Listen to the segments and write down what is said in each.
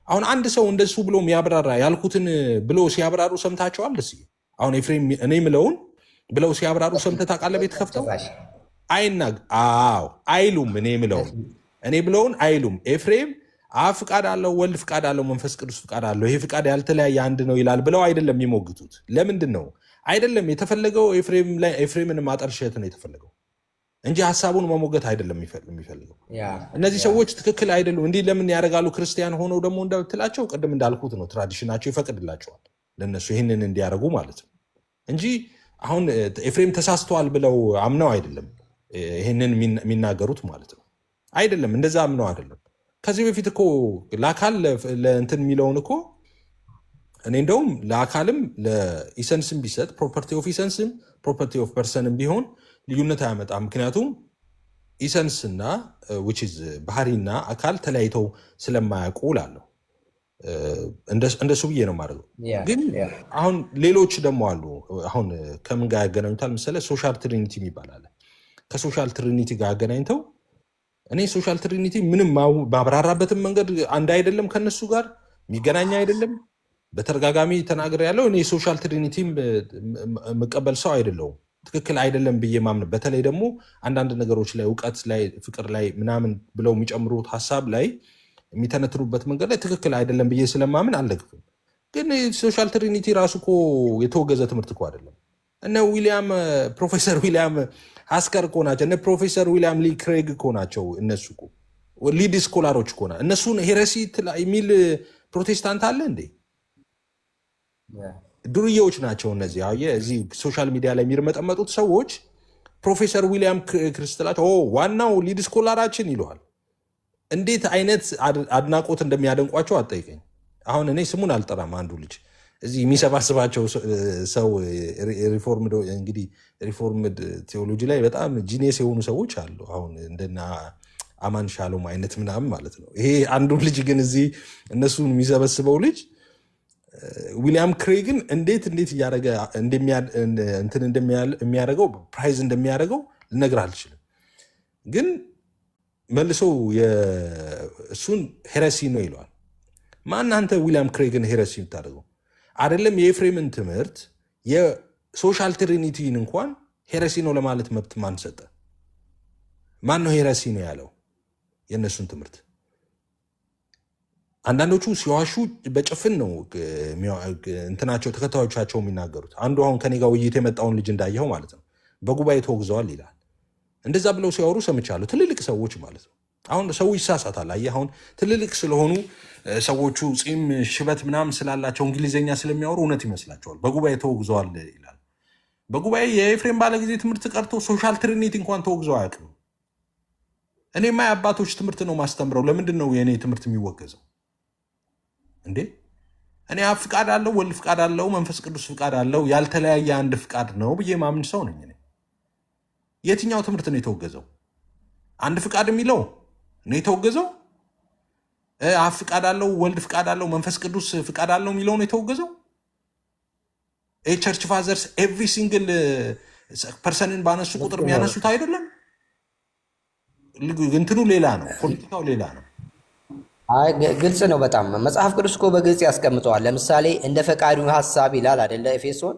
አሁን አንድ ሰው እንደሱ ብሎ የሚያብራራ ያልኩትን ብሎ ሲያብራሩ ሰምታቸዋል። አሁን ኤፍሬም እኔ ምለውን ብለው ሲያብራሩ ሰምተህ ታውቃለህ? ቤት ከፍተው አይሉም። እኔ ብለውን አይሉም። ኤፍሬም አብ ፍቃድ አለው፣ ወልድ ፍቃድ አለው፣ መንፈስ ቅዱስ ፍቃድ አለው፣ ይሄ ፍቃድ ያልተለያየ አንድ ነው ይላል ብለው አይደለም የሚሞግቱት። ለምንድን ነው አይደለም የተፈለገው? ኤፍሬምን ማጠልሸት ነው የተፈለገው እንጂ ሀሳቡን መሞገት አይደለም የሚፈልገው። እነዚህ ሰዎች ትክክል አይደሉም። እንዲህ ለምን ያደርጋሉ? ክርስቲያን ሆነው ደግሞ እንደምትላቸው ቅድም እንዳልኩት ነው፣ ትራዲሽናቸው ይፈቅድላቸዋል ለእነሱ ይህንን እንዲያደርጉ ማለት ነው እንጂ አሁን ኤፍሬም ተሳስተዋል ብለው አምነው አይደለም ይህንን የሚናገሩት ማለት ነው። አይደለም እንደዛ አምነው አይደለም። ከዚህ በፊት እኮ ለአካል ለእንትን የሚለውን እኮ እኔ እንደውም ለአካልም ለኢሰንስም ቢሰጥ ፕሮፐርቲ ኦፍ ኢሰንስም ፕሮፐርቲ ኦፍ ፐርሰንም ቢሆን ልዩነት አያመጣም። ምክንያቱም ኢሰንስና ባህሪና አካል ተለያይተው ስለማያውቁ እላለሁ። እንደሱ ብዬ ነው የማደርገው። ግን አሁን ሌሎች ደግሞ አሉ። አሁን ከምን ጋር ያገናኙታል መሰለህ? ሶሻል ትሪኒቲ የሚባል አለ። ከሶሻል ትሪኒቲ ጋር ያገናኝተው እኔ ሶሻል ትሪኒቲ ምንም ማብራራበትን መንገድ አንድ አይደለም፣ ከነሱ ጋር የሚገናኝ አይደለም። በተደጋጋሚ ተናግሬ ያለው እኔ ሶሻል ትሪኒቲ መቀበል ሰው አይደለሁም። ትክክል አይደለም ብዬ ማምን፣ በተለይ ደግሞ አንዳንድ ነገሮች ላይ እውቀት ላይ ፍቅር ላይ ምናምን ብለው የሚጨምሩት ሀሳብ ላይ የሚተነትሩበት መንገድ ላይ ትክክል አይደለም ብዬ ስለማምን አልደግፍም። ግን ሶሻል ትሪኒቲ ራሱ እኮ የተወገዘ ትምህርት እኮ አይደለም። እነ ፕሮፌሰር ዊሊያም ሀስከር እኮ ናቸው። እነ ፕሮፌሰር ዊሊያም ሊ ክሬግ እኮ ናቸው። እነሱ እኮ ሊድ ስኮላሮች እኮ ናቸው። እነሱን ሄረሲ የሚል ፕሮቴስታንት አለ እንዴ? ዱርዬዎች ናቸው እነዚህ። እዚህ ሶሻል ሚዲያ ላይ የሚርመጠመጡት ሰዎች ፕሮፌሰር ዊሊያም ክርስትላቸው ዋናው ሊድ ስኮላራችን ይለዋል። እንዴት አይነት አድናቆት እንደሚያደንቋቸው አጠይቀኝ። አሁን እኔ ስሙን አልጠራም። አንዱ ልጅ እዚህ የሚሰባስባቸው ሰው ሪፎርምድ ቴዎሎጂ ላይ በጣም ጂኔስ የሆኑ ሰዎች አሉ። አሁን እንደና አማን ሻሎም አይነት ምናምን ማለት ነው። ይሄ አንዱ ልጅ ግን እዚህ እነሱን የሚሰበስበው ልጅ ዊሊያም ክሬግን እንዴት እያደረገ እንትን እንደሚያደርገው ፕራይዝ እንደሚያደርገው ልነግርህ አልችልም። ግን መልሶ እሱን ሄረሲ ነው ይለዋል። ማን አንተ ዊሊያም ክሬግን ሄረሲ የምታደርገው? አይደለም የኤፍሬምን ትምህርት የሶሻል ትሪኒቲን እንኳን ሄረሲ ነው ለማለት መብት ማን ሰጠ? ማን ነው ሄረሲ ነው ያለው? የእነሱን ትምህርት አንዳንዶቹ ሲዋሹ በጭፍን ነው እንትናቸው ተከታዮቻቸው የሚናገሩት። አንዱ አሁን ከኔ ጋር ውይይት የመጣውን ልጅ እንዳየኸው ማለት ነው በጉባኤ ተወግዘዋል ይላል። እንደዛ ብለው ሲያወሩ ሰምቻለሁ። ትልልቅ ሰዎች ማለት ነው። አሁን ሰው ይሳሳታል። አየህ አሁን ትልልቅ ስለሆኑ ሰዎቹ ፂም ሽበት ምናምን ስላላቸው እንግሊዝኛ ስለሚያወሩ እውነት ይመስላቸዋል። በጉባኤ ተወግዘዋል ይላል። በጉባኤ የኤፍሬም ባለጊዜ ትምህርት ቀርቶ ሶሻል ትሪኒቲ እንኳን ተወግዘው አያውቅም። እኔማ የአባቶች ትምህርት ነው ማስተምረው። ለምንድን ነው የእኔ ትምህርት የሚወገዘው እንዴ? እኔ አብ ፍቃድ አለው፣ ወልድ ፍቃድ አለው፣ መንፈስ ቅዱስ ፍቃድ አለው፣ ያልተለያየ አንድ ፍቃድ ነው ብዬ ማምን ሰው ነኝ። የትኛው ትምህርት ነው የተወገዘው? አንድ ፍቃድ የሚለው ነው የተወገዘው? አብ ፍቃድ አለው፣ ወልድ ፍቃድ አለው፣ መንፈስ ቅዱስ ፍቃድ አለው የሚለው ነው የተወገዘው? ቸርች ፋዘርስ ኤቭሪ ሲንግል ፐርሰንን ባነሱ ቁጥር የሚያነሱት አይደለም። እንትኑ ሌላ ነው፣ ፖለቲካው ሌላ ነው። ግልጽ ነው በጣም መጽሐፍ ቅዱስ እኮ በግልጽ ያስቀምጠዋል። ለምሳሌ እንደ ፈቃዱ ሀሳብ ይላል አይደለ? ኤፌሶን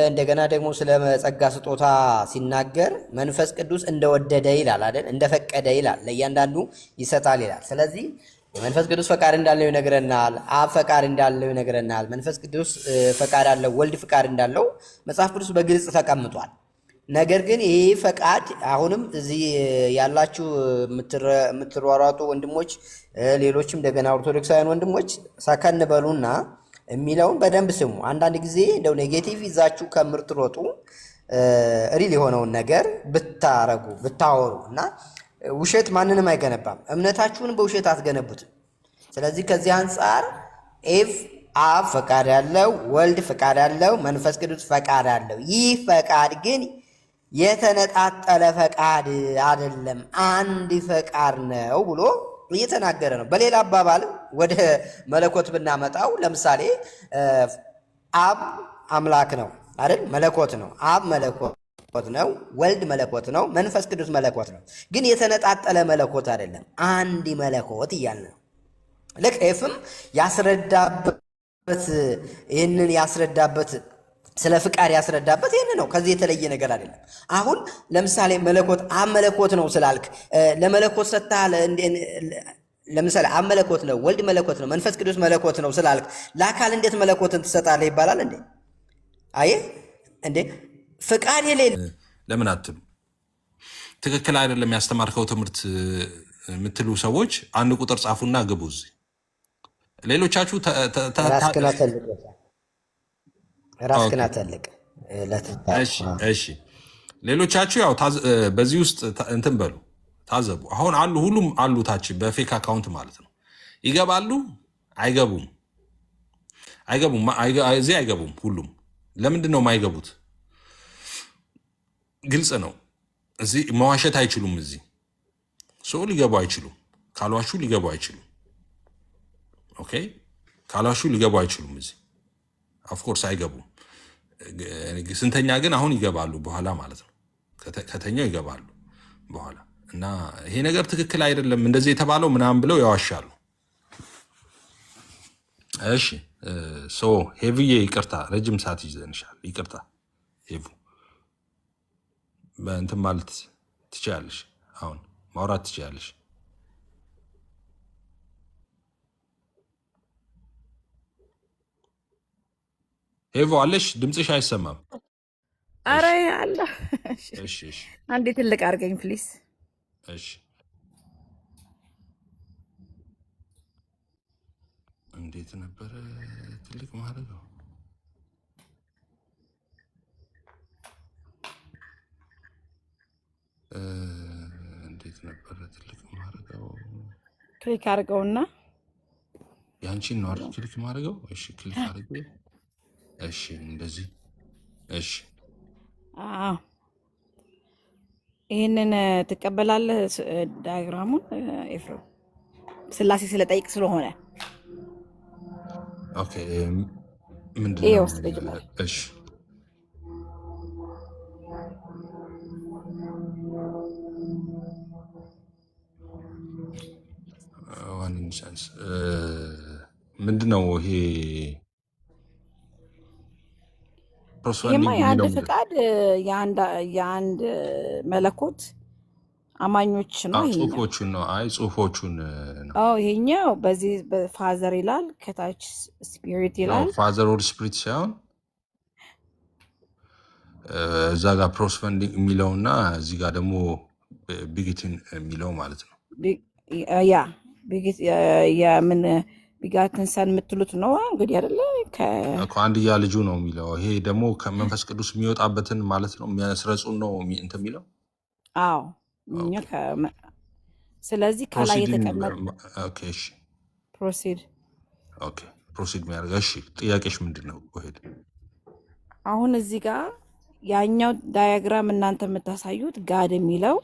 እንደገና ደግሞ ስለ ጸጋ ስጦታ ሲናገር መንፈስ ቅዱስ እንደወደደ ይላል አይደል? እንደፈቀደ ይላል፣ ለእያንዳንዱ ይሰጣል ይላል። ስለዚህ የመንፈስ ቅዱስ ፈቃድ እንዳለው ይነግረናል። አብ ፈቃድ እንዳለው ይነግረናል። መንፈስ ቅዱስ ፈቃድ አለው፣ ወልድ ፈቃድ እንዳለው መጽሐፍ ቅዱስ በግልጽ ተቀምጧል። ነገር ግን ይሄ ፈቃድ አሁንም እዚህ ያላችሁ የምትሯሯጡ ወንድሞች፣ ሌሎችም እንደገና ኦርቶዶክሳውያን ወንድሞች ሰከን በሉና የሚለውን በደንብ ስሙ። አንዳንድ ጊዜ እንደው ኔጌቲቭ ይዛችሁ ከምትሮጡ ሪል የሆነውን ነገር ብታወሩ እና ውሸት ማንንም አይገነባም። እምነታችሁን በውሸት አትገነቡትም። ስለዚህ ከዚህ አንጻር አብ ፈቃድ ያለው፣ ወልድ ፈቃድ ያለው፣ መንፈስ ቅዱስ ፈቃድ አለው። ይህ ፈቃድ ግን የተነጣጠለ ፈቃድ አይደለም፣ አንድ ፈቃድ ነው ብሎ እየተናገረ ነው። በሌላ አባባል ወደ መለኮት ብናመጣው ለምሳሌ አብ አምላክ ነው አይደል? መለኮት ነው። አብ መለኮት ነው፣ ወልድ መለኮት ነው፣ መንፈስ ቅዱስ መለኮት ነው። ግን የተነጣጠለ መለኮት አይደለም፣ አንድ መለኮት እያልን ነው። ልክ ኤፍም ያስረዳበት ይህንን ያስረዳበት ስለ ፍቃድ ያስረዳበት ይህን ነው። ከዚህ የተለየ ነገር አይደለም። አሁን ለምሳሌ መለኮት አብ መለኮት ነው ስላልክ ለመለኮት ሰጥተሃል። ለምሳሌ አብ መለኮት ነው፣ ወልድ መለኮት ነው፣ መንፈስ ቅዱስ መለኮት ነው ስላልክ ለአካል እንዴት መለኮትን ትሰጣለህ ይባላል እንዴ? አየህ እንዴ ፍቃድ የሌለ ለምን አትሉ? ትክክል አይደለም ያስተማርከው ትምህርት የምትሉ ሰዎች አንድ ቁጥር ጻፉና ግቡ። እዚህ ሌሎቻችሁ ራስክን አተልቅ። እሺ ሌሎቻችሁ ያው በዚህ ውስጥ እንትን በሉ ታዘቡ። አሁን አሉ ሁሉም አሉ ታች በፌክ አካውንት ማለት ነው። ይገባሉ አይገቡም? እዚህ አይገቡም ሁሉም። ለምንድን ነው የማይገቡት? ግልጽ ነው። እዚህ መዋሸት አይችሉም። እዚህ ሰው ሊገቡ አይችሉም። ካልዋሹ ሊገቡ አይችሉም። ኦኬ ካልዋሹ ሊገቡ አይችሉም። እዚህ ኦፍኮርስ አይገቡም። ስንተኛ ግን አሁን ይገባሉ በኋላ ማለት ነው። ከተኛው ይገባሉ በኋላ እና ይሄ ነገር ትክክል አይደለም እንደዚህ የተባለው ምናምን ብለው ያዋሻሉ። እሺ ሄቪዬ ይቅርታ፣ ረጅም ሰዓት ይዘንሻል። ይቅርታ ሄቪ በእንትን ማለት ትችያለሽ። አሁን ማውራት ትችያለሽ። ሄቮ አለሽ? ድምፅሽ አይሰማም። አረ አለ። እሺ አንዴ ትልቅ አድርገኝ ፕሊስ። እሺ እንዴት ነበረ ትልቅ ማድረገው? እንዴት ነበረ ትልቅ ማድረገው? ክሊክ አድርገውና ያንቺን ነው አይደል ክሊክ ማድረገው? እሺ ክሊክ አድርገው። እሺ እንደዚህ። እሺ ይህንን ትቀበላለህ? ዳያግራሙን ኤፍሬም ስላሴ ስለጠይቅ ስለሆነ ኦኬ። ምንድን ነው? እሺ ዋን ኢንሳንስ ምንድን ነው ይሄ? ይሄማ የአንድ ፍቃድ የአንድ መለኮት አማኞች ነው። ጽሁፎቹን ነው። አይ ጽሁፎቹን ነው። ይሄኛው በዚህ ፋዘር ይላል፣ ከታች ስፒሪት ይላል። ፋዘር ኦር ስፒሪት ሳይሆን እዛ ጋር ፕሮስፐንዲንግ የሚለውና እዚህ ጋር ደግሞ ቢጊትን የሚለው ማለት ነው። ያ የምን ቢጋትን ሰን የምትሉት ነው እንግዲህ አይደለ? አንድያ ልጁ ነው የሚለው። ይሄ ደግሞ ከመንፈስ ቅዱስ የሚወጣበትን ማለት ነው የሚያስረጹን ነው እንትን የሚለው። አዎ ስለዚህ ከላይ የተቀመጠ ፕሮሲድ የሚያደርገው። እሺ ጥያቄሽ ምንድን ነው? ሄድ አሁን እዚህ ጋር ያኛው ዳያግራም እናንተ የምታሳዩት ጋድ የሚለው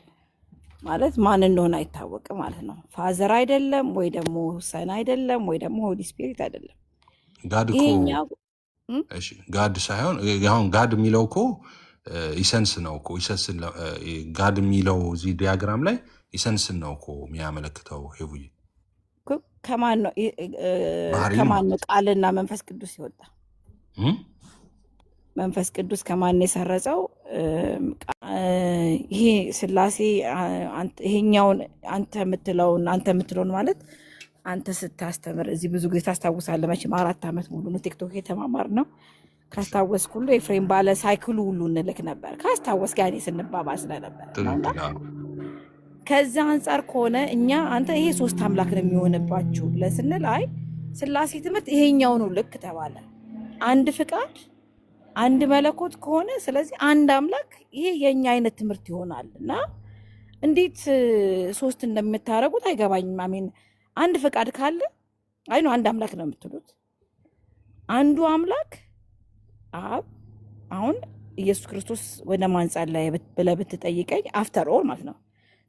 ማለት ማን እንደሆነ አይታወቅም ማለት ነው። ፋዘር አይደለም ወይ ደግሞ ሰን አይደለም ወይ ደግሞ ሆሊ ስፒሪት አይደለም። ጋድ እኮ ጋድ ሳይሆን አሁን ጋድ የሚለው እኮ ኢሰንስ ነው እኮ። ኢሰንስን ጋድ የሚለው እዚህ ዲያግራም ላይ ኢሰንስን ነው እኮ የሚያመለክተው። ሄቡዬ ከማን ነው ቃልና መንፈስ ቅዱስ ይወጣ? መንፈስ ቅዱስ ከማን የሰረጸው? ይሄ ስላሴ ይሄኛውን አንተ የምትለውን ማለት አንተ ስታስተምር እዚህ ብዙ ጊዜ ታስታውሳለህ መቼም 4 ዓመት ሙሉ ነው ቲክቶክ የተማማር ነው። ካስታወስክ ሁሉ ኤፍሬም ባለ ሳይክሉ ሁሉ እንልክ ነበር። ካስታወስክ ያኔ ስንባባ ስለነበር ከዛ አንጻር ከሆነ እኛ አንተ ይሄ 3 አምላክ ነው የሚሆንባችሁ ብለን ስንል አይ ስላሴ ትምህርት ይሄኛው ነው ልክ ተባለ። አንድ ፍቃድ አንድ መለኮት ከሆነ ስለዚህ አንድ አምላክ ይሄ የኛ አይነት ትምህርት ይሆናል። እና እንዴት 3 እንደምታረጉት አይገባኝም። አሜን አንድ ፍቃድ ካለ አይ ነው አንድ አምላክ ነው የምትሉት። አንዱ አምላክ አብ አሁን ኢየሱስ ክርስቶስ ወደ ማን ጸለየ ብለህ ብትጠይቀኝ አፍተር ኦል ማለት ነው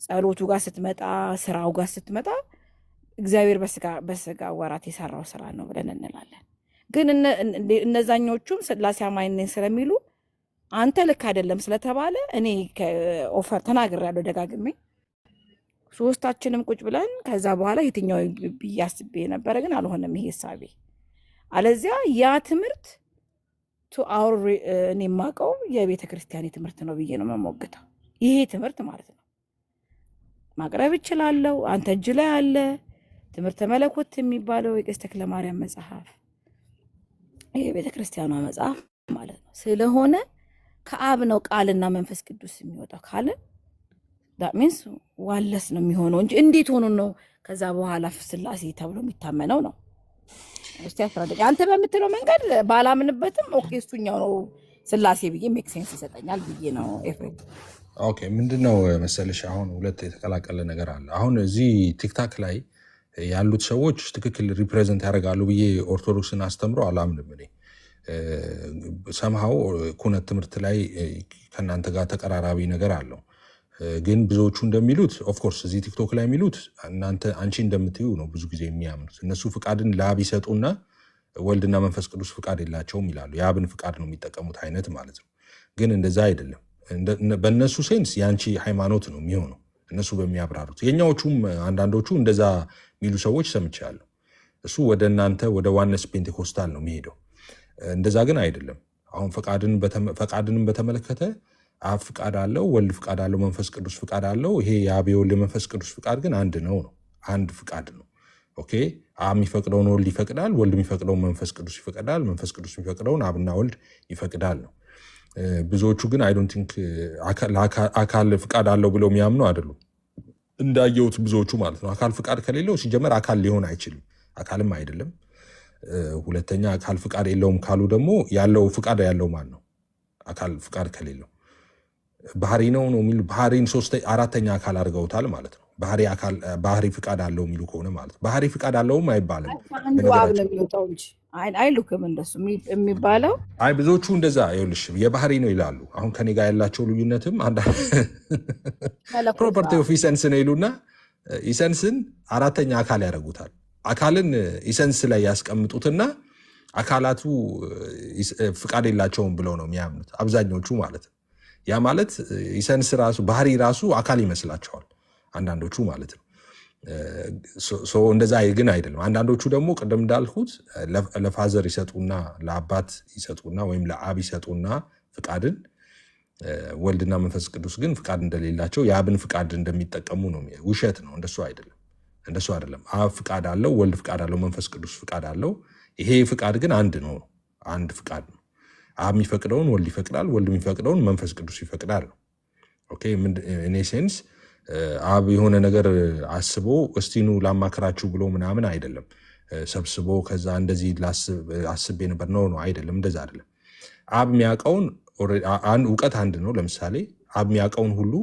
ጸሎቱ ጋር ስትመጣ ስራው ጋር ስትመጣ እግዚአብሔር በስጋ ወራት የሰራው ስራ ነው ብለን እንላለን። ግን እነዛኞቹም ስላሴ አማኝ ነኝ ስለሚሉ አንተ ልክ አይደለም ስለተባለ እኔ ኦፈር ተናግሬያለሁ ደጋግሜ። ሶስታችንም ቁጭ ብለን ከዛ በኋላ የትኛው ብዬ አስቤ ነበረ፣ ግን አልሆነም ይሄ ሳቤ። አለዚያ ያ ትምህርት እኔ የማውቀው የቤተ ክርስቲያን ትምህርት ነው ብዬ ነው መሞግተው። ይሄ ትምህርት ማለት ነው ማቅረብ እችላለሁ። አንተ እጅ ላይ አለ ትምህርተ መለኮት የሚባለው የቄስ ተክለ ማርያም መጽሐፍ፣ የቤተ ክርስቲያኗ መጽሐፍ ማለት ነው። ስለሆነ ከአብ ነው ቃልና መንፈስ ቅዱስ የሚወጣው ካለ ዳት ሚንስ ዋለስ ነው የሚሆነው እንጂ እንዴት ሆኖ ነው ከዛ በኋላ ስላሴ ተብሎ የሚታመነው ነው? እስቲ አስረዳኝ። አንተ በምትለው መንገድ ባላምንበትም ኦኬ እሱኛው ነው ስላሴ ብዬ ሜክ ሴንስ ይሰጠኛል ብዬ ነው ኤፍሬም። ኦኬ ምንድነው መሰለሽ አሁን ሁለት የተቀላቀለ ነገር አለ። አሁን እዚህ ቲክታክ ላይ ያሉት ሰዎች ትክክል ሪፕሬዘንት ያደርጋሉ ብዬ ኦርቶዶክስን አስተምሮ አላምንም። እኔ ሰምሃው ኩነት ትምህርት ላይ ከእናንተ ጋር ተቀራራቢ ነገር አለው። ግን ብዙዎቹ እንደሚሉት ኦፍኮርስ እዚህ ቲክቶክ ላይ የሚሉት አንቺ እንደምትዩ ነው ብዙ ጊዜ የሚያምኑት። እነሱ ፍቃድን ለአብ ይሰጡና ወልድና መንፈስ ቅዱስ ፍቃድ የላቸውም ይላሉ። የአብን ፍቃድ ነው የሚጠቀሙት አይነት ማለት ነው። ግን እንደዛ አይደለም። በእነሱ ሴንስ የአንቺ ሃይማኖት ነው የሚሆነው እነሱ በሚያብራሩት። የኛዎቹም አንዳንዶቹ እንደዛ የሚሉ ሰዎች ሰምቻለሁ። እሱ ወደ እናንተ ወደ ዋነስ ፔንቴኮስታል ነው የሚሄደው። እንደዛ ግን አይደለም። አሁን ፈቃድንም በተመለከተ አብ ፍቃድ አለው፣ ወልድ ፍቃድ አለው፣ መንፈስ ቅዱስ ፍቃድ አለው። ይሄ የአብ የወልድ መንፈስ ቅዱስ ፍቃድ ግን አንድ ነው። አንድ ፍቃድ ነው። ኦኬ አብ የሚፈቅደውን ወልድ ይፈቅዳል፣ ወልድ የሚፈቅደውን መንፈስ ቅዱስ ይፈቅዳል፣ መንፈስ ቅዱስ የሚፈቅደውን አብና ወልድ ይፈቅዳል ነው። ብዙዎቹ ግን አይ ዶንት ቲንክ አካል ፍቃድ አለው ብለው የሚያምኑ አይደሉም። እንዳየሁት ብዙዎቹ ማለት ነው። አካል ፍቃድ ከሌለው ሲጀመር አካል ሊሆን አይችልም፣ አካልም አይደለም። ሁለተኛ አካል ፍቃድ የለውም ካሉ ደግሞ ያለው ፍቃድ ያለው ማን ነው? አካል ፍቃድ ከሌለው ባህሪ ነው የሚሉ ባህሪን አራተኛ አካል አድርገውታል ማለት ነው። ባህሪ ፍቃድ አለው የሚሉ ከሆነ ማለት ነው። ባህሪ ፍቃድ አለውም አይባልም። አይሉክም እንደሱ የሚባለው። አይ ብዙዎቹ እንደዛ ይኸውልሽ የባህሪ ነው ይላሉ። አሁን ከኔ ጋር ያላቸው ልዩነትም ፕሮፐርቲ ኦፍ ኢሰንስ ነው ይሉና ኢሰንስን አራተኛ አካል ያደርጉታል። አካልን ኢሰንስ ላይ ያስቀምጡትና አካላቱ ፍቃድ የላቸውም ብለው ነው የሚያምኑት አብዛኞቹ ማለት ነው። ያ ማለት ኢሰንስ ራሱ ባህሪ ራሱ አካል ይመስላቸዋል አንዳንዶቹ ማለት ነው። እንደዛ ግን አይደለም። አንዳንዶቹ ደግሞ ቅድም እንዳልኩት ለፋዘር ይሰጡና ለአባት ይሰጡና ወይም ለአብ ይሰጡና ፍቃድን፣ ወልድና መንፈስ ቅዱስ ግን ፍቃድ እንደሌላቸው የአብን ፍቃድ እንደሚጠቀሙ ነው። ውሸት ነው። እንደሱ አይደለም። አብ ፍቃድ አለው፣ ወልድ ፍቃድ አለው፣ መንፈስ ቅዱስ ፍቃድ አለው። ይሄ ፍቃድ ግን አንድ ነው። አንድ ፍቃድ ነው። አብ የሚፈቅደውን ወልድ ይፈቅዳል፣ ወልድ የሚፈቅደውን መንፈስ ቅዱስ ይፈቅዳል ነው። ኦኬ እኔ ሴንስ አብ የሆነ ነገር አስቦ እስቲኑ ላማክራችሁ ብሎ ምናምን አይደለም ሰብስቦ ከዛ እንደዚህ አስቤ ነበር ነው አይደለም። እንደዛ አይደለም። አብ የሚያውቀውን እውቀት አንድ ነው። ለምሳሌ አብ የሚያውቀውን ሁሉ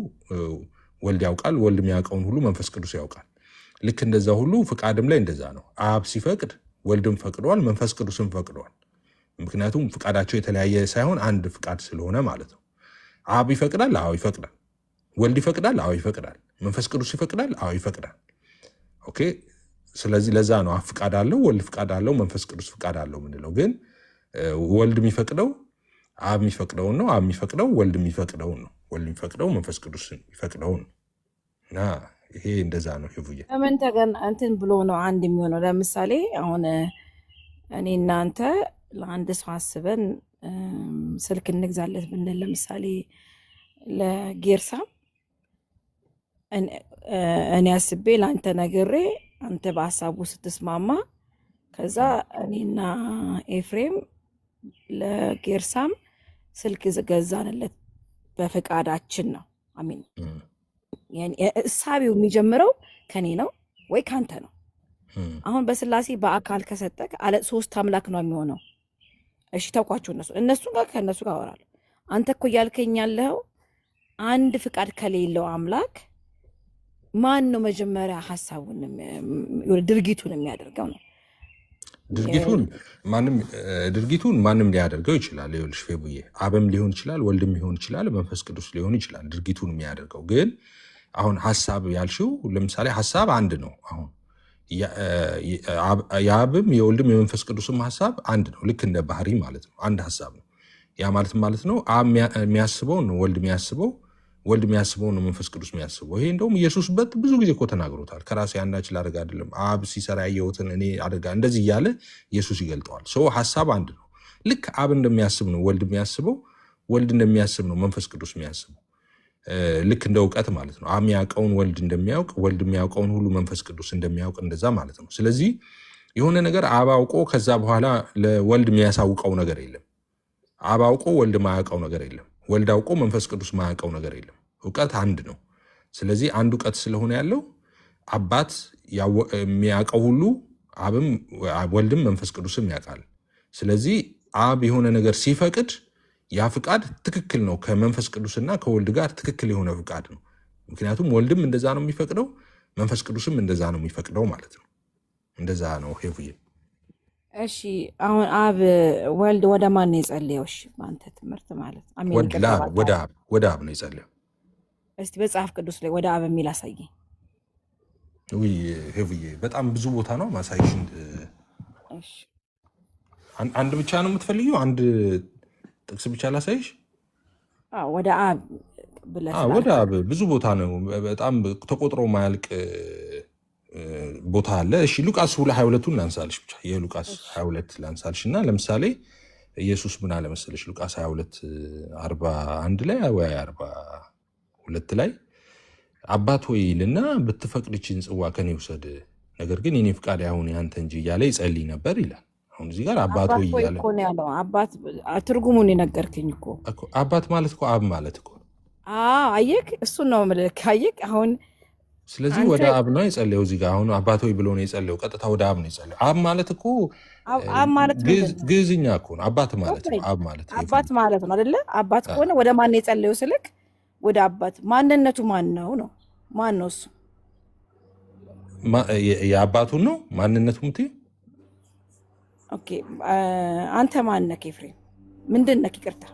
ወልድ ያውቃል፣ ወልድ የሚያውቀውን ሁሉ መንፈስ ቅዱስ ያውቃል። ልክ እንደዛ ሁሉ ፍቃድም ላይ እንደዛ ነው። አብ ሲፈቅድ ወልድም ፈቅደዋል፣ መንፈስ ቅዱስም ፈቅደዋል። ምክንያቱም ፍቃዳቸው የተለያየ ሳይሆን አንድ ፍቃድ ስለሆነ ማለት ነው። አብ ይፈቅዳል፣ አዎ ይፈቅዳል። ወልድ ይፈቅዳል፣ አዎ ይፈቅዳል። መንፈስ ቅዱስ ይፈቅዳል፣ አዎ ይፈቅዳል። ኦኬ ስለዚህ ለዛ ነው አብ ፍቃድ አለው፣ ወልድ ፍቃድ አለው፣ መንፈስ ቅዱስ ፍቃድ አለው ምንለው። ግን ወልድ የሚፈቅደው አብ የሚፈቅደውን ነው፣ አብ የሚፈቅደው ወልድ የሚፈቅደውን ነው፣ ወልድ የሚፈቅደው መንፈስ ቅዱስ የሚፈቅደውን ነው። እና ይሄ እንደዛ ነው። ይቡየ ለምን እንትን ብሎ ነው አንድ የሚሆነው? ለምሳሌ አሁን እኔ እናንተ ለአንድ ሰው አስበን ስልክ እንግዛለት ብንል ለምሳሌ ለጌርሳም እኔ አስቤ ለአንተ ነግሬ አንተ በሀሳቡ ስትስማማ ከዛ እኔና ኤፍሬም ለጌርሳም ስልክ ገዛንለት በፈቃዳችን ነው። አሚን እሳቤው የሚጀምረው ከኔ ነው ወይ ካንተ ነው? አሁን በስላሴ በአካል ከሰጠክ ሶስት አምላክ ነው የሚሆነው። እሺ ተውኳቸው። እነሱ ጋር ከእነሱ ጋር አወራለሁ። አንተ እኮ እያልከኝ ያለው አንድ ፍቃድ ከሌለው አምላክ ማን ነው መጀመሪያ ሀሳቡን ድርጊቱን የሚያደርገው ነው? ድርጊቱን ማንም ሊያደርገው ይችላል። ይኸውልሽ ፌቡዬ አብም ሊሆን ይችላል፣ ወልድም ሊሆን ይችላል፣ መንፈስ ቅዱስ ሊሆን ይችላል ድርጊቱን የሚያደርገው። ግን አሁን ሀሳብ ያልሽው ለምሳሌ ሀሳብ አንድ ነው። አሁን የአብም የወልድም የመንፈስ ቅዱስም ሀሳብ አንድ ነው። ልክ እንደ ባህሪ ማለት ነው። አንድ ሀሳብ ነው። ያ ማለት ነው አብ የሚያስበው ነው ወልድ የሚያስበው፣ ወልድ የሚያስበው ነው መንፈስ ቅዱስ የሚያስበው። ይሄ እንደውም ኢየሱስ ብዙ ጊዜ እኮ ተናግሮታል። ከራሴ አንዳች ላደርግ አይደለም አብ ሲሰራ ያየሁትን እኔ አደርጋ እንደዚህ እያለ ኢየሱስ ይገልጠዋል። ሰው ሀሳብ አንድ ነው። ልክ አብ እንደሚያስብ ነው ወልድ የሚያስበው፣ ወልድ እንደሚያስብ ነው መንፈስ ቅዱስ የሚያስበው። ልክ እንደ እውቀት ማለት ነው። አብ የሚያውቀውን ወልድ እንደሚያውቅ፣ ወልድ የሚያውቀውን ሁሉ መንፈስ ቅዱስ እንደሚያውቅ እንደዛ ማለት ነው። ስለዚህ የሆነ ነገር አብ አውቆ ከዛ በኋላ ለወልድ የሚያሳውቀው ነገር የለም። አብ አውቆ ወልድ ማያውቀው ነገር የለም። ወልድ አውቆ መንፈስ ቅዱስ ማያውቀው ነገር የለም። እውቀት አንድ ነው። ስለዚህ አንድ እውቀት ስለሆነ ያለው አባት የሚያውቀው ሁሉ አብም ወልድም መንፈስ ቅዱስም ያውቃል። ስለዚህ አብ የሆነ ነገር ሲፈቅድ ያ ፍቃድ ትክክል ነው፣ ከመንፈስ ቅዱስና ከወልድ ጋር ትክክል የሆነ ፍቃድ ነው። ምክንያቱም ወልድም እንደዛ ነው የሚፈቅደው፣ መንፈስ ቅዱስም እንደዛ ነው የሚፈቅደው ማለት ነው። እንደዛ ነው ሄቡዬ። እሺ አሁን አብ ወልድ ወደ ማን ነው የጸለየው? እሺ በአንተ ትምህርት ማለት ወደ አብ ነው የጸለየው። እስቲ መጽሐፍ ቅዱስ ላይ ወደ አብ የሚል አሳየኝ። ሄቡዬ በጣም ብዙ ቦታ ነው ማሳይሽ። አንድ ብቻ ነው የምትፈልጊው? አንድ ጥቅስ ብቻ ላሳይሽ? ወደ አብ ብለህ ወደ አብ ብዙ ቦታ ነው፣ በጣም ተቆጥሮ ማያልቅ ቦታ አለ። እሺ ሉቃስ 22ቱን ላንሳልሽ ብቻ፣ የሉቃስ 22 ላንሳልሽ እና ለምሳሌ ኢየሱስ ምን አለ መሰለሽ ሉቃስ 22:41 ላይ ወይ 42 ላይ አባት ሆይ ይልና ብትፈቅድ ይህችን ጽዋ ከኔ ውሰድ፣ ነገር ግን የኔ ፍቃድ አይሁን ያንተ እንጂ እያለ ይጸልይ ነበር ይላል። አሁን እዚህ ጋር አባት ሆይ እያለ እኮ ነው ያለው። አባት ትርጉሙን የነገርከኝ እኮ አባት ማለት እኮ አብ ማለት እኮ አየክ፣ እሱን ነው የምልህ። አየክ አሁን ስለዚህ ወደ አብ ነው የጸለየው። እዚህ ጋር አሁን አባት ሆይ ብሎ ነው የጸለየው። ቀጥታ ወደ አብ ነው የጸለየው። አብ ማለት እኮ ግዕዝኛ እኮ ነው። አባት ማለት ነው። አብ ማለት አባት ማለት ነው አይደለ? አባት ከሆነ ወደ ማን ነው የጸለየው ስልክ ወደ አባት። ማንነቱ ማን ነው ነው? ማን ነው እሱ? የአባቱን ነው ማንነቱ ምትይ? ኦኬ አንተ ማን ነህ ኤፍሬም? ምንድን ነህ? ይቅርታ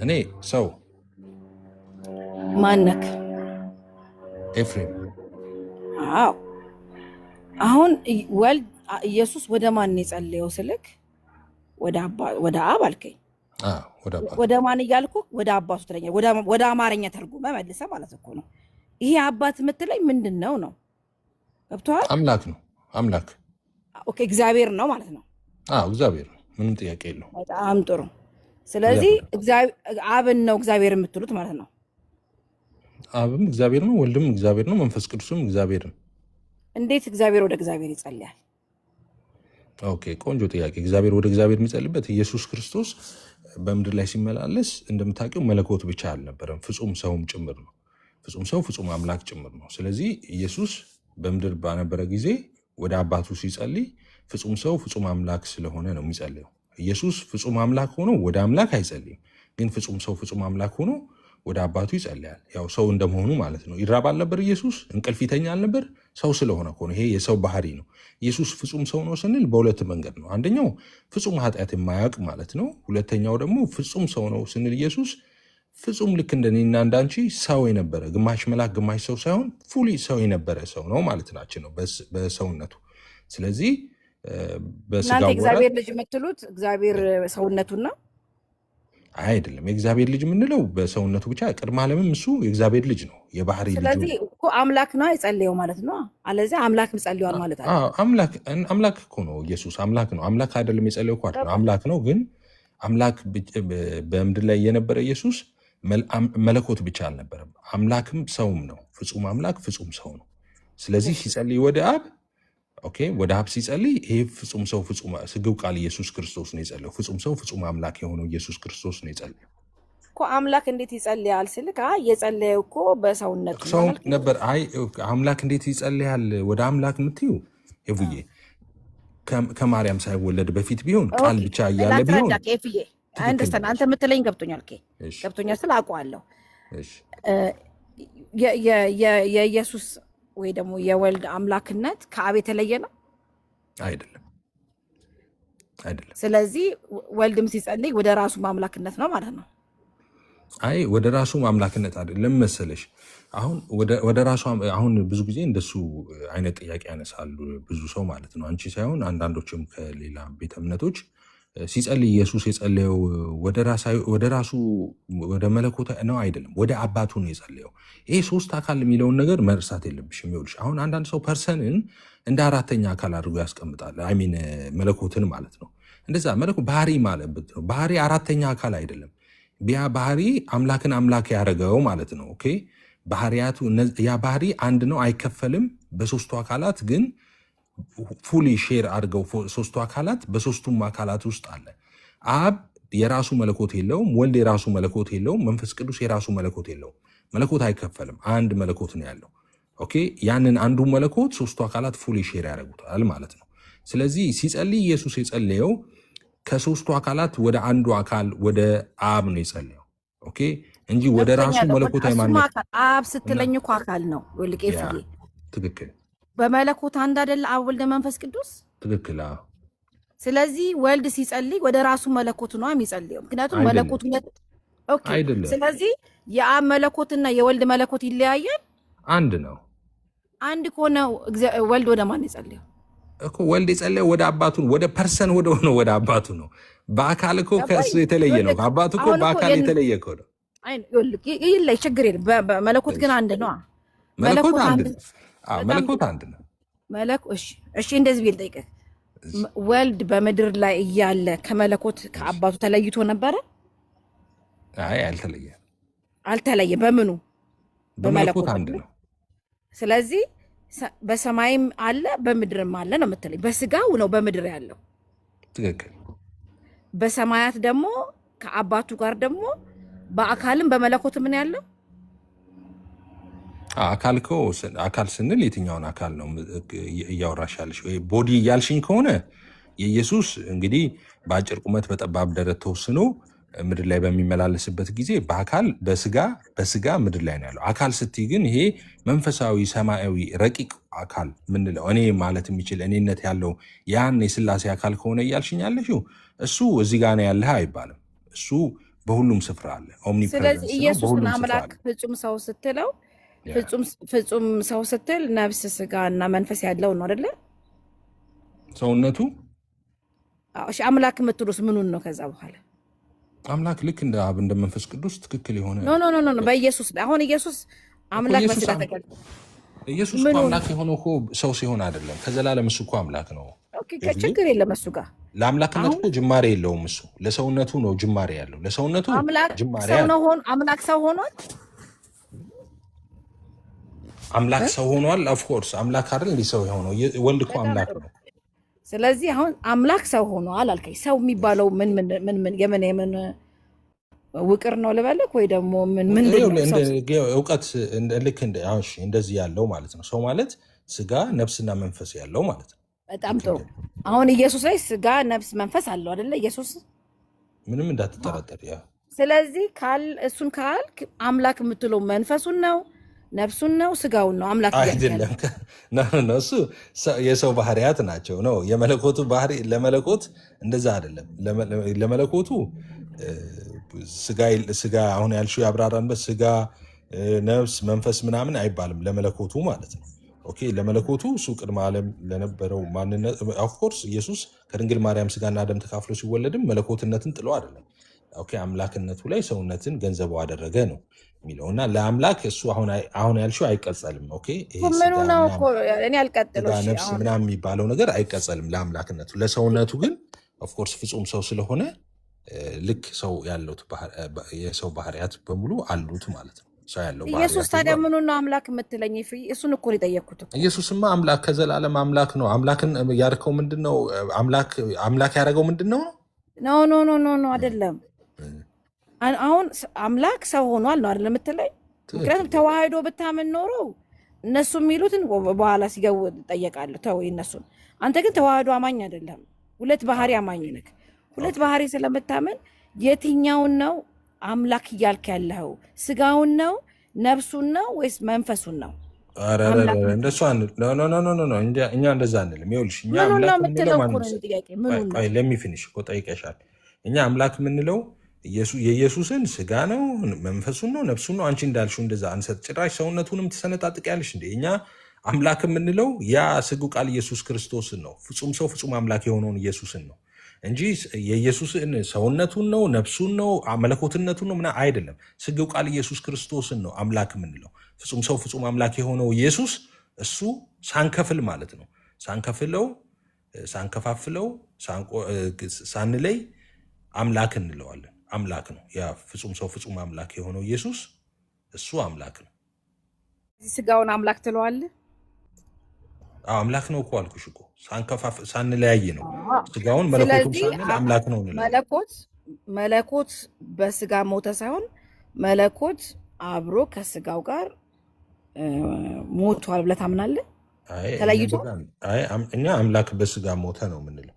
እኔ ሰው። ማን ነህ? ኤፍሬም። አዎ አሁን ወልድ ኢየሱስ ወደ ማን የጸለየው ስልክ ወደ አብ አልከኝ። ወደ ማን እያልኩ ወደ አባቱ ትለኛል። ወደ አማርኛ ተርጉመ መልሰ ማለት እኮ ነው። ይሄ አባት የምትለኝ ምንድን ነው ነው? ገብቶሃል? አምላክ ነው። አምላክ ኦኬ፣ እግዚአብሔር ነው ማለት ነው። እግዚአብሔር ነው፣ ምንም ጥያቄ የለው። በጣም ጥሩ። ስለዚህ አብን ነው እግዚአብሔር የምትሉት ማለት ነው። አብም እግዚአብሔር ነው፣ ወልድም እግዚአብሔር ነው፣ መንፈስ ቅዱስም እግዚአብሔር ነው። እንዴት እግዚአብሔር ወደ እግዚአብሔር ይጸልያል? ኦኬ ቆንጆ ጥያቄ። እግዚአብሔር ወደ እግዚአብሔር የሚጸልይበት ኢየሱስ ክርስቶስ በምድር ላይ ሲመላለስ እንደምታውቂው መለኮት ብቻ አልነበረም፣ ፍጹም ሰውም ጭምር ነው። ፍጹም ሰው ፍጹም አምላክ ጭምር ነው። ስለዚህ ኢየሱስ በምድር ባነበረ ጊዜ ወደ አባቱ ሲጸልይ ፍጹም ሰው ፍጹም አምላክ ስለሆነ ነው የሚጸልየው። ኢየሱስ ፍጹም አምላክ ሆኖ ወደ አምላክ አይጸልይም፣ ግን ፍጹም ሰው ፍጹም አምላክ ሆኖ ወደ አባቱ ይጸልያል። ያው ሰው እንደመሆኑ ማለት ነው። ይራብ አልነበር ኢየሱስ? እንቅልፍ ይተኛ አልነበር? ሰው ስለሆነ እኮ ነው። ይሄ የሰው ባህሪ ነው። ኢየሱስ ፍጹም ሰው ነው ስንል በሁለት መንገድ ነው። አንደኛው ፍጹም ኃጢአት የማያውቅ ማለት ነው። ሁለተኛው ደግሞ ፍጹም ሰው ነው ስንል ኢየሱስ ፍጹም ልክ እንደኔና እንዳንቺ ሰው የነበረ ግማሽ መልአክ ግማሽ ሰው ሳይሆን ፉሊ ሰው የነበረ ሰው ነው ማለት ናችን ነው በሰውነቱ። ስለዚህ እናንተ እግዚአብሔር ልጅ የምትሉት እግዚአብሔር ሰውነቱና አይደለም። የእግዚአብሔር ልጅ የምንለው በሰውነቱ ብቻ ቅድመ ዓለምም እሱ የእግዚአብሔር ልጅ ነው፣ የባህሪ ልጅ። ስለዚህ እኮ አምላክ ነው የጸለየው ማለት ነው። አለዚያ አምላክም ጸልዋል ማለት አለ። አምላክ እኮ ነው ኢየሱስ፣ አምላክ ነው። አምላክ አይደለም የጸለየው እኮ አይደለም፣ አምላክ ነው። ግን አምላክ በምድር ላይ የነበረ ኢየሱስ መለኮት ብቻ አልነበረም፣ አምላክም ሰውም ነው። ፍጹም አምላክ ፍጹም ሰው ነው። ስለዚህ ሲጸልይ ወደ አብ ኦኬ፣ ወደ አብ ሲጸልይ ይሄ ፍጹም ሰው ፍጹም ስግው ቃል ኢየሱስ ክርስቶስ ነው የጸለየው። ፍጹም ሰው ፍጹም አምላክ የሆነው ኢየሱስ ክርስቶስ ነው የጸለየው እኮ። አምላክ እንዴት ይጸልያል ስልክ የጸለየው እኮ በሰውነቱ ሰው ነበር። አይ አምላክ እንዴት ይጸልያል ወደ አምላክ የምትዩ ሄቡዬ፣ ከማርያም ሳይወለድ በፊት ቢሆን ቃል ብቻ እያለ ቢሆን አንደርስታንድ አንተ የምትለኝ ገብቶኛል። ገብቶኛል ስለ አውቀዋለሁ። የኢየሱስ ወይ ደግሞ የወልድ አምላክነት ከአብ የተለየ ነው አይደለም? ስለዚህ ወልድም ሲጸልይ ወደ ራሱ ማምላክነት ነው ማለት ነው። አይ ወደ ራሱ ማምላክነት አይደለም መሰለሽ። አሁን ወደ ራሱ አሁን ብዙ ጊዜ እንደሱ አይነት ጥያቄ ያነሳሉ ብዙ ሰው ማለት ነው። አንቺ ሳይሆን አንዳንዶችም ከሌላ ቤተ እምነቶች ሲጸልይ ኢየሱስ የጸለየው ወደ ራሱ ወደ መለኮት ነው አይደለም፣ ወደ አባቱ ነው የጸለየው። ይሄ ሶስት አካል የሚለውን ነገር መርሳት የለብሽም። ይኸውልሽ አሁን አንዳንድ ሰው ፐርሰንን እንደ አራተኛ አካል አድርጎ ያስቀምጣል። አይሚን መለኮትን ማለት ነው። እንደዛ መለኮት ባህሪ ማለት ነው። ባህሪ አራተኛ አካል አይደለም። ያ ባህሪ አምላክን አምላክ ያደረገው ማለት ነው። ኦኬ ባህሪያቱ ያ ባህሪ አንድ ነው፣ አይከፈልም። በሶስቱ አካላት ግን ፉሊ ሼር አድርገው ሶስቱ አካላት በሶስቱም አካላት ውስጥ አለ። አብ የራሱ መለኮት የለውም፣ ወልድ የራሱ መለኮት የለውም፣ መንፈስ ቅዱስ የራሱ መለኮት የለውም። መለኮት አይከፈልም፣ አንድ መለኮት ነው ያለው። ኦኬ ያንን አንዱ መለኮት ሶስቱ አካላት ፉሊ ሼር ያደርጉታል ማለት ነው። ስለዚህ ሲጸልይ ኢየሱስ የጸለየው ከሶስቱ አካላት ወደ አንዱ አካል ወደ አብ ነው የጸለየው። ኦኬ እንጂ ወደ ራሱ መለኮት ሃይማኖት አብ ስትለኝ እኮ አካል ነው ትክክል። በመለኮት አንድ አይደለ አብ ወልድ መንፈስ ቅዱስ ትክክል። ስለዚህ ወልድ ሲጸልይ ወደ ራሱ መለኮት ነው የሚጸልየው፣ ምክንያቱም መለኮት ኦኬ። ስለዚህ የአብ መለኮትና የወልድ መለኮት ይለያያል? አንድ ነው። አንድ ከሆነ ወልድ ወደ ማን ይጸልየው እኮ? ወልድ የጸለየው ወደ አባቱ ነው፣ ወደ ፐርሰን ወደ ሆነ ወደ አባቱ ነው። በአካል እኮ ከእሱ የተለየ ነው። አባቱ እኮ በአካል የተለየ እኮ ነው። ይለይ ችግር የለም። መለኮት ግን አንድ ነው። መለኮት አንድ ነው። መለኮት አንድ ነው። እሺ እንደዚህ ቢል ጠይቀህ ወልድ በምድር ላይ እያለ ከመለኮት ከአባቱ ተለይቶ ነበረ? አይ አልተለየ። በምኑ? በመለኮት አንድ ነው። ስለዚህ በሰማይም አለ በምድርም አለ ነው የምትለኝ። በስጋው ነው በምድር ያለው ትክክል። በሰማያት ደግሞ ከአባቱ ጋር ደግሞ በአካልም በመለኮት ምን ያለው አካል ስንል የትኛውን አካል ነው እያወራሽ ያለሽ? ወይ ቦዲ እያልሽኝ ከሆነ የኢየሱስ እንግዲህ በአጭር ቁመት በጠባብ ደረት ተወስኖ ምድር ላይ በሚመላለስበት ጊዜ በአካል በስጋ ምድር ላይ ነው ያለው። አካል ስትይ ግን ይሄ መንፈሳዊ ሰማያዊ ረቂቅ አካል ምንለው እኔ ማለት የሚችል እኔነት ያለው ያን የስላሴ አካል ከሆነ እያልሽኝ ያለሽው እሱ እዚህ ጋር ነው ያለህ አይባልም። እሱ በሁሉም ስፍራ አለ። ስለዚህ ኢየሱስን አምላክ ፍጹም ሰው ስትለው ፍጹም ሰው ስትል ነፍስ ስጋ እና መንፈስ ያለው ነው አይደለ? ሰውነቱ አምላክ የምትሉስ ምኑን ነው? ከዛ በኋላ አምላክ ልክ እንደ አብ እንደ መንፈስ ቅዱስ ትክክል የሆነ ኖ በኢየሱስ አሁን ኢየሱስ አምላክ መስላ ተቀል ኢየሱስ እኮ አምላክ የሆነው እኮ ሰው ሲሆን አይደለም። ከዘላለም እሱ እኮ አምላክ ነው። ኦኬ ችግር የለም። እሱ ጋር ለአምላክነቱ እኮ ጅማሬ የለውም። እሱ ለሰውነቱ ነው ጅማሬ ያለው። ለሰውነቱ ጅማሬ ያለው አምላክ ሰው ሆኗል። አምላክ ሰው ሆኗል። ኦፍኮርስ አምላክ አይደል እንዲህ ሰው የሆነው ወልድ እኮ አምላክ ነው። ስለዚህ አሁን አምላክ ሰው ሆኗል አልከኝ። ሰው የሚባለው ምን የምን ውቅር ነው ልበልክ ወይ ደግሞ ምን እውቀት ልክ እንደዚህ ያለው ማለት ነው። ሰው ማለት ስጋ ነፍስና መንፈስ ያለው ማለት ነው። በጣም ጥሩ። አሁን ኢየሱስ ላይ ስጋ ነፍስ መንፈስ አለው አይደለ? ኢየሱስ ምንም እንዳትጠራጠር። ያ ስለዚህ እሱን ካልክ አምላክ የምትለው መንፈሱን ነው ነፍሱን ነው ስጋውን ነው አምላክ አይደለም። እሱ የሰው ባህሪያት ናቸው ነው የመለኮቱ ባህሪ። ለመለኮት እንደዛ አይደለም። ለመለኮቱ ስጋ አሁን ያልሽው ያብራራንበት ስጋ ነፍስ መንፈስ ምናምን አይባልም ለመለኮቱ ማለት ነው። ኦኬ ለመለኮቱ እሱ ቅድመ ዓለም ለነበረው ማንነት ኦፍኮርስ ኢየሱስ ከድንግል ማርያም ስጋና ደም ተካፍሎ ሲወለድም መለኮትነትን ጥሎ አይደለም። ኦኬ አምላክነቱ ላይ ሰውነትን ገንዘቡ አደረገ ነው የሚለው እና ለአምላክ እሱ አሁን ያልሽው አይቀጸልም። ኦኬ ይሄ ምኑ ነው እኮ እኔ አልቀጥለው ነፍስ ምናምን የሚባለው ነገር አይቀጸልም ለአምላክነቱ። ለሰውነቱ ግን ኦፍኮርስ ፍጹም ሰው ስለሆነ ልክ ሰው ያለው የሰው ባህሪያት በሙሉ አሉት ማለት ነው። ሰው ያለው ኢየሱስ ታዲያ ምኑ ነው አምላክ የምትለኝ? እሱን እኮ ነው የጠየኩት። ኢየሱስማ አምላክ ከዘላለም አምላክ ነው። አምላክን ያደረገው ምንድነው? አምላክ ያደረገው ምንድነው? ኖ አይደለም። አሁን አምላክ ሰው ሆኗል ነው አይደል የምትለኝ? ምክንያቱም ተዋህዶ ብታምን ኖሮ እነሱ የሚሉትን በኋላ ሲገቡ ጠየቃለሁ። ተው እነሱን። አንተ ግን ተዋህዶ አማኝ አይደለም፣ ሁለት ባህሪ አማኝ ነህ። ሁለት ባህሪ ስለምታምን የትኛውን ነው አምላክ እያልክ ያለው? ስጋውን ነው ነፍሱን ነው ወይስ መንፈሱን ነው? እንደሱ እኛ እንደዛ አንልም። ይኸውልሽ እኛ ለሚፊኒሽ እኮ ጠይቀሻል። እኛ አምላክ የምንለው የኢየሱስን ስጋ ነው መንፈሱን ነው ነፍሱን ነው። አንቺ እንዳልሽው እንደዛ አንሰጥ። ጭራሽ ሰውነቱንም ትሰነጣጥቂያለሽ እንዴ? እኛ አምላክ የምንለው ያ ስጉ ቃል ኢየሱስ ክርስቶስን ነው። ፍጹም ሰው ፍጹም አምላክ የሆነውን ኢየሱስን ነው እንጂ የኢየሱስን ሰውነቱን ነው ነፍሱን ነው መለኮትነቱን ነው ምናምን አይደለም። ስግው ቃል ኢየሱስ ክርስቶስን ነው አምላክ የምንለው። ፍጹም ሰው ፍጹም አምላክ የሆነው ኢየሱስ እሱ ሳንከፍል ማለት ነው። ሳንከፍለው፣ ሳንከፋፍለው፣ ሳንለይ አምላክ እንለዋለን። አምላክ ነው። ያ ፍጹም ሰው ፍጹም አምላክ የሆነው ኢየሱስ እሱ አምላክ ነው። ስጋውን አምላክ ትለዋለህ? አምላክ ነው እኮ አልኩሽ እኮ ሳንለያይ ነው። ስጋውን መለኮቱም ሳንል አምላክ ነው እንላለን። መለኮት በስጋ ሞተ ሳይሆን መለኮት አብሮ ከስጋው ጋር ሞቷል ብለህ ታምናለህ? ተለይቶ እኛ አምላክ በስጋ ሞተ ነው የምንለው።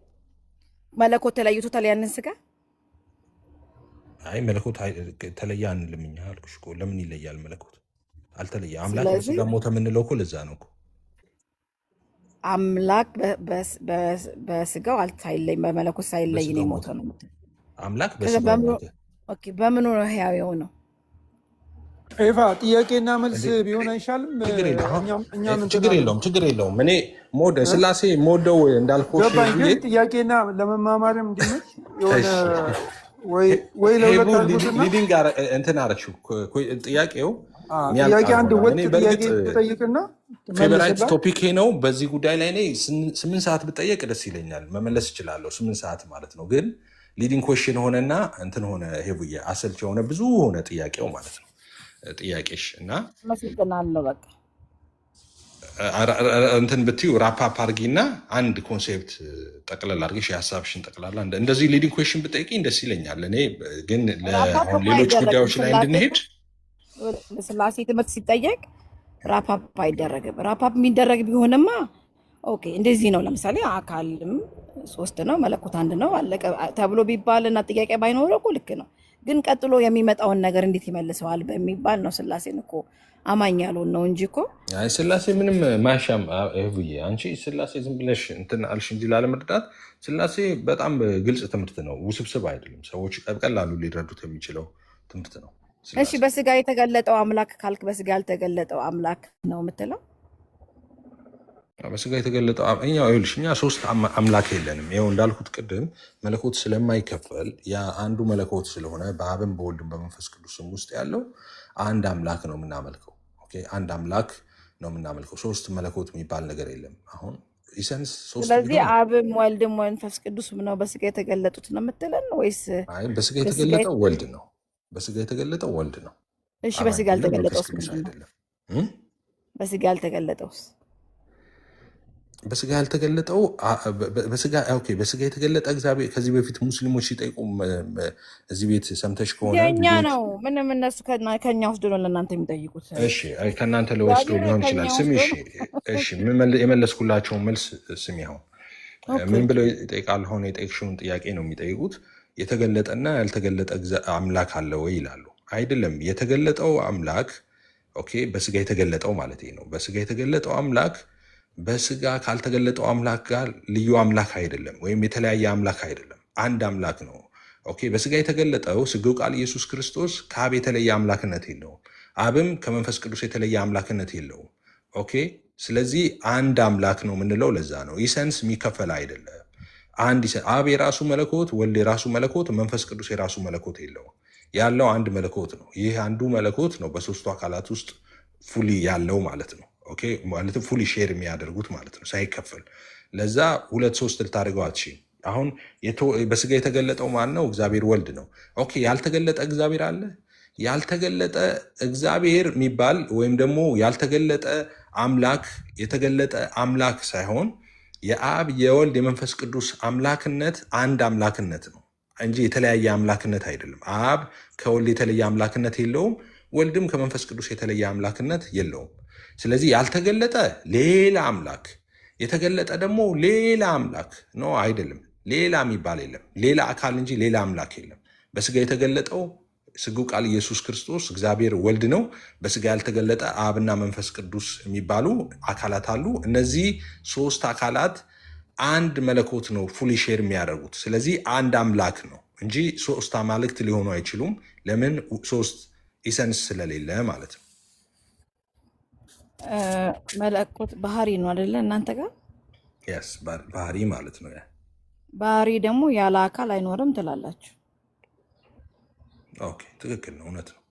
መለኮት ተለይቶታል ያንን ስጋ? አይ መለኮት ተለየ አንልም እኛ አልኩሽ እኮ። ለምን ይለያል? መለኮት አልተለየ። አምላክ በስጋ ሞተ የምንለው እኮ ለዛ ነው እኮ። አምላክ በስጋው ሳይለይ በመለኮት ሳይለይ ነው የሞተው ነው። አምላክ በስጋው ሞተ። ኦኬ፣ በምኑ ነው ሕያው የሆነው? ኤፋ ጥያቄና መልስ ቢሆን አይሻልም? ችግር የለውም። እኔ ስላሴ ሞደው እንዳልኩሽ ግን ጥያቄና ለመማማርም እንዲመች የሆነ ወይ ሊዲንግ እንትን አረችው ጥያቄው ጥያቄ አንድ ወጥ ጥያቄ ትጠይቅና ፌቨራይት ቶፒክ ነው። በዚህ ጉዳይ ላይ እኔ 8 ሰዓት ብጠየቅ ደስ ይለኛል፣ መመለስ እችላለሁ። 8 ሰዓት ማለት ነው። ግን ሊዲንግ ኮሽን ሆነና እንትን ሆነ፣ ሄቡዬ አሰልች የሆነ ብዙ ሆነ ጥያቄው ማለት ነው። ጥያቄሽ እና መስልናለሁ። በቃ እንትን ብትዩ ራፓፕ አርጊና አንድ ኮንሴፕት ጠቅለል አርጊሽ የሀሳብሽን ጠቅላላ እንደዚህ ሊዲንግ ኮሽን ብጠይቅኝ ደስ ይለኛል። እኔ ግን ሌሎች ጉዳዮች ላይ እንድንሄድ ስላሴ ትምህርት ሲጠየቅ ራፓፕ አይደረግም። ራፓፕ የሚደረግ ቢሆንማ ኦኬ እንደዚህ ነው። ለምሳሌ አካልም 3 ነው መለኮት 1 ነው አለቀ ተብሎ ቢባልና ጥያቄ ባይኖረው እኮ ልክ ነው። ግን ቀጥሎ የሚመጣውን ነገር እንዴት ይመልሰዋል በሚባል ነው ስላሴን እኮ አማኝ ያልሆን ነው እንጂ እኮ ስላሴ ምንም ማሻም ይሁዬ አንቺ ስላሴ ዝም ብለሽ እንትን አልሽ እንጂ ላለመረዳት ስላሴ በጣም ግልጽ ትምህርት ነው፣ ውስብስብ አይደለም። ሰዎች ቀላሉ ሊረዱት የሚችለው ትምህርት ነው። እሺ በስጋ የተገለጠው አምላክ ካልክ በስጋ ያልተገለጠው አምላክ ነው የምትለው? በስጋ የተገለጠው እኛ 3 አምላክ የለንም። ይኸው እንዳልኩት ቅድም መለኮት ስለማይከፈል ያ አንዱ መለኮት ስለሆነ በአብም በወልድም በመንፈስ ቅዱስም ውስጥ ያለው አንድ አምላክ ነው የምናመልከው። አንድ አምላክ ነው የምናመልከው። 3 መለኮት የሚባል ነገር የለም። አሁን ኢሰንስ 3። ስለዚህ አብም ወልድም መንፈስ ቅዱስም ነው በስጋ የተገለጡት ነው የምትለን ወይስ? በስጋ የተገለጠው ወልድ ነው። በስጋ የተገለጠው ወልድ ነው። እሺ በስጋ ያልተገለጠውስ አይደለም? በስጋ ያልተገለጠውስ? በስጋ ያልተገለጠው በስጋ የተገለጠ እግዚአብሔር ከዚህ በፊት ሙስሊሞች ሲጠይቁ እዚህ ቤት ሰምተሽ ከሆነ የእኛ ነው። ምንም እነሱ ከኛ ወስዶ ነው ለእናንተ የሚጠይቁት። እሺ ከእናንተ ለወስዶ ሊሆን ይችላል። ስሚ እሺ የመለስኩላቸውን መልስ ስሚ። አሁን ምን ብለው ይጠይቃል? ሆነ የጠየቅሽውን ጥያቄ ነው የሚጠይቁት። የተገለጠና ያልተገለጠ አምላክ አለ ወይ ይላሉ። አይደለም። የተገለጠው አምላክ በስጋ የተገለጠው ማለት ነው። በስጋ የተገለጠው አምላክ በስጋ ካልተገለጠው አምላክ ጋር ልዩ አምላክ አይደለም፣ ወይም የተለያየ አምላክ አይደለም። አንድ አምላክ ነው። በስጋ የተገለጠው ስግው ቃል ኢየሱስ ክርስቶስ ከአብ የተለየ አምላክነት የለውም። አብም ከመንፈስ ቅዱስ የተለየ አምላክነት የለውም። ስለዚህ አንድ አምላክ ነው የምንለው ለዛ ነው። ኢሰንስ የሚከፈል አይደለም። አብ የራሱ መለኮት፣ ወልድ የራሱ መለኮት፣ መንፈስ ቅዱስ የራሱ መለኮት የለውም። ያለው አንድ መለኮት ነው። ይህ አንዱ መለኮት ነው በ3ቱ አካላት ውስጥ ፉሊ ያለው ማለት ነው። ማለትም ፉሊ ሼር የሚያደርጉት ማለት ነው ሳይከፈል። ለዛ 2-3 ልታደርገው አትችይም። አሁን በስጋ የተገለጠው ማን ነው? እግዚአብሔር ወልድ ነው። ያልተገለጠ እግዚአብሔር አለ? ያልተገለጠ እግዚአብሔር የሚባል ወይም ደግሞ ያልተገለጠ አምላክ የተገለጠ አምላክ ሳይሆን የአብ የወልድ የመንፈስ ቅዱስ አምላክነት አንድ አምላክነት ነው እንጂ የተለያየ አምላክነት አይደለም። አብ ከወልድ የተለየ አምላክነት የለውም። ወልድም ከመንፈስ ቅዱስ የተለየ አምላክነት የለውም። ስለዚህ ያልተገለጠ ሌላ አምላክ፣ የተገለጠ ደግሞ ሌላ አምላክ ነው አይደለም። ሌላ የሚባል የለም። ሌላ አካል እንጂ ሌላ አምላክ የለም። በስጋ የተገለጠው ስግው ቃል ኢየሱስ ክርስቶስ እግዚአብሔር ወልድ ነው። በስጋ ያልተገለጠ አብና መንፈስ ቅዱስ የሚባሉ አካላት አሉ። እነዚህ 3 አካላት አንድ መለኮት ነው ፉሊ ሼር የሚያደርጉት። ስለዚህ አንድ አምላክ ነው እንጂ 3 አማልክት ሊሆኑ አይችሉም። ለምን? 3 ኢሰንስ ስለሌለ ማለት ነው። መለኮት ባህሪ ነው አይደለ? እናንተ ጋር ባህሪ ማለት ነው። ባህሪ ደግሞ ያለ አካል አይኖርም ትላላችሁ። ኦኬ ትክክል ነው፣ እውነት ነው።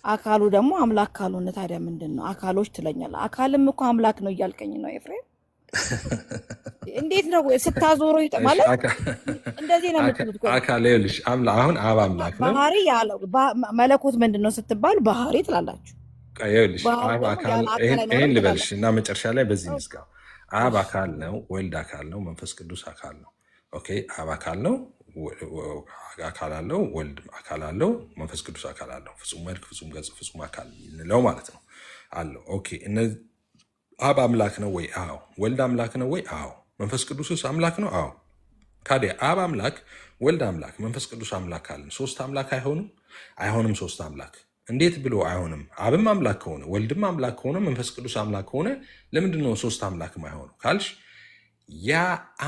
አካሉ ደግሞ አምላክ ካልሆነ ታዲያ ምንድን ነው አካሎች ትለኛለህ? አካልም እኮ አምላክ ነው እያልከኝ ነው ኤፍሬም? እንዴት ነው ስታዞረው ማለት እንደዚህ ነው የምትሉት? አካል ይኸውልሽ፣ አሁን አብ አምላክ ነው። ባህሪ ያለው መለኮት ምንድን ነው ስትባሉ ባህሪ ትላላችሁ። ይኸውልሽ አብ አካል፣ ይሄን ልበልሽ እና መጨረሻ ላይ በዚህ ምስጋ አብ አካል ነው፣ ወልድ አካል ነው፣ መንፈስ ቅዱስ አካል ነው። ኦኬ አብ አካል ነው፣ አካል አለው፣ ወልድ አካል አለው፣ መንፈስ ቅዱስ አካል አለው። ፍጹም መልክ፣ ፍጹም ገጽ፣ ፍጹም አካል እንለው ማለት ነው አለው። ኦኬ አብ አምላክ ነው ወይ? አዎ። ወልድ አምላክ ነው ወይ? አዎ። መንፈስ ቅዱስስ አምላክ ነው? አዎ። ታዲያ አብ አምላክ፣ ወልድ አምላክ፣ መንፈስ ቅዱስ አምላክ ካልን ሶስት አምላክ አይሆንም? አይሆንም። ሶስት አምላክ እንዴት ብሎ አይሆንም? አብም አምላክ ከሆነ ወልድም አምላክ ከሆነ መንፈስ ቅዱስ አምላክ ከሆነ ለምንድን ነው ሶስት አምላክ ማይሆኑ ካልሽ፣ ያ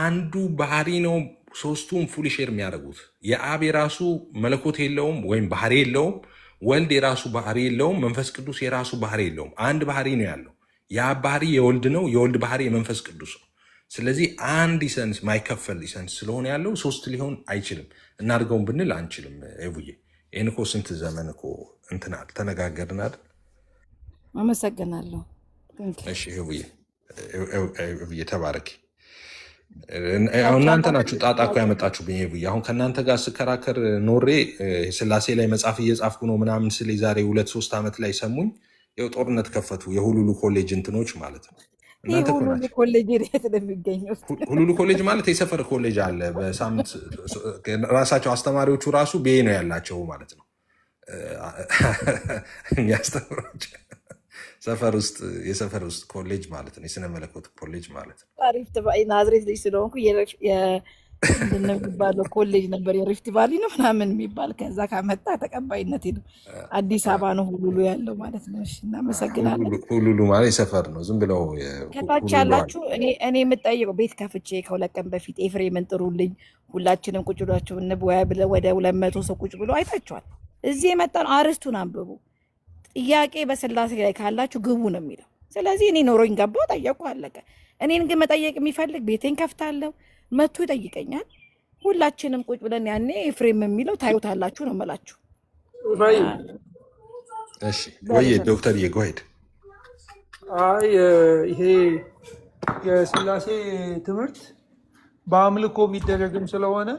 አንዱ ባህሪ ነው ሶስቱም ፉል ሼር የሚያደርጉት። የአብ የራሱ መለኮት የለውም ወይም ባህሪ የለውም። ወልድ የራሱ ባህሪ የለውም። መንፈስ ቅዱስ የራሱ ባህሪ የለውም። አንድ ባህሪ ነው ያለው። የአብ ባህሪ የወልድ ነው። የወልድ ባህሪ የመንፈስ ቅዱስ ነው። ስለዚህ አንድ ኢሰንስ ማይከፈል ኢሰንስ ስለሆነ ያለው ሶስት ሊሆን አይችልም። እናድርገውን ብንል አንችልም። ኤቡዬ ይህን እኮ ስንት ዘመን እኮ እንትናል ተነጋገርን አይደል? አመሰግናለሁ። እሺ ኤቡዬ ተባረኪ። እናንተ ናችሁ ጣጣ እኮ ያመጣችሁብኝ ኤቡዬ። አሁን ከእናንተ ጋር ስከራከር ኖሬ ስላሴ ላይ መጽሐፍ እየጻፍኩ ነው ምናምን ስል ዛሬ 2-3 ዓመት ላይ ሰሙኝ። ይኸው ጦርነት ከፈቱ። የሁሉሉ ኮሌጅ እንትኖች ማለት ነው። ሁሉሉ ኮሌጅ የት ነው የሚገኘው? ሁሉሉ ኮሌጅ ማለት የሰፈር ኮሌጅ አለ። በሳምንት ራሳቸው አስተማሪዎቹ ራሱ ቤ ነው ያላቸው ማለት ነው። የሚያስተምሮች ሰፈር ውስጥ የሰፈር ውስጥ ኮሌጅ ማለት ነው። የስነ መለኮት ኮሌጅ ማለት ነው። ሪፍት ናዝሬት ልጅ ስለሆንኩ የሚባለው ኮሌጅ ነበር። የሪፍት ቫሊ ነው ምናምን የሚባል ከዛ ካመጣ ተቀባይነት ነው። አዲስ አበባ ነው ሁሉሉ ያለው ማለት ነው። እናመሰግናለን። ሁሉሉ ማለት የሰፈር ነው። ዝም ብለው ከታች ያላችሁ እኔ የምጠይቀው ቤት ከፍቼ ከሁለት ቀን በፊት ኤፍሬምን ጥሩልኝ ሁላችንም ቁጭ ብላችሁ እንወያ ብለ ወደ 200 ሰው ቁጭ ብሎ አይታችኋል። እዚህ የመጣን አርስቱን አንብቡ። ጥያቄ በስላሴ ላይ ካላችሁ ግቡ ነው የሚለው። ስለዚህ እኔ ኖሮኝ ገባው ጠየቁ፣ አለቀ። እኔን ግን መጠየቅ የሚፈልግ ቤቴን ከፍታለሁ መቶ ይጠይቀኛል። ሁላችንም ቁጭ ብለን ያኔ ኤፍሬም የሚለው ታዩታላችሁ ነው የምላችሁ። እሺ ወይ ዶክተር የጎሄድ ይሄ የስላሴ ትምህርት በአምልኮ የሚደረግም ስለሆነ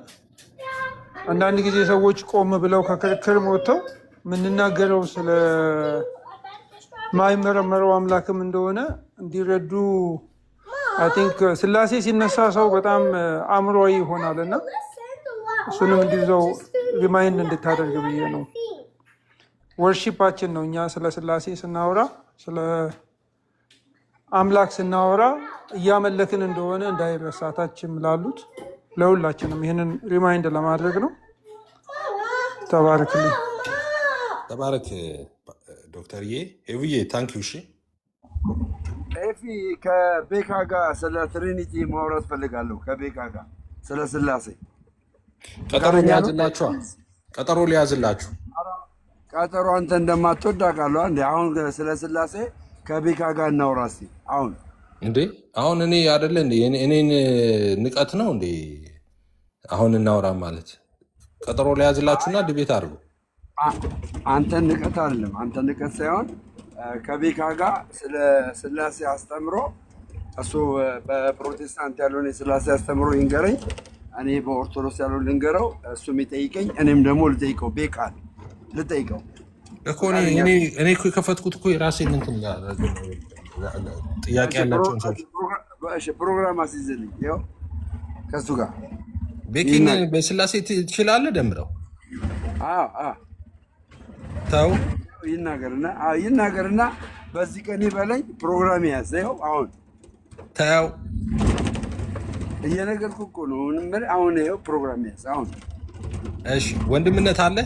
አንዳንድ ጊዜ ሰዎች ቆም ብለው ከክርክር ወጥተው የምንናገረው ስለ ማይመረመረው አምላክም እንደሆነ እንዲረዱ አይ ቲንክ ስላሴ ሲነሳ ሰው በጣም አእምሮዊ ይሆናል እና እሱንም እንዲዘው ሪማይንድ እንድታደርግ ብዬ ነው። ወርሺፓችን ነው። እኛ ስለ ስላሴ ስናወራ ስለ አምላክ ስናወራ እያመለክን እንደሆነ እንዳይረሳታችም ላሉት ለሁላችንም ይህንን ሪማይንድ ለማድረግ ነው። ተባረክልኝ። ተባረክ ዶክተርዬ። ኤቡዬ ታንኪዩ። እሺ ኤፊ ከቤካ ጋር ስለ ትሪኒቲ ማውራት ፈልጋለሁ። ከቤካ ጋር ስለ ስላሴ ቀጠሮ ሊያዝላችሁ ቀጠሮ ሊያዝላችሁ ቀጠሮ አንተ እንደማትወድ አውቃለሁ። እንዴ አሁን ስለ ስላሴ ከቤካ ጋር እናውራ እስኪ። አሁን እንዴ አሁን እኔ አይደለ እንዴ እኔን ንቀት ነው እንዴ? አሁን እናውራ ማለት ቀጠሮ ሊያዝላችሁና ዲቤት አድርጉ። አንተ ንቀት አይደለም፣ አንተ ንቀት ሳይሆን ከቤካ ጋር ስለ ስላሴ አስተምሮ እሱ በፕሮቴስታንት ያለውን የስላሴ አስተምሮ ይንገረኝ፣ እኔ በኦርቶዶክስ ያለውን ልንገረው፣ እሱ የሚጠይቀኝ እኔም ደግሞ ልጠይቀው። ቤካ ልጠይቀው እኮ እኔ እኮ የከፈትኩት እኮ የራሴን እንትን ጥያቄ ያላቸውን ሰዎች ፕሮግራም አስይዝልኝ። ይኸው ከእሱ ጋር ቤኪን በስላሴ ትችላለህ ደምረው ተው ይናገርና በዚህ ቀን በለኝ ፕሮግራም ያዘው። አሁን ተው እየነገርኩ እኮ ነው። አሁን ይኸው ፕሮግራም ያዝ አሁን። እሺ ወንድምነት አለ።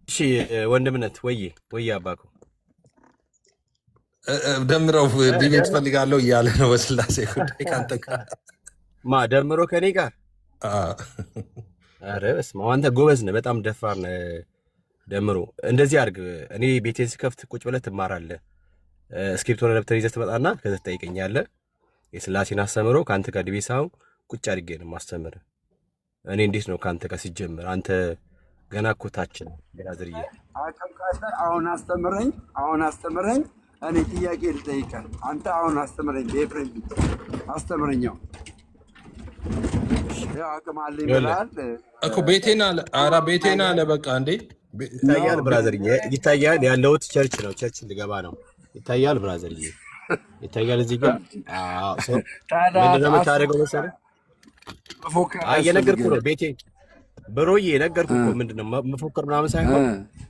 እሺ ወንድምነት ወይ አባኮ ደምረው ዲቤት ፈልጋለሁ እያለ ነው በስላሴ ጉዳይ ካንተ ጋር ደምሮ ከኔ ጋር። ኧረ በስመ አብ አንተ ጎበዝ ነህ፣ በጣም ደፋር ነህ። ደምሮ እንደዚህ አድርግ። እኔ ቤቴን ስከፍት ቁጭ ብለህ ትማራለህ። እስክሪፕቶና ደብተር ይዘህ ትመጣና ከዛ ትጠይቀኛለህ። የስላሴን አስተምሮ ከአንተ ጋር ዲቤት ሳይሆን ቁጭ አድርጌ ነው የማስተምርህ። እኔ እንዴት ነው ከአንተ ጋር ሲጀምር? አንተ ገና እኮ ታች ነው ብራዘርዬ። አቅም ካለ አሁን አስተምረኝ። እኔ ጥያቄ ልጠይቅህ። አንተ አሁን አስተምረኝ፣ በኤፍሬም ፊት አስተምረኛው። ያው አቅም አለኝ ብለሃል እኮ ቤቴና ኧረ ቤቴና አለ በቃ እንዴ ይታያል ብራዘርዬ፣ ይታያል። ያለሁት ቸርች ነው፣ ቸርች ልገባ ነው። ይታያል ብራዘርዬ፣ ይታያል እዚህ ጋር። አዎ ሰው ምንድን ነው የምታደርገው መሰለህ? የነገርኩህ ነው ቤቴ ብሮዬ፣ የነገርኩህ እኮ ምንድን ነው መፎከር ምናምን ሳይሆን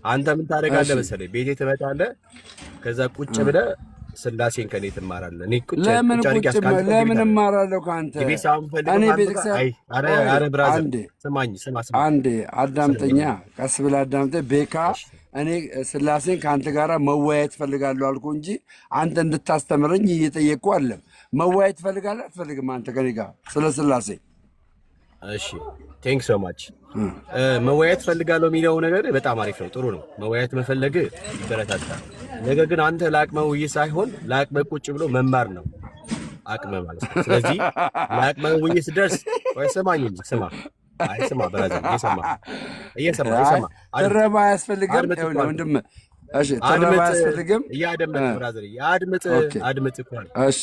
አንተ ምን ታደርጋለህ መሰለህ? ቤቴ ትመጣለህ፣ ከዛ ቁጭ ብለህ ስላሴን ከኔ ትማራለህ። እኔ ቁጭ ለምን እማራለሁ ከአንተ? እኔ ቤተክርስቲያን አረ ብራዘር ስማኝ፣ አንዴ አዳምጠኛ፣ ቀስ ብለህ አዳምጠኝ። ቤካ እኔ ስላሴን ከአንተ ጋር መወያየት እፈልጋለሁ አልኩ እንጂ አንተ እንድታስተምረኝ እየጠየቅኩ አለም። መወያየት ትፈልጋለህ አትፈልግም? አንተ ከኔ ጋር ስለ ስላሴ። እሺ ቴንክ ሶ ማች። መወያየት ፈልጋለሁ የሚለው ነገር በጣም አሪፍ ነው፣ ጥሩ ነው። መወያየት መፈለግ ይበረታታል። ነገር ግን አንተ ለአቅመ ውይይት ሳይሆን ለአቅመ ቁጭ ብሎ መማር ነው አቅመ ማለት ነው። ስለዚህ ለአቅመ ውይይት ስደርስ ወይ ስማኝ እንጂ ስማ፣ አይ ስማ ብራዘር፣ እየሰማ ትረባ አያስፈልግም ወንድም። እሺ ትረባ አያስፈልግም። እያደመጥክ ብራዘር፣ አድምጥ እኮ። እሺ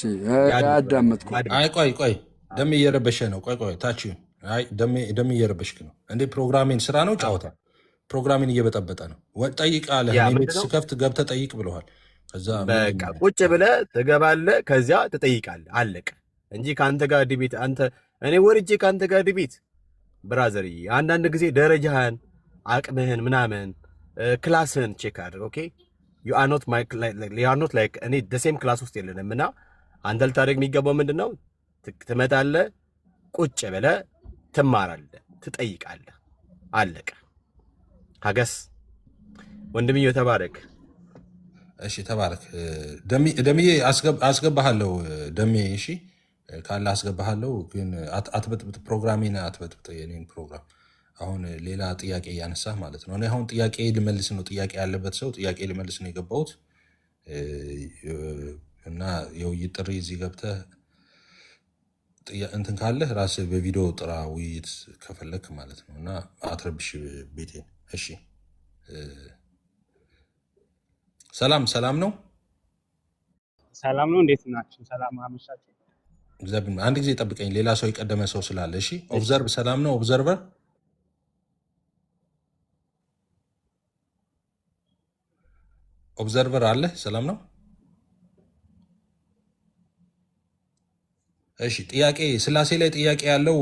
አዳመጥኩ። አይ ቆይ ደሜ እየረበሸ ነው። ቆይ ታች አይ ደሜ እየረበሽክ ነው እንዴ? ፕሮግራሜን ስራ ነው ጫወታ? ፕሮግራሜን እየበጠበጠ ነው። ጠይቃለህ። እኔ ቤት ስከፍት ገብተህ ጠይቅ ብለዋል። ከዛ በቃ ቁጭ ብለህ ትገባለህ፣ ከዚያ ትጠይቃለህ። አለቀ እንጂ ከአንተ ጋር ዲቤት እኔ ወርጄ ከአንተ ጋር ዲቤት ብራዘር። አንዳንድ ጊዜ ደረጃህን፣ አቅምህን፣ ምናምን ክላስህን ቼክ አድርግ። ኦኬ ዩ አር ኖት ላይክ እኔ ደሴም ክላስ ውስጥ የለንም። እና አንተ ልታደርግ የሚገባው ምንድን ነው? ትመጣለህ፣ ቁጭ ብለህ ትማራለህ፣ ትጠይቃለህ። አለቀ። ሀገስ ወንድምዬ ተባረክ። እሺ ተባረክ ደምዬ። አስገባሃለሁ ደሜ። እሺ ካለ አስገባሃለሁ፣ ግን አትበጥብጥ፣ ፕሮግራሜን አትበጥብጥ፣ የኔን ፕሮግራም። አሁን ሌላ ጥያቄ እያነሳህ ማለት ነው። እኔ አሁን ጥያቄ ልመልስ ነው። ጥያቄ ያለበት ሰው ጥያቄ ልመልስ ነው የገባሁት እና የውይይት ጥሪ እዚህ ገብተህ እንትን ካለህ ራስህ በቪዲዮ ጥራ፣ ውይይት ከፈለክ ማለት ነው። እና አትረብሽ ቤቴን። እሺ ሰላም ነው። ሰላም ነው። እንዴት ናችሁ? ሰላም አመሻችሁ። እግዚአብሔር። አንድ ጊዜ ጠብቀኝ፣ ሌላ ሰው የቀደመ ሰው ስላለ። እሺ ኦብዘርቭ። ሰላም ነው። ኦብዘርቨር አለ። ሰላም ነው። እሺ ጥያቄ ስላሴ ላይ ጥያቄ ያለው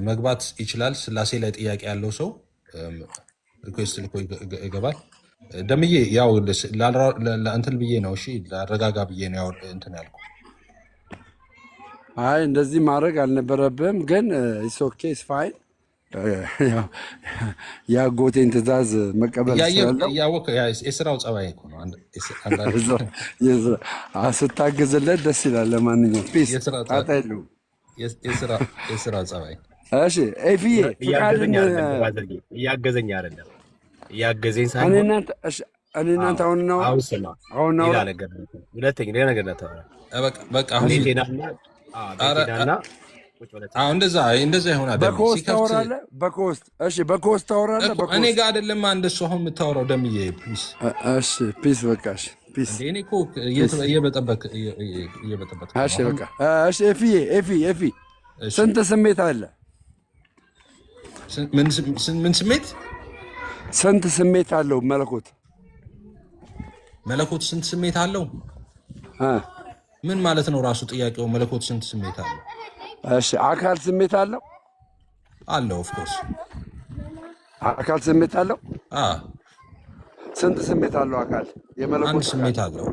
መግባት ይችላል። ስላሴ ላይ ጥያቄ ያለው ሰው ሪኩዌስት ልኮ ይገባል። ደምዬ ያው እንትን ብዬ ነው። እሺ ላረጋጋ ብዬ ነው ያው እንትን ያልኩ። አይ እንደዚህ ማድረግ አልነበረብህም፣ ግን ኢትስ ኦኬ ኢትስ ፋይን። የአጎቴን ትእዛዝ መቀበል ስላለው የስራው ጸባይ እኮ ነው። ስታግዝለት ደስ ይላል። ለማንኛውም ፒስ ጣጣ የለውም። የስራ ጸባይ። እሺ ኤፍዬ እያገዘኝ አይደለም፣ እያገዘኝ ሳይሆን እኔ እናንተ አሁን ነው ሌላ ነገር ሁለተኛ ሌላ ነገር በቃ አሁን እንደዛ ይሆናል። በኮስት ታወራለህ። እኔ ጋር አይደለም እንደሱ አሁን የምታወራው ደምዬ። ፒስ ፒስ በቃ ፒስ። እኔ እኮ እየበጠበቅ። እሺ በቃ እሺ። ኤፊ ስንት ስሜት አለ? ምን ስሜት? ስንት ስሜት አለው መለኮት? መለኮት ስንት ስሜት አለው? ምን ማለት ነው ራሱ ጥያቄው? መለኮት ስንት ስሜት አለው? እሺ አካል ስሜት አለው? አለው። ኦፍ ኮርስ አካል ስሜት አለው። ስንት ስሜት አለው አካል? አንድ ስሜት አለው።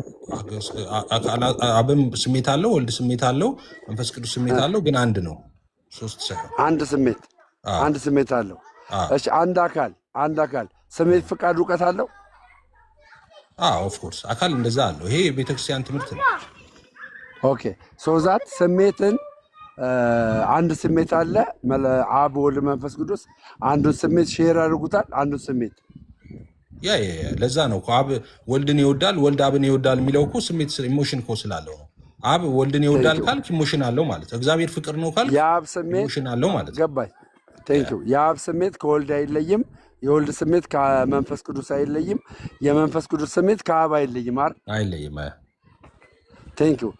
አብም ስሜት አለው፣ ወልድ ስሜት አለው፣ መንፈስ ቅዱስ ስሜት አለው። ግን አንድ ነው፣ ሶስት ሳይሆን አንድ ስሜት አለው። እሺ አንድ አካል ስሜት፣ ፍቃድ፣ እውቀት አለው። ኦፍ ኮርስ አካል እንደዛ አለው። ይሄ የቤተክርስቲያን ትምህርት ነው። ኦኬ ሶዛት ስሜትን አንድ ስሜት አለ። አብ ወልድ መንፈስ ቅዱስ አንዱን ስሜት ሼር ያደርጉታል። አንዱን ስሜት ለዛ ነው እኮ አብ ወልድን ይወዳል፣ ወልድ አብን ይወዳል የሚለው እኮ ስሜት ኢሞሽን እኮ ስላለው ነው። አብ ወልድን ይወዳል ካልክ ኢሞሽን አለው ማለት ነው። እግዚአብሔር ፍቅር ነው ካልክ የአብ ስሜት ኢሞሽን አለው ማለት ነው። ገባኝ። ቴንኪው። የአብ ስሜት ከወልድ አይለይም፣ የወልድ ስሜት ከመንፈስ ቅዱስ አይለይም፣ የመንፈስ ቅዱስ ስሜት ከአብ አይለይም። አይለይም። ቴንኪው።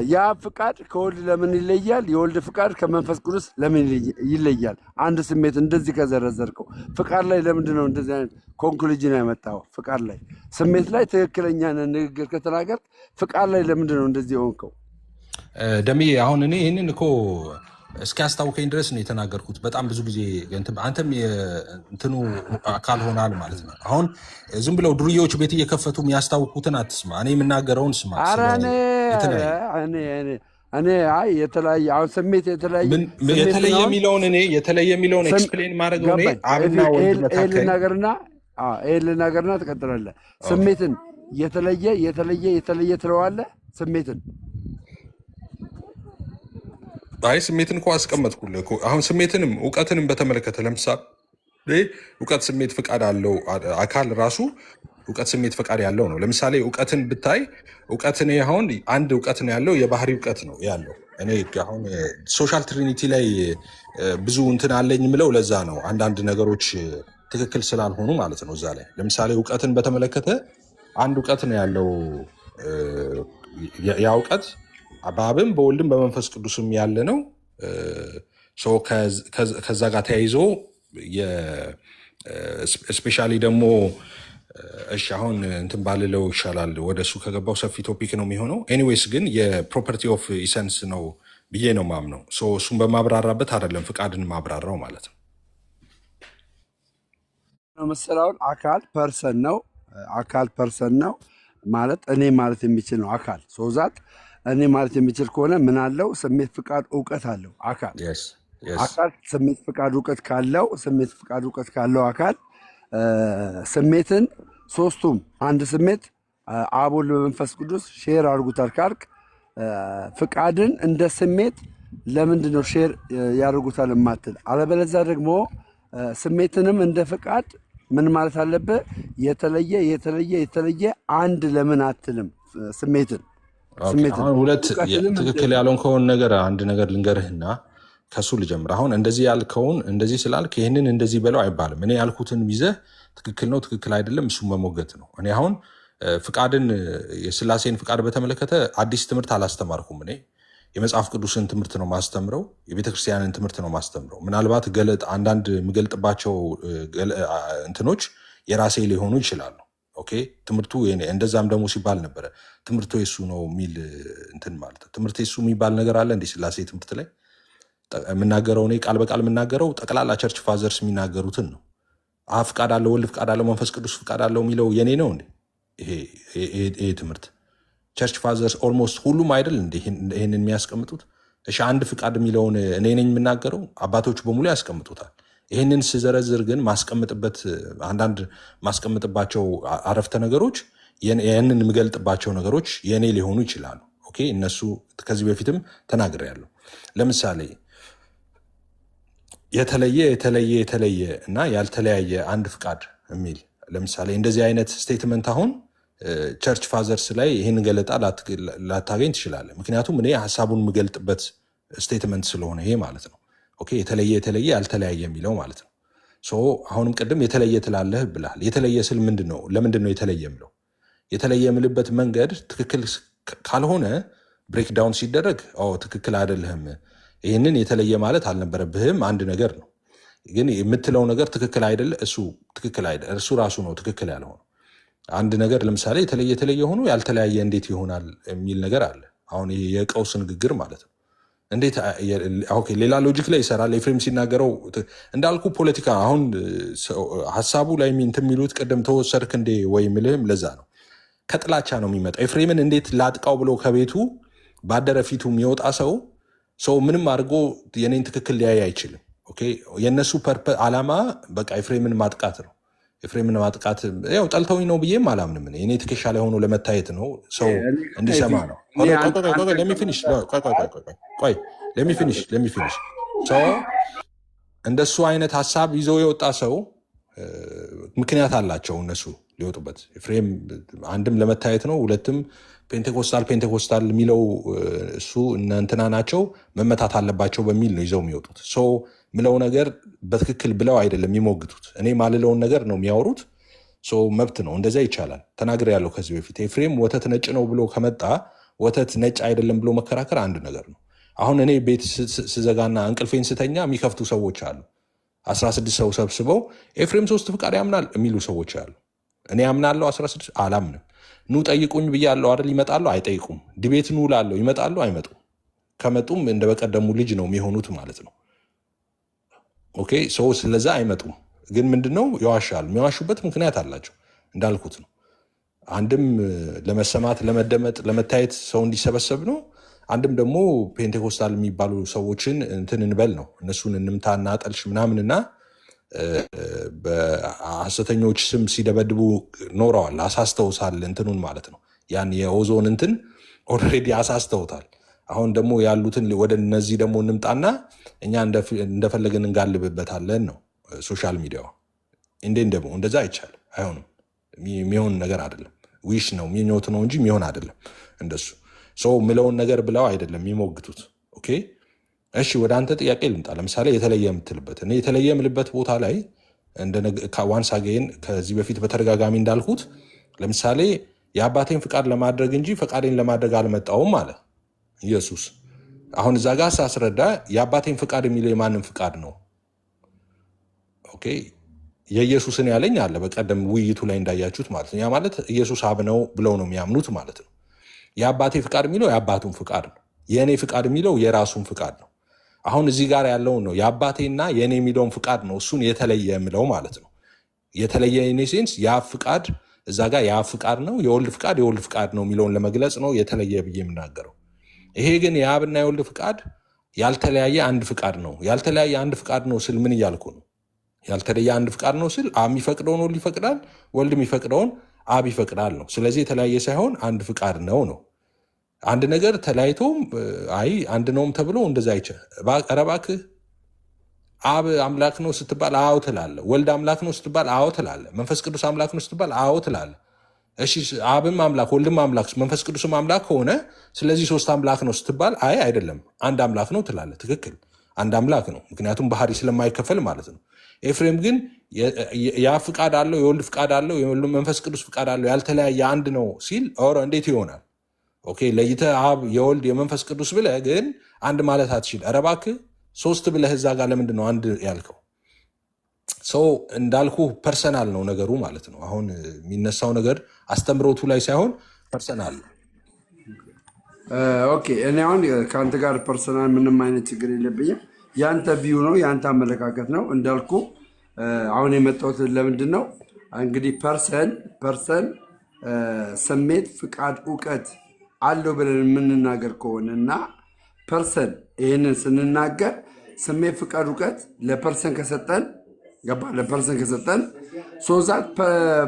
የአብ ፍቃድ ከወልድ ለምን ይለያል? የወልድ ፍቃድ ከመንፈስ ቅዱስ ለምን ይለያል? አንድ ስሜት እንደዚህ ከዘረዘርከው ፍቃድ ላይ ለምንድን ነው እንደዚህ አይነት ኮንክሉዥን ያመጣው? ፍቃድ ላይ ስሜት ላይ ትክክለኛ ንግግር ከተናገር ፍቃድ ላይ ለምንድን ነው እንደዚህ የሆንከው? ደሜ አሁን እኔ ይህንን እኮ እስኪያስታውከኝ ድረስ ነው የተናገርኩት። በጣም ብዙ ጊዜ አንተም እንትኑ አካል ሆናል ማለት ነው። አሁን ዝም ብለው ዱርዬዎች ቤት እየከፈቱ የሚያስታውኩትን አትስማ፣ እኔ የምናገረውን ስማ። እኔ የተለያየ አሁን ስሜት የተለያየ የሚለውን ኤክስፕሌን ማድረገው እኔ አብና ወልድ መካከል ልናገርና ትቀጥላለህ። ስሜትን የተለየ ትለዋለህ። ስሜትን ስሜትን እኮ አስቀመጥኩልህ እኮ። አሁን ስሜትንም እውቀትንም በተመለከተ ለምሳሌ እውቀት፣ ስሜት፣ ፍቃድ አለው አካል ራሱ እውቀት፣ ስሜት፣ ፍቃድ ያለው ነው። ለምሳሌ እውቀትን ብታይ እውቀትን አሁን አንድ እውቀት ነው ያለው፣ የባህሪ እውቀት ነው ያለው። እኔ አሁን ሶሻል ትሪኒቲ ላይ ብዙ እንትን አለኝ የምለው ለዛ ነው። አንዳንድ ነገሮች ትክክል ስላልሆኑ ማለት ነው እዛ ላይ። ለምሳሌ እውቀትን በተመለከተ አንድ እውቀት ነው ያለው። ያ እውቀት በአብም በወልድም በመንፈስ ቅዱስም ያለ ነው። ከዛ ጋር ተያይዞ ስፔሻሊ ደግሞ እሺ አሁን እንትን ባልለው ይሻላል፣ ወደ እሱ ከገባው ሰፊ ቶፒክ ነው የሚሆነው። ኤኒዌይስ ግን የፕሮፐርቲ ኦፍ ኢሰንስ ነው ብዬ ነው ማምነው። እሱን በማብራራበት አይደለም ፍቃድን ማብራራው ማለት ነው። መሰላውን አካል ፐርሰን ነው ማለት እኔ ማለት የሚችል ነው። አካል ሶዛት እኔ ማለት የሚችል ከሆነ ምን አለው? ስሜት፣ ፍቃድ፣ እውቀት አለው አካል። አካል ስሜት፣ ፍቃድ፣ እውቀት ካለው አካል ስሜትን ሶስቱም አንድ ስሜት አብ ወልድ በመንፈስ ቅዱስ ሼር አድርጉታል ካልክ ፍቃድን እንደ ስሜት ለምንድን ነው ሼር ያደርጉታል የማትል? አለበለዚያ ደግሞ ስሜትንም እንደ ፍቃድ ምን ማለት አለብህ? የተለየ አንድ ለምን አትልም? ስሜትን ሁለት ትክክል ያለውን ከሆነ ነገር አንድ ነገር ልንገርህና ከሱ ልጀምር። አሁን እንደዚህ ያልከውን እንደዚህ ስላልክ ይህንን እንደዚህ በለው አይባልም። እኔ ያልኩትን ይዘህ ትክክል ነው ትክክል አይደለም እሱ መሞገት ነው። እኔ አሁን ፍቃድን የስላሴን ፍቃድ በተመለከተ አዲስ ትምህርት አላስተማርኩም። እኔ የመጽሐፍ ቅዱስን ትምህርት ነው ማስተምረው፣ የቤተክርስቲያንን ትምህርት ነው ማስተምረው። ምናልባት አንዳንድ የምገልጥባቸው እንትኖች የራሴ ሊሆኑ ይችላሉ። ኦኬ ትምህርቱ እንደዛም ደግሞ ሲባል ነበረ ትምህርቱ የሱ ነው የሚል እንትን ማለት ነው። ትምህርት የሱ የሚባል ነገር አለ እንዲህ ስላሴ ትምህርት ላይ የምናገረው እኔ ቃል በቃል የምናገረው ጠቅላላ ቸርች ፋዘርስ የሚናገሩትን ነው። አብ ፍቃድ አለው፣ ወልድ ፍቃድ አለው፣ መንፈስ ቅዱስ ፍቃድ አለው የሚለው የኔ ነው እንዴ? ይሄ ትምህርት ቸርች ፋዘርስ ኦልሞስት ሁሉም አይደል እንዴ ይህንን የሚያስቀምጡት? እሺ አንድ ፍቃድ የሚለውን እኔ ነኝ የምናገረው? አባቶች በሙሉ ያስቀምጡታል። ይህንን ስዘረዝር ግን አንዳንድ ማስቀምጥባቸው አረፍተ ነገሮች ያንን የምገልጥባቸው ነገሮች የእኔ ሊሆኑ ይችላሉ። ኦኬ እነሱ ከዚህ በፊትም ተናግሬያለሁ። ለምሳሌ የተለየ እና ያልተለያየ አንድ ፍቃድ የሚል ለምሳሌ እንደዚህ አይነት ስቴትመንት አሁን ቸርች ፋዘርስ ላይ ይህን ገለጣ ላታገኝ ትችላለህ። ምክንያቱም እኔ ሀሳቡን የምገልጥበት ስቴትመንት ስለሆነ ይሄ ማለት ነው። ኦኬ የተለየ ያልተለያየ የሚለው ማለት ነው። አሁንም ቅድም የተለየ ትላለህ ብላል። የተለየ ስል ለምንድን ነው የተለየ የምለው? የተለየ የምልበት መንገድ ትክክል ካልሆነ ብሬክዳውን ሲደረግ ትክክል አይደለህም፣ ይህንን የተለየ ማለት አልነበረብህም አንድ ነገር ነው። ግን የምትለው ነገር ትክክል አይደለ፣ እሱ ራሱ ነው ትክክል ያልሆነው። አንድ ነገር ለምሳሌ የተለየ ሆኖ ያልተለያየ እንዴት ይሆናል የሚል ነገር አለ። አሁን የቀውስ ንግግር ማለት ነው። እንዴት ሌላ ሎጂክ ላይ ይሰራል። ኤፍሬም ሲናገረው እንዳልኩ ፖለቲካ አሁን ሀሳቡ ላይ እንትን የሚሉት ቅድም ተወሰድክ እንዴ ወይ ምልህም ለዛ ነው። ከጥላቻ ነው የሚመጣው። ኤፍሬምን እንዴት ላጥቃው ብሎ ከቤቱ ባደረ ፊቱ የሚወጣ ሰው ምንም አድርጎ የኔን ትክክል ሊያይ አይችልም። የእነሱ ዓላማ በቃ ኤፍሬምን ማጥቃት ነው። ኤፍሬምን ማጥቃት ያው ጠልተውኝ ነው ብዬም አላምንም። እኔ ትከሻ ላይ ሆኖ ለመታየት ነው፣ ሰው እንዲሰማ ነው። ለሚፊኒሽ እንደሱ አይነት ሀሳብ ይዞ የወጣ ሰው ምክንያት አላቸው እነሱ ሊወጡበት። ኤፍሬም አንድም ለመታየት ነው፣ ሁለትም ፔንቴኮስታል የሚለው እሱ እንትና ናቸው መመታት አለባቸው በሚል ነው ይዘው የሚወጡት። ሰው ምለው ነገር በትክክል ብለው አይደለም የሚሞግቱት። እኔ ማልለውን ነገር ነው የሚያወሩት። ሰው መብት ነው፣ እንደዚያ ይቻላል። ተናግሬ ያለው ከዚህ በፊት ኤፍሬም ወተት ነጭ ነው ብሎ ከመጣ ወተት ነጭ አይደለም ብሎ መከራከር አንድ ነገር ነው። አሁን እኔ ቤት ስዘጋና እንቅልፌን ስተኛ የሚከፍቱ ሰዎች አሉ። 16 ሰው ሰብስበው ኤፍሬም 3 ፍቃድ ያምናል የሚሉ ሰዎች አሉ። እኔ ያምናለሁ 16 አላምንም። ኑ ጠይቁኝ ብያለሁ አይደል? ይመጣሉ አይጠይቁም። ዲቤት ኑ ላለው ይመጣሉ አይመጡም። ከመጡም እንደ በቀደሙ ልጅ ነው የሚሆኑት ማለት ነው። ኦኬ ሰው ስለዛ አይመጡም። ግን ምንድነው ይዋሻሉ። የሚዋሹበት ምክንያት አላቸው እንዳልኩት ነው። አንድም ለመሰማት ለመደመጥ ለመታየት ሰው እንዲሰበሰብ ነው። አንድም ደግሞ ፔንቴኮስታል የሚባሉ ሰዎችን እንትን እንበል ነው፣ እነሱን እንምታና ጠልሽ ምናምንና በሐሰተኞች ስም ሲደበድቡ ኖረዋል። አሳስተውታል እንትኑን ማለት ነው። ያን የኦዞን እንትን ኦልሬዲ አሳስተውታል። አሁን ደግሞ ያሉትን ወደ እነዚህ ደግሞ እንምጣና እኛ እንደፈለግን እንጋልብበታለን ነው ሶሻል ሚዲያው። እንዴን ደግሞ እንደዛ አይቻልም፣ አይሆንም። የሚሆን ነገር አይደለም። ዊሽ ነው ምኞት ነው እንጂ የሚሆን አይደለም። እንደሱ ሰው ምለውን ነገር ብለው አይደለም የሚሞግቱት። ኦኬ እሺ፣ ወደ አንተ ጥያቄ ልምጣ። ለምሳሌ የተለየ የምትልበት እኔ የተለየ የምልበት ቦታ ላይ ዋንስ አገይን ከዚህ በፊት በተደጋጋሚ እንዳልኩት ለምሳሌ የአባቴን ፍቃድ ለማድረግ እንጂ ፈቃዴን ለማድረግ አልመጣውም አለ ኢየሱስ። አሁን እዛ ጋር ሳስረዳ የአባቴን ፍቃድ የሚለው የማንም ፍቃድ ነው? ኦኬ የኢየሱስን ያለኝ አለ በቀደም ውይይቱ ላይ እንዳያችሁት ማለት ነው። ያ ማለት ኢየሱስ አብ ነው ብለው ነው የሚያምኑት ማለት ነው። የአባቴ ፍቃድ የሚለው የአባቱን ፍቃድ ነው። የእኔ ፍቃድ የሚለው የራሱን ፍቃድ ነው። አሁን እዚህ ጋር ያለውን ነው የአባቴና የእኔ የሚለውን ፍቃድ ነው እሱን የተለየ የምለው ማለት ነው። የተለየ ኢን ሴንስ የአብ ፍቃድ እዛ ጋር የአብ ፍቃድ ነው፣ የወልድ ፍቃድ የወልድ ፍቃድ ነው የሚለውን ለመግለጽ ነው የተለየ ብዬ የምናገረው። ይሄ ግን የአብና የወልድ ፍቃድ ያልተለያየ አንድ ፍቃድ ነው። ያልተለያየ አንድ ፍቃድ ነው ስል ምን እያልኩ ነው? ያልተለየ አንድ ፍቃድ ነው ስል አብ የሚፈቅደውን ወልድ ይፈቅዳል፣ ወልድ የሚፈቅደውን አብ ይፈቅዳል ነው። ስለዚህ የተለያየ ሳይሆን አንድ ፍቃድ ነው ነው። አንድ ነገር ተለያይቶም አይ አንድ ነውም ተብሎ እንደዛ አይቸ ኧረ እባክህ አብ አምላክ ነው ስትባል አዎ ትላለህ። ወልድ አምላክ ነው ስትባል አዎ ትላለህ። መንፈስ ቅዱስ አምላክ ነው ስትባል አዎ ትላለህ። እሺ አብም አምላክ ወልድም አምላክ መንፈስ ቅዱስም አምላክ ከሆነ ስለዚህ 3 አምላክ ነው ስትባል አይ አይደለም አንድ አምላክ ነው ትላለህ። ትክክል፣ አንድ አምላክ ነው፣ ምክንያቱም ባህሪ ስለማይከፈል ማለት ነው። ኤፍሬም ግን የአብ ፍቃድ አለው የወልድ ፍቃድ አለው መንፈስ ቅዱስ ፍቃድ አለው ያልተለያየ አንድ ነው ሲል ኦሮ እንዴት ይሆናል? ኦኬ ለይተህ አብ የወልድ የመንፈስ ቅዱስ ብለህ ግን አንድ ማለት አትችል። ኧረ እባክህ 3 ብለህ እዛ ጋር ለምንድን ነው አንድ ያልከው? ሰው እንዳልኩ ፐርሰናል ነው ነገሩ ማለት ነው። አሁን የሚነሳው ነገር አስተምሮቱ ላይ ሳይሆን ፐርሰናል ነው። ኦኬ እኔ አሁን ከአንተ ጋር ፐርሰናል ምንም አይነት ችግር የለብኝም። የአንተ ቪው ነው የአንተ አመለካከት ነው እንዳልኩ። አሁን የመጣሁት ለምንድን ነው እንግዲህ ፐርሰን ስሜት፣ ፍቃድ፣ እውቀት አለው ብለን የምንናገር ከሆነ እና ፐርሰን ይህንን ስንናገር ስሜት፣ ፍቃድ፣ እውቀት ለፐርሰን ከሰጠን ገባ ለፐርሰን ከሰጠን ሶዛት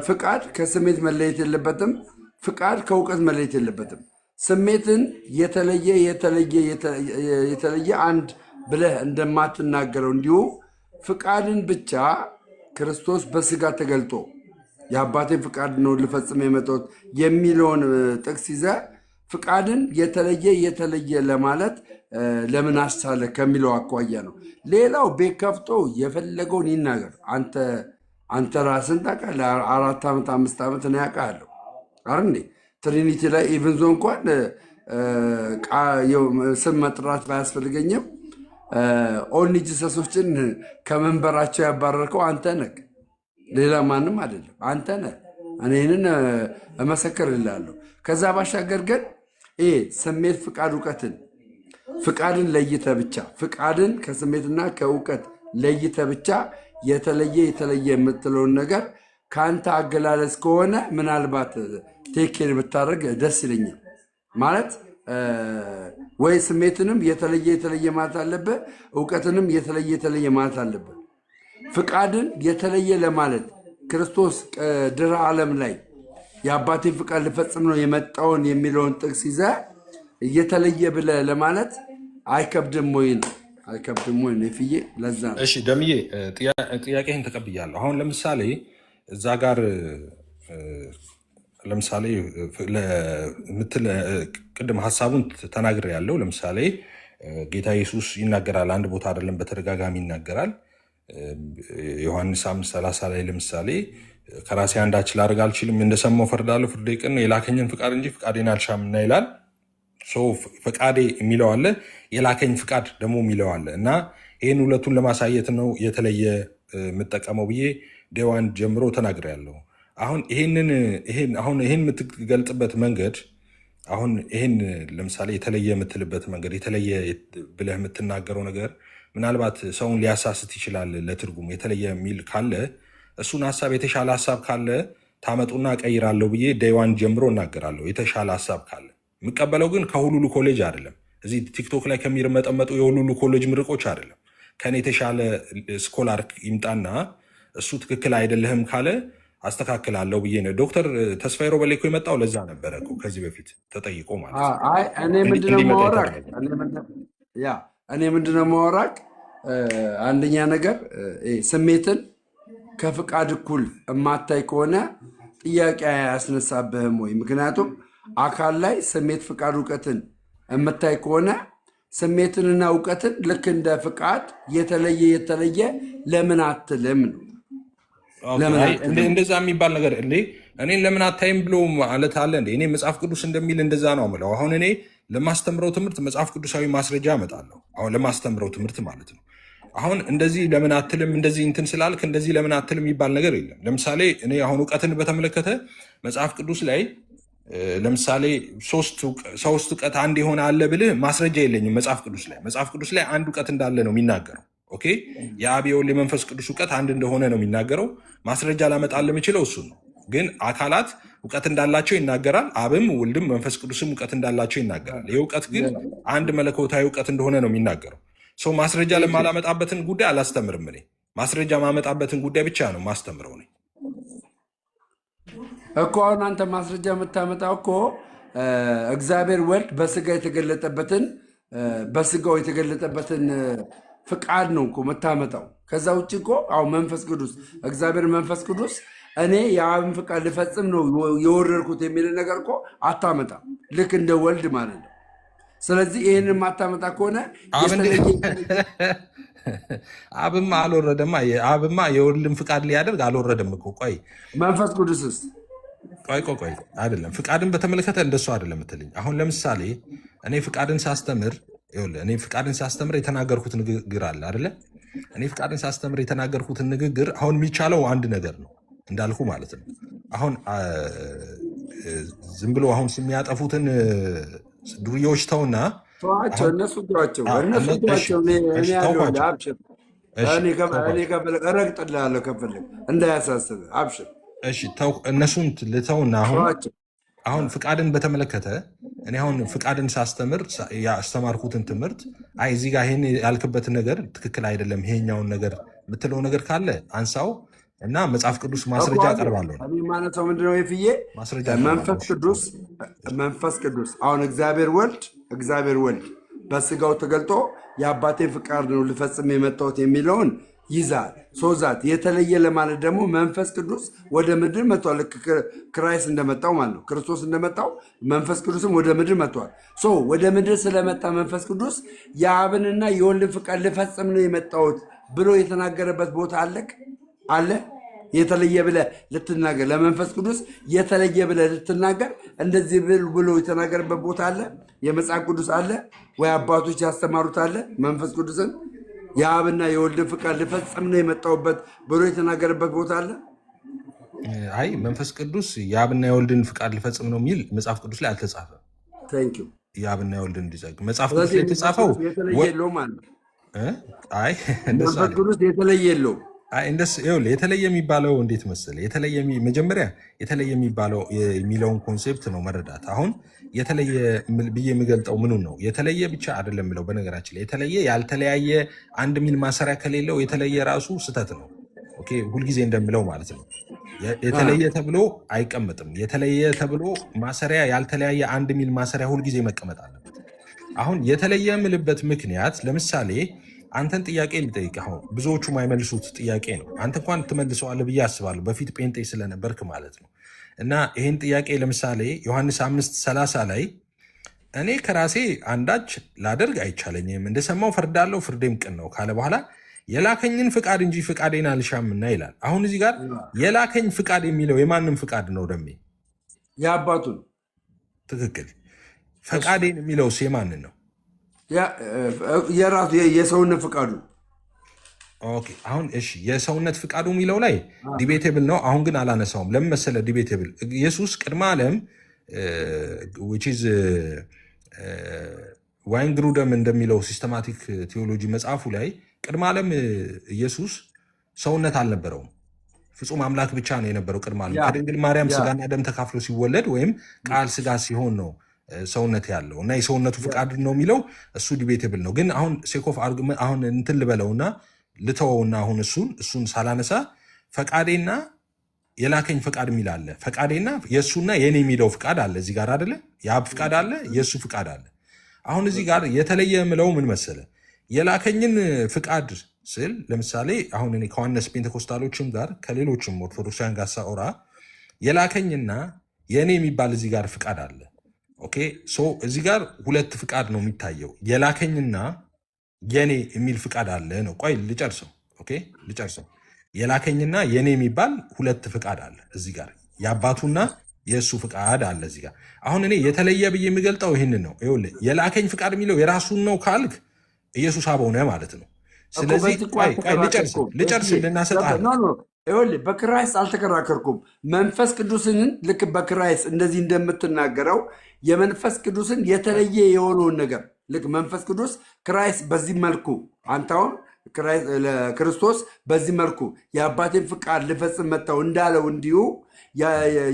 ፍቃድ ከስሜት መለየት የለበትም። ፍቃድ ከእውቀት መለየት የለበትም። ስሜትን የተለየ አንድ ብለህ እንደማትናገረው እንዲሁ ፍቃድን ብቻ ክርስቶስ በስጋ ተገልጦ የአባቴን ፍቃድ ነው ልፈጽም የመጣሁት የሚለውን ጥቅስ ይዘህ ፍቃድን የተለየ ለማለት ለምን አስቻለ ከሚለው አኳያ ነው። ሌላው ቤት ከፍቶ የፈለገውን ይናገር። አንተ ራስን ታውቃለህ። 4 ዓመት 5 ዓመት ነው ያውቃለሁ አይደል? ትሪኒቲ ላይ ኢቭን ዞ እንኳን ስም መጥራት ባያስፈልገኝም ኦንሊ ጂሰሶችን ከመንበራቸው ያባረርከው አንተ ነህ፣ ሌላ ማንም አይደለም። አንተ ነህ። እኔንን እመሰክርልሃለሁ። ከዛ ባሻገር ግን ይሄ ስሜት፣ ፍቃድ፣ እውቀትን ፍቃድን ለይተህ ብቻ ፍቃድን ከስሜትና ከእውቀት ለይተህ ብቻ የተለየ የምትለውን ነገር ከአንተ አገላለጽ ከሆነ ምናልባት ቴኬር ብታደርግ ደስ ይለኛል። ማለት ወይ ስሜትንም የተለየ ማለት አለብህ፣ እውቀትንም የተለየ ማለት አለብህ። ፍቃድን የተለየ ለማለት ክርስቶስ ድህረ ዓለም ላይ የአባቴን ፍቃድ ልፈጽም ነው የመጣውን የሚለውን ጥቅስ ይዘህ እየተለየ ብለህ ለማለት አይከብድም ወይ ነው? አይከብድም ወይ ነው? ፍዬ ለዛ ነው። እሺ ደምዬ ጥያቄህን ተቀብያለሁ። አሁን ለምሳሌ እዛ ጋር ለምሳሌ ቅድም ሀሳቡን ተናግሬ ያለው ለምሳሌ ጌታ ኢየሱስ ይናገራል። አንድ ቦታ አይደለም በተደጋጋሚ ይናገራል። ዮሐንስ 5:30 ላይ ለምሳሌ ከራሴ አንዳች ላደርግ አልችልም፣ እንደሰማሁ ፈርዳለሁ፣ ፍርዴ ቅን ነው፣ የላከኝን ፍቃድ እንጂ ፍቃዴን አልሻምና ይላል። ፍቃዴ የሚለው አለ፣ የላከኝ ፍቃድ ደግሞ የሚለው አለ እና ይህን ሁለቱን ለማሳየት ነው የተለየ የምጠቀመው ብዬ ዴዋን ጀምሮ ተናግሬያለሁ። አሁን ይህን የምትገልጥበት መንገድ አሁን ይህን ለምሳሌ የተለየ የምትልበት መንገድ የተለየ ብለህ የምትናገረው ነገር ምናልባት ሰውን ሊያሳስት ይችላል። ለትርጉም የተለየ የሚል ካለ እሱን ሀሳብ የተሻለ ሀሳብ ካለ ታመጡና ቀይራለሁ ብዬ ዴዋን ጀምሮ እናገራለሁ። የተሻለ ሀሳብ ካለ የምቀበለው ግን ከሁሉሉ ኮሌጅ አይደለም። እዚህ ቲክቶክ ላይ ከሚርመጠመጡ የሁሉሉ ኮሌጅ ምርቆች አይደለም። ከኔ የተሻለ ስኮላር ይምጣና እሱ ትክክል አይደለህም ካለ አስተካክላለሁ ብዬ ነው። ዶክተር ተስፋዬ ሮበሌ እኮ የመጣው ለዛ ነበረ እኮ ከዚህ በፊት ተጠይቆ ማለት ነው። እኔ ምንድነው ማወራቅ አንደኛ ነገር ስሜትን ከፍቃድ እኩል የማታይ ከሆነ ጥያቄ አያስነሳብህም ወይ? ምክንያቱም አካል ላይ ስሜት፣ ፍቃድ፣ እውቀትን የምታይ ከሆነ ስሜትንና እውቀትን ልክ እንደ ፍቃድ የተለየ ለምን አትልም ነው። እንደዛ የሚባል ነገር እኔን ለምን አታይም ብሎ ማለት አለ እንዴ? እኔ መጽሐፍ ቅዱስ እንደሚል እንደዛ ነው የምለው። አሁን እኔ ለማስተምረው ትምህርት መጽሐፍ ቅዱሳዊ ማስረጃ አመጣለሁ። አሁን ለማስተምረው ትምህርት ማለት ነው። አሁን እንደዚህ ለምን አትልም፣ እንደዚህ እንትን ስላልክ እንደዚህ ለምን አትልም የሚባል ነገር የለም። ለምሳሌ እኔ አሁን እውቀትን በተመለከተ መጽሐፍ ቅዱስ ላይ ለምሳሌ ሶስት እውቀት አንድ የሆነ አለ ብልህ ማስረጃ የለኝም። መጽሐፍ ቅዱስ ላይ አንድ እውቀት እንዳለ ነው የሚናገረው። ኦኬ፣ የአብ የወልድ የመንፈስ ቅዱስ እውቀት አንድ እንደሆነ ነው የሚናገረው። ማስረጃ ላመጣልህ የምችለው እሱን ነው። ግን አካላት እውቀት እንዳላቸው ይናገራል። አብም ወልድም መንፈስ ቅዱስም እውቀት እንዳላቸው ይናገራል። ይህ እውቀት ግን አንድ መለኮታዊ እውቀት እንደሆነ ነው የሚናገረው። ሰው ማስረጃ ለማላመጣበትን ጉዳይ አላስተምርም። እኔ ማስረጃ ማመጣበትን ጉዳይ ብቻ ነው ማስተምረው እኔ እኮ። አሁን አንተ ማስረጃ የምታመጣው እኮ እግዚአብሔር ወልድ በስጋው የተገለጠበትን ፍቃድ ነው እኮ የምታመጣው። ከዛ ውጭ እኮ አሁን እግዚአብሔር መንፈስ ቅዱስ እኔ የአብን ፍቃድ ልፈጽም ነው የወረድኩት የሚል ነገር እኮ አታመጣም። ልክ እንደ ወልድ ማለት ነው። ስለዚህ ይህንን የማታመጣ ከሆነ አብማ አልወረደማ። አብማ የወልድን ፍቃድ ሊያደርግ አልወረደም እኮ። ቆይ መንፈስ ቅዱስስ? ቆይ አይደለም። ፍቃድን በተመለከተ እንደሱ አይደለም ምትልኝ። አሁን ለምሳሌ እኔ ፍቃድን ሳስተምር የተናገርኩት ንግግር አለ አይደለ? እኔ ፍቃድን ሳስተምር የተናገርኩትን ንግግር አሁን የሚቻለው አንድ ነገር ነው እንዳልኩ ማለት ነው። አሁን ዝም ብሎ አሁን የሚያጠፉትን ዱርዬዎች ተውና እነሱ እረግጥልሃለሁ ከፈለግ እንዳያሳስብ አብሽር። እነሱን ልተውና አሁን ፍቃድን በተመለከተ እኔ አሁን ፍቃድን ሳስተምር ያስተማርኩትን ትምህርት እዚህ ጋር ይሄን ያልክበትን ነገር ትክክል አይደለም፣ ይሄኛውን ነገር የምትለው ነገር ካለ አንሳው እና መጽሐፍ ቅዱስ ማስረጃ አቀርባለሁ። ማነው ምንድነው የፍዬ መንፈስ ቅዱስ አሁን እግዚአብሔር ወልድ በስጋው ተገልጦ የአባቴን ፍቃድ ነው ልፈጽም የመጣሁት የሚለውን ይዛል። ሶዛት የተለየ ለማለት ደግሞ መንፈስ ቅዱስ ወደ ምድር መጥቷል። ልክ ክራይስት እንደመጣው ማለት ነው። ክርስቶስ እንደመጣው መንፈስ ቅዱስም ወደ ምድር መጥቷል። ወደ ምድር ስለመጣ መንፈስ ቅዱስ የአብንና የወልድን ፍቃድ ልፈጽም ነው የመጣሁት ብሎ የተናገረበት ቦታ አለ። የተለየ ብለህ ልትናገር ለመንፈስ ቅዱስ የተለየ ብለህ ልትናገር እንደዚህ ብሎ የተናገረበት ቦታ አለ? የመጽሐፍ ቅዱስ አለ ወይ? አባቶች ያስተማሩት አለ? መንፈስ ቅዱስን የአብና የወልድን ፍቃድ ልፈጽም ነው የመጣሁበት ብሎ የተናገረበት ቦታ አለ? አይ መንፈስ ቅዱስ የአብና የወልድን ፍቃድ ልፈጽም ነው የሚል መጽሐፍ ቅዱስ ላይ አልተጻፈም። የአብና የወልድን እንዲዘግ መጽሐፍ ቅዱስ ላይ የተጻፈው የተለየ የለውም ማለት ነው። መንፈስ ቅዱስ የተለየ የለውም። የተለየ የሚባለው እንዴት መሰለህ? መጀመሪያ የተለየ የሚባለው የሚለውን ኮንሴፕት ነው መረዳት። አሁን የተለየ ብዬ የሚገልጠው ምኑን ነው? የተለየ ብቻ አይደለም የሚለው። በነገራችን ላይ የተለየ ያልተለያየ አንድ ሚል ማሰሪያ ከሌለው የተለየ ራሱ ስህተት ነው። ኦኬ፣ ሁልጊዜ እንደምለው ማለት ነው። የተለየ ተብሎ አይቀመጥም። የተለየ ተብሎ ማሰሪያ ያልተለያየ አንድ ሚል ማሰሪያ ሁልጊዜ መቀመጥ አለበት። አሁን የተለየ የምልበት ምክንያት ለምሳሌ አንተን ጥያቄ ልጠይቅ። አሁን ብዙዎቹ የማይመልሱት ጥያቄ ነው። አንተ እንኳን ትመልሰዋለህ ብዬ አስባለሁ፣ በፊት ጴንጤ ስለነበርክ ማለት ነው። እና ይህን ጥያቄ ለምሳሌ ዮሐንስ 5:30 ላይ እኔ ከራሴ አንዳች ላደርግ አይቻለኝም፣ እንደሰማው ፈርዳለሁ፣ ፍርዴም ቅን ነው ካለ በኋላ የላከኝን ፍቃድ እንጂ ፍቃዴን አልሻምና ይላል። አሁን እዚህ ጋር የላከኝ ፍቃድ የሚለው የማንም ፍቃድ ነው? ደሜ የአባቱን። ትክክል። ፈቃዴን የሚለውስ የማንን ነው? የራሱ የሰውነት ፍቃዱ። ኦኬ አሁን እሺ፣ የሰውነት ፍቃዱ የሚለው ላይ ዲቤቴብል ነው። አሁን ግን አላነሳውም። ለምን መሰለህ ዲቤቴብል? ኢየሱስ ቅድመ ዓለም ዋይንግሩደም እንደሚለው ሲስተማቲክ ቴዎሎጂ መጽሐፉ ላይ ቅድመ ዓለም ኢየሱስ ሰውነት አልነበረውም። ፍጹም አምላክ ብቻ ነው የነበረው ቅድመ ዓለም። ከድንግል ማርያም ስጋና ደም ተካፍሎ ሲወለድ ወይም ቃል ስጋ ሲሆን ነው ሰውነት ያለው እና የሰውነቱ ፍቃድ ነው የሚለው እሱ ዲቤቴብል ነው። ግን አሁን ሴኮፍ አርጉመንት አሁን እንትን ልበለውና ልተወውና አሁን እሱን ሳላነሳ ፈቃዴና የላከኝ ፍቃድ የሚል አለ። ፈቃዴና የእሱና የኔ የሚለው ፍቃድ አለ እዚህ ጋር አይደለ? የአብ ፍቃድ አለ፣ የእሱ ፍቃድ አለ። አሁን እዚህ ጋር የተለየ የምለው ምን መሰለ? የላከኝን ፍቃድ ስል ለምሳሌ አሁን እኔ ከዋነስ ፔንቴኮስታሎችም ጋር ከሌሎችም ኦርቶዶክሳውያን ጋር ሳወራ የላከኝና የእኔ የሚባል እዚህ ጋር ፍቃድ አለ። ኦኬ ሶ እዚህ ጋር ሁለት ፍቃድ ነው የሚታየው። የላከኝና የኔ የሚል ፍቃድ አለ ነው። ቆይ ልጨርሰው። ኦኬ ልጨርሰው። የላከኝና የኔ የሚባል ሁለት ፍቃድ አለ እዚህ ጋር፣ የአባቱና የእሱ ፍቃድ አለ እዚህ ጋር። አሁን እኔ የተለየ ብዬ የሚገልጠው ይህንን ነው። ይኸውልህ የላከኝ ፍቃድ የሚለው የራሱን ነው ካልክ ኢየሱስ አበው ነህ ማለት ነው። ስለዚህ ልጨርስ ልናሰጣለን። በክራይስት አልተከራከርኩም። መንፈስ ቅዱስን ልክ በክራይስት እንደዚህ እንደምትናገረው የመንፈስ ቅዱስን የተለየ የሆነውን ነገር ልክ መንፈስ ቅዱስ ክራይስት በዚህ መልኩ አንታውን ክርስቶስ በዚህ መልኩ የአባቴን ፍቃድ ልፈጽም መጣሁ እንዳለው እንዲሁ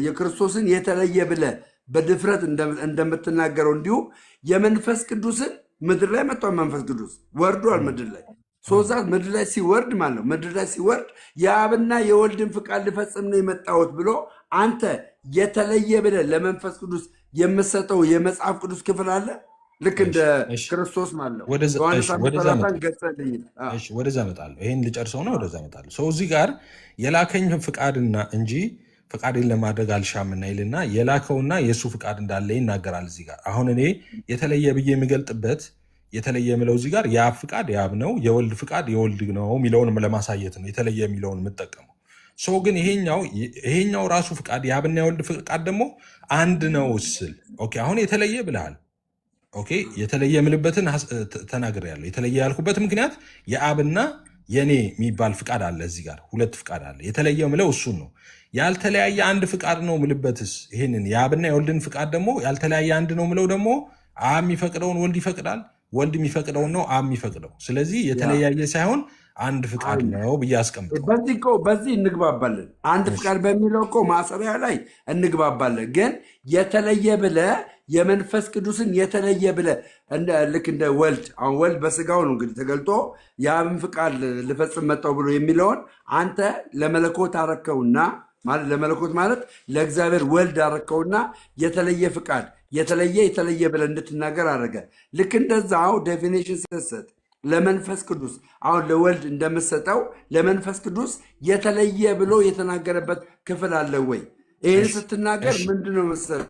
የክርስቶስን የተለየ ብለህ በድፍረት እንደምትናገረው እንዲሁ የመንፈስ ቅዱስን ምድር ላይ መጥቷል። መንፈስ ቅዱስ ወርዷል ምድር ላይ ሶዛት ምድር ላይ ሲወርድ ማለት ነው። ምድር ላይ ሲወርድ የአብና የወልድን ፍቃድ ልፈጽም ነው የመጣሁት ብሎ አንተ የተለየ ብለህ ለመንፈስ ቅዱስ የምሰጠው የመጽሐፍ ቅዱስ ክፍል አለ። ልክ እንደ ክርስቶስ ማለት ነው። ወደዛ እመጣለሁ። ይህን ልጨርሰውና ወደዛ እመጣለሁ። ሰው እዚህ ጋር የላከኝ ፍቃድና እንጂ ፍቃድን ለማድረግ አልሻምና ይልና የላከውና የእሱ ፍቃድ እንዳለ ይናገራል እዚህ ጋር። አሁን እኔ የተለየ ብዬ የሚገልጥበት የተለየ የምለው እዚህ ጋር የአብ ፍቃድ የአብ ነው፣ የወልድ ፍቃድ የወልድ ነው የሚለውን ለማሳየት ነው የተለየ የሚለውን የምጠቀመው። ሰው ግን ይሄኛው ራሱ ፍቃድ የአብና የወልድ ፍቃድ ደግሞ አንድ ነው ስል ኦኬ አሁን የተለየ ብልሃል። ኦኬ የተለየ የምልበትን ተናግሬያለሁ። የተለየ ያልኩበት ምክንያት የአብና የኔ የሚባል ፍቃድ አለ እዚህ ጋር ሁለት ፍቃድ አለ። የተለየ የምለው እሱን ነው። ያልተለያየ አንድ ፍቃድ ነው ምልበትስ ይህንን የአብና የወልድን ፍቃድ ደግሞ ያልተለያየ አንድ ነው ምለው ደግሞ አብ የሚፈቅደውን ወልድ ይፈቅዳል፣ ወልድ የሚፈቅደውን ነው አብ የሚፈቅደው። ስለዚህ የተለያየ ሳይሆን አንድ ፍቃድ ነው ብዬ አስቀምጠው። በዚህ እንግባባለን። አንድ ፍቃድ በሚለው እኮ ማሰሪያ ላይ እንግባባለን። ግን የተለየ ብለህ የመንፈስ ቅዱስን የተለየ ብለህ ልክ እንደ ወልድ አሁን ወልድ በስጋው ነው እንግዲህ ተገልጦ የአብን ፍቃድ ልፈጽም መጣሁ ብሎ የሚለውን አንተ ለመለኮት አረከውና ማለት ለመለኮት ማለት ለእግዚአብሔር ወልድ አረከውና የተለየ ፍቃድ የተለየ ብለህ እንድትናገር አደረገ። ልክ እንደዛው ዴፊኒሽን ስትሰጥ ለመንፈስ ቅዱስ አሁን ለወልድ እንደምሰጠው ለመንፈስ ቅዱስ የተለየ ብሎ የተናገረበት ክፍል አለ ወይ? ይህን ስትናገር ምንድነው መሰለህ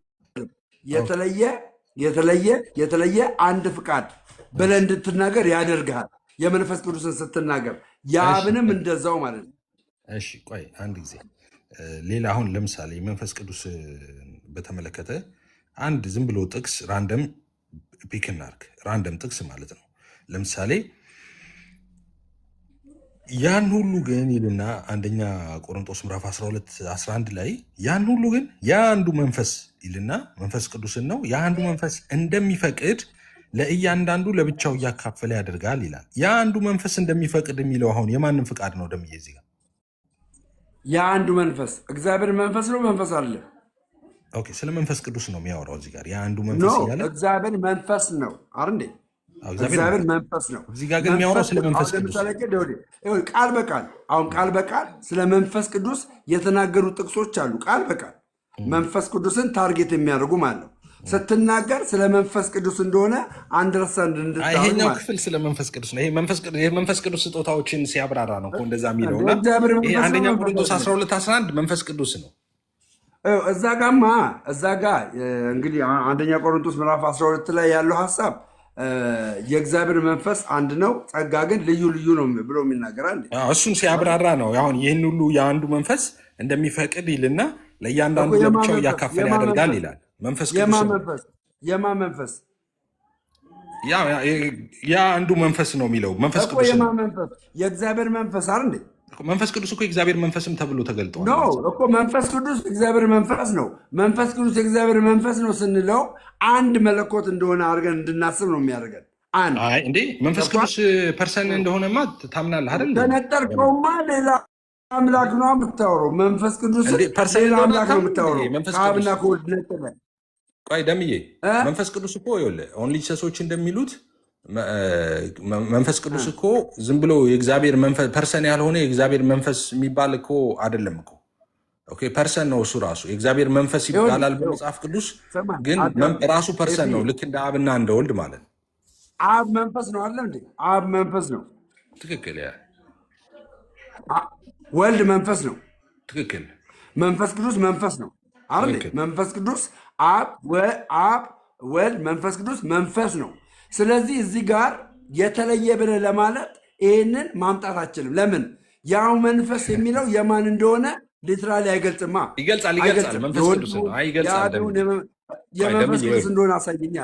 የተለየ አንድ ፍቃድ ብለህ እንድትናገር ያደርግሃል። የመንፈስ ቅዱስን ስትናገር የአብንም እንደዛው ማለት ነው። እሺ ቆይ አንድ ጊዜ ሌላ አሁን ለምሳሌ መንፈስ ቅዱስ በተመለከተ አንድ ዝም ብሎ ጥቅስ ራንደም ፒክ እናድርግ። ራንደም ጥቅስ ማለት ነው። ለምሳሌ ያን ሁሉ ግን ይልና አንደኛ ቆሮንቶስ ምዕራፍ 12:11 ላይ ያን ሁሉ ግን የአንዱ መንፈስ ይልና መንፈስ ቅዱስን ነው የአንዱ መንፈስ እንደሚፈቅድ ለእያንዳንዱ ለብቻው እያካፈለ ያደርጋል ይላል። የአንዱ መንፈስ እንደሚፈቅድ የሚለው አሁን የማንም ፍቃድ ነው? ደምዬ እዚህ ጋር የአንዱ መንፈስ እግዚአብሔር መንፈስ ነው። መንፈስ አለ። ኦኬ ስለ መንፈስ ቅዱስ ነው የሚያወራው እዚህ ጋር። የአንዱ መንፈስ እያለ እግዚአብሔር መንፈስ ነው አይደል? እግዚአብሔር መንፈስ ነው። እዚህ ጋር ግን የሚያወራው ስለ መንፈስ ቅዱስ ቃል በቃል አሁን ቃል በቃል ስለ መንፈስ ቅዱስ የተናገሩ ጥቅሶች አሉ። ቃል በቃል መንፈስ ቅዱስን ታርጌት የሚያደርጉ ማለት ነው። ስትናገር ስለ መንፈስ ቅዱስ እንደሆነ አንደርስታንድ እንድታደርግ ይሄኛው ማለት ክፍል ስለ መንፈስ ቅዱስ ነው። ይሄ የመንፈስ ቅዱስ ስጦታዎችን ሲያብራራ ነው እኮ እንደዛ የሚለው እና እግዚአብሔር ይሄ መንፈስ ነው። አንደኛ መንፈስ ቆሮንቶስ ቅዱስ 12:11 መንፈስ ቅዱስ ነው። እዛ ጋ እንግዲህ አንደኛ ቆሮንቶስ ምዕራፍ 12 ላይ ያለው ሀሳብ የእግዚአብሔር መንፈስ አንድ ነው፣ ጸጋ ግን ልዩ ልዩ ነው ብሎ የሚናገራል። እሱን ሲያብራራ ነው። አሁን ይህን ሁሉ የአንዱ መንፈስ እንደሚፈቅድ ይልና ለእያንዳንዱ ለብቻው እያካፈለ ያደርጋል ይላል። መንፈስ ቅዱስ የማ መንፈስ ያ አንዱ መንፈስ ነው የሚለው መንፈስ ቅዱስ የማ መንፈስ የእግዚአብሔር መንፈስ አይደል እንዴ? መንፈስ ቅዱስ እኮ የእግዚአብሔር መንፈስም ተብሎ ተገልጧል። ኖ እኮ መንፈስ ቅዱስ እግዚአብሔር መንፈስ ነው። መንፈስ ቅዱስ የእግዚአብሔር መንፈስ ነው ስንለው አንድ መለኮት እንደሆነ አድርገን እንድናስብ ነው የሚያደርገን። እንዴ መንፈስ ቅዱስ ፐርሰን እንደሆነማ ታምናለህ አይደል? ተነጠርቀውማ ሌላ አምላክ ነው የምታወራው። መንፈስ ቅዱስ ሌላ አምላክ ነው የምታወራው። ከአብና ከወልድ ነጥለ ቆይ ደምዬ መንፈስ ቅዱስ እኮ ይኸውልህ ኦንሊ ጂሰሶች እንደሚሉት መንፈስ ቅዱስ እኮ ዝም ብሎ የእግዚአብሔር መንፈስ ፐርሰን ያልሆነ የእግዚአብሔር መንፈስ የሚባል እኮ አይደለም እኮ። ኦኬ ፐርሰን ነው እሱ ራሱ የእግዚአብሔር መንፈስ ይባላል በመጽሐፍ ቅዱስ፣ ግን ራሱ ፐርሰን ነው ልክ እንደ አብና እንደ ወልድ ማለት ነው። አብ መንፈስ ነው አለ እንዴ? አብ መንፈስ ነው። ትክክል። ወልድ መንፈስ ነው። ትክክል። መንፈስ ቅዱስ መንፈስ ነው አይደል? መንፈስ ቅዱስ አብ ወልድ መንፈስ ቅዱስ መንፈስ ነው። ስለዚህ እዚህ ጋር የተለየ ብለህ ለማለት ይህንን ማምጣት አችልም። ለምን? ያው መንፈስ የሚለው የማን እንደሆነ ሊትራሊ አይገልጽማ። ይገልጻል። መንፈስ ቅዱስ ነው። የመንፈስ ቅዱስ እንደሆነ አሳየኛ።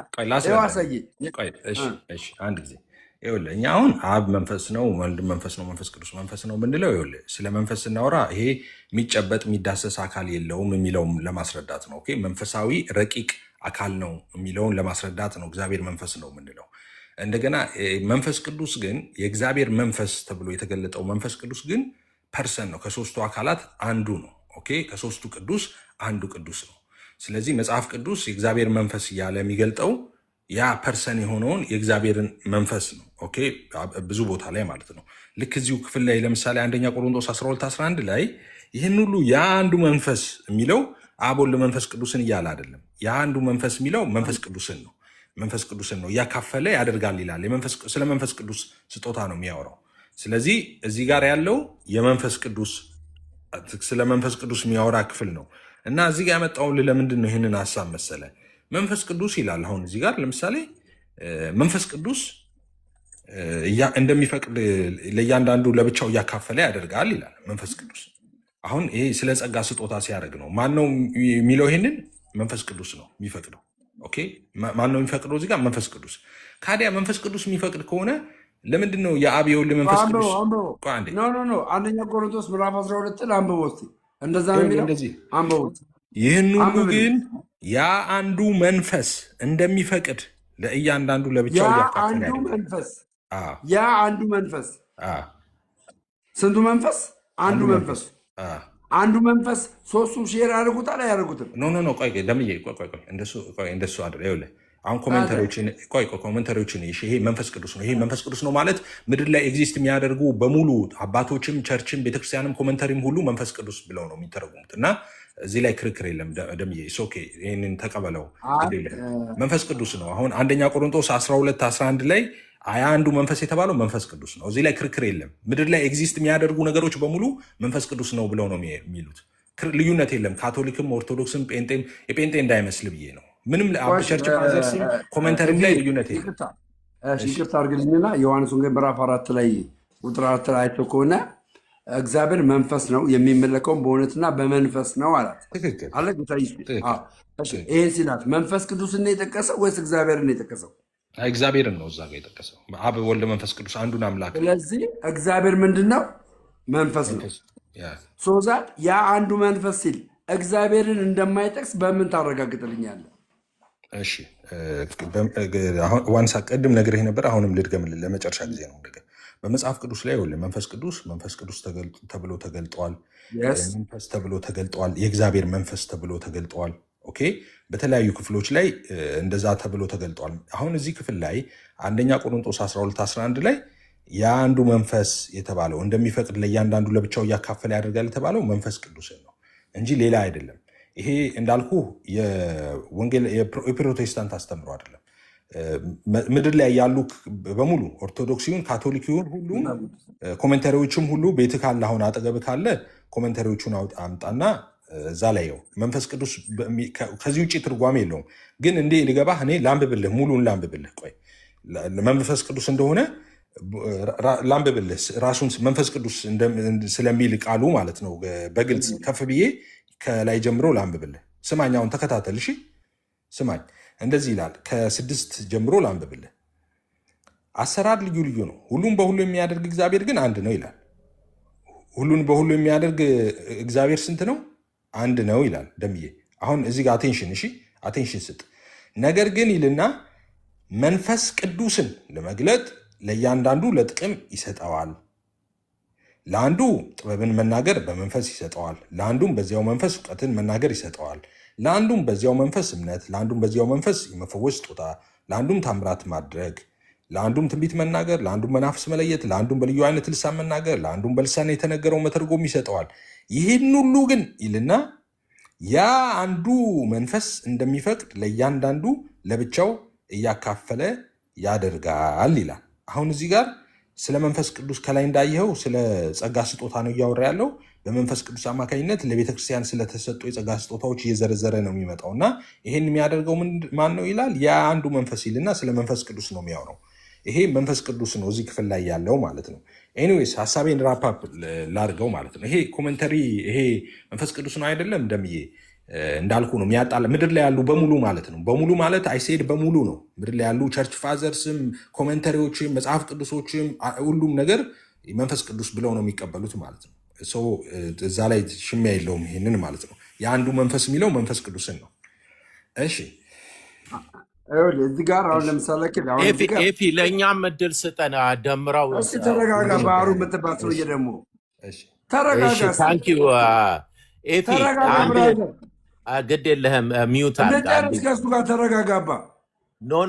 አንድ ጊዜ ይኸውልህ እኛ አሁን አብ መንፈስ ነው፣ ወልድ መንፈስ ነው፣ መንፈስ ቅዱስ መንፈስ ነው ብንለው ይኸውልህ ስለ መንፈስ ስናወራ ይሄ የሚጨበጥ የሚዳሰስ አካል የለውም የሚለውም ለማስረዳት ነው። ኦኬ መንፈሳዊ ረቂቅ አካል ነው የሚለውን ለማስረዳት ነው እግዚአብሔር መንፈስ ነው የምንለው። እንደገና መንፈስ ቅዱስ ግን የእግዚአብሔር መንፈስ ተብሎ የተገለጠው መንፈስ ቅዱስ ግን ፐርሰን ነው፣ ከሶስቱ አካላት አንዱ ነው። ኦኬ ከሶስቱ ቅዱስ አንዱ ቅዱስ ነው። ስለዚህ መጽሐፍ ቅዱስ የእግዚአብሔር መንፈስ እያለ የሚገልጠው ያ ፐርሰን የሆነውን የእግዚአብሔርን መንፈስ ነው። ኦኬ ብዙ ቦታ ላይ ማለት ነው። ልክ እዚሁ ክፍል ላይ ለምሳሌ አንደኛ ቆሮንቶስ 12:11 ላይ ይህን ሁሉ የአንዱ መንፈስ የሚለው አብ ወልድ መንፈስ ቅዱስን እያለ አይደለም። የአንዱ መንፈስ የሚለው መንፈስ ቅዱስን ነው። መንፈስ ቅዱስን ነው እያካፈለ ያደርጋል ይላል። ስለ መንፈስ ቅዱስ ስጦታ ነው የሚያወራው። ስለዚህ እዚህ ጋር ያለው የመንፈስ ቅዱስ ስለ መንፈስ ቅዱስ የሚያወራ ክፍል ነው እና እዚህ ጋር ያመጣውን ለምንድን ነው ይህንን ሀሳብ መሰለ? መንፈስ ቅዱስ ይላል። አሁን እዚህ ጋር ለምሳሌ መንፈስ ቅዱስ እንደሚፈቅድ ለእያንዳንዱ ለብቻው እያካፈለ ያደርጋል ይላል መንፈስ ቅዱስ። አሁን ይሄ ስለ ጸጋ ስጦታ ሲያደርግ ነው። ማን ነው የሚለው? ይሄንን መንፈስ ቅዱስ ነው የሚፈቅደው። ኦኬ ማን ነው የሚፈቅደው? እዚህ ጋር መንፈስ ቅዱስ። ካዲያ መንፈስ ቅዱስ የሚፈቅድ ከሆነ ለምንድን ነው የአብ የወልድ መንፈስ ቅዱስ? አንደኛ ቆሮንቶስ ምዕራፍ 12 አንብቦት እንደዛ ነው የሚለው። አንብቦት ይህን ሁሉ ግን ያ አንዱ መንፈስ እንደሚፈቅድ ለእያንዳንዱ ለብቻው እያካፈለ ያ አንዱ መንፈስ ስንቱ መንፈስ? አንዱ መንፈስ አንዱ መንፈስ ሶስቱ ሼር ያደርጉታል አያደርጉትም? ኖ ቆይ ደምዬ እንደሱ አድር። ይኸውልህ አሁን ኮሜንተሪዎችን ይሄ መንፈስ ቅዱስ ነው፣ ይሄ መንፈስ ቅዱስ ነው ማለት ምድር ላይ ኤግዚስት የሚያደርጉ በሙሉ አባቶችም ቸርችም ቤተክርስቲያንም ኮሜንተሪም ሁሉ መንፈስ ቅዱስ ብለው ነው የሚተረጉሙት እና እዚህ ላይ ክርክር የለም። ደምዬ ኦኬ ይህንን ተቀበለው። መንፈስ ቅዱስ ነው። አሁን አንደኛ ቆሮንቶስ 12:11 ላይ አንዱ መንፈስ የተባለው መንፈስ ቅዱስ ነው። እዚህ ላይ ክርክር የለም። ምድር ላይ ኤግዚስት የሚያደርጉ ነገሮች በሙሉ መንፈስ ቅዱስ ነው ብለው ነው የሚሉት። ልዩነት የለም። ካቶሊክም ኦርቶዶክስም ጴንጤም የጴንጤ እንዳይመስል ብዬ ነው። ምንም ቸርች ፋዘርስም ኮሜንተሪ ላይ ልዩነት የለም። ይቅርታ አድርግልኝና ዮሐንስ ወንጌል ምዕራፍ 4 ላይ ቁጥር 4 ላይ አይተው ከሆነ እግዚአብሔር መንፈስ ነው የሚመለከውም በእውነትና በመንፈስ ነው አላት። አለ ጌታ ኢየሱስ። ይሄን ሲላት መንፈስ ቅዱስን ነው የጠቀሰው ወይስ እግዚአብሔርን ነው የጠቀሰው? እግዚአብሔርን ነው እዛ ጋር የጠቀሰው። አብ ወልድ መንፈስ ቅዱስ አንዱን አምላክ። ስለዚህ እግዚአብሔር ምንድን ነው? መንፈስ ነው። ሶዛት ያ አንዱ መንፈስ ሲል እግዚአብሔርን እንደማይጠቅስ በምን ታረጋግጥልኛለህ? እሺ ዋንሳ ቅድም ነግሬህ ነበር። አሁንም ልድገምልህ ለመጨረሻ ጊዜ ነው። በመጽሐፍ ቅዱስ ላይ መንፈስ ቅዱስ ተብሎ ተገልጧል። መንፈስ ተብሎ ተገልጧል። የእግዚአብሔር መንፈስ ተብሎ ተገልጧል። ኦኬ በተለያዩ ክፍሎች ላይ እንደዛ ተብሎ ተገልጧል። አሁን እዚህ ክፍል ላይ አንደኛ ቆሮንቶስ 12:11 ላይ የአንዱ መንፈስ የተባለው እንደሚፈቅድ ለእያንዳንዱ ለብቻው እያካፈለ ያደርጋል የተባለው መንፈስ ቅዱስን ነው እንጂ ሌላ አይደለም። ይሄ እንዳልኩ የወንጌል የፕሮቴስታንት አስተምሮ አይደለም። ምድር ላይ ያሉ በሙሉ ኦርቶዶክስ ይሁን ካቶሊክ ይሁን ሁሉ ኮሜንታሪዎችም ሁሉ ቤት ካለ አሁን አጠገብ ካለ ኮሜንታሪዎቹን አምጣና እዛ ላይ ው መንፈስ ቅዱስ ከዚህ ውጭ ትርጓሜ የለውም። ግን እንዴ ልገባህ እኔ ላንብብልህ፣ ሙሉን ላንብብልህ። ቆይ መንፈስ ቅዱስ እንደሆነ ላንብብልህ፣ ራሱን መንፈስ ቅዱስ ስለሚል ቃሉ ማለት ነው። በግልጽ ከፍ ብዬ ከላይ ጀምሮ ላንብብልህ። ስማኝ፣ አሁን ተከታተል እሺ፣ ስማኝ። እንደዚህ ይላል፣ ከ6 ጀምሮ ላንብብልህ። አሰራር ልዩ ልዩ ነው፣ ሁሉም በሁሉ የሚያደርግ እግዚአብሔር ግን አንድ ነው ይላል። ሁሉን በሁሉ የሚያደርግ እግዚአብሔር ስንት ነው? አንድ ነው ይላል ደምዬ። አሁን እዚህ ጋር አቴንሽን፣ እሺ አቴንሽን ስጥ። ነገር ግን ይልና መንፈስ ቅዱስን ለመግለጥ ለእያንዳንዱ ለጥቅም ይሰጠዋል። ለአንዱ ጥበብን መናገር በመንፈስ ይሰጠዋል፣ ለአንዱም በዚያው መንፈስ እውቀትን መናገር ይሰጠዋል፣ ለአንዱም በዚያው መንፈስ እምነት፣ ለአንዱም በዚያው መንፈስ የመፈወስ ስጦታ፣ ለአንዱም ታምራት ማድረግ፣ ለአንዱም ትንቢት መናገር፣ ለአንዱም መናፍስ መለየት፣ ለአንዱም በልዩ አይነት ልሳን መናገር፣ ለአንዱም በልሳን የተነገረው መተርጎም ይሰጠዋል። ይህን ሁሉ ግን ይልና ያ አንዱ መንፈስ እንደሚፈቅድ ለእያንዳንዱ ለብቻው እያካፈለ ያደርጋል ይላል። አሁን እዚህ ጋር ስለ መንፈስ ቅዱስ ከላይ እንዳየኸው ስለ ጸጋ ስጦታ ነው እያወራ ያለው። በመንፈስ ቅዱስ አማካኝነት ለቤተክርስቲያን ስለተሰጡ የጸጋ ስጦታዎች እየዘረዘረ ነው የሚመጣው እና ይሄን የሚያደርገው ማን ነው ይላል። ያ አንዱ መንፈስ ይልና ስለ መንፈስ ቅዱስ ነው የሚያወራው። ይሄ መንፈስ ቅዱስ ነው እዚህ ክፍል ላይ ያለው ማለት ነው። ኤኒዌይስ ሀሳቤን ራፓፕ ላድርገው ማለት ነው። ይሄ ኮሜንተሪ ይሄ መንፈስ ቅዱስ ነው አይደለም እንደምዬ እንዳልኩ ነው የሚያጣላ ምድር ላይ ያሉ በሙሉ ማለት ነው። በሙሉ ማለት አይሴድ በሙሉ ነው። ምድር ላይ ያሉ ቸርች ፋዘርስም ኮሜንተሪዎችም መጽሐፍ ቅዱሶችም ሁሉም ነገር መንፈስ ቅዱስ ብለው ነው የሚቀበሉት ማለት ነው። እዛ ላይ ሽሚያ የለውም ይሄንን ማለት ነው። የአንዱ መንፈስ የሚለው መንፈስ ቅዱስን ነው። እሺ እዚህ ጋር አሁን ለምሳሌ ኤፊ ለእኛም እድል ስጠን ደምረው። ተረጋጋ። ባህሩ የምትባል ሰውዬ ደግሞ ተረጋጋ። ታንኪዩ ኤፊ ግድ የለህም ሚዩት አድርግ። ከእሱ ጋር ተረጋጋባ። ኖ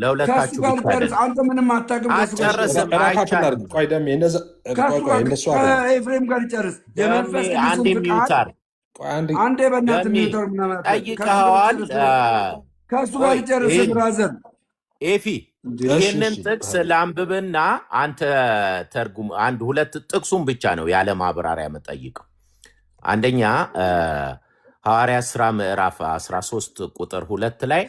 ለሁለታችሁ አንተ ምንም አታውቅም። አትጨርስም። ከኤፍሬም ጋር ይጨርስ። የመንፈስ ቅዱስን ፍቃድ አንዴ በእናትህ ሚዩተር ጠይቀኸዋል። ከእሱ ጋር ይጨርስ ብራዘር ኤፊ። ይህንን ጥቅስ ለአንብብና አንተ ተርጉም። አንድ ሁለት ጥቅሱን ብቻ ነው ያለ ማብራሪያ የምጠይቀው። አንደኛ ሐዋርያት ሥራ ምዕራፍ 13 ቁጥር 2 ላይ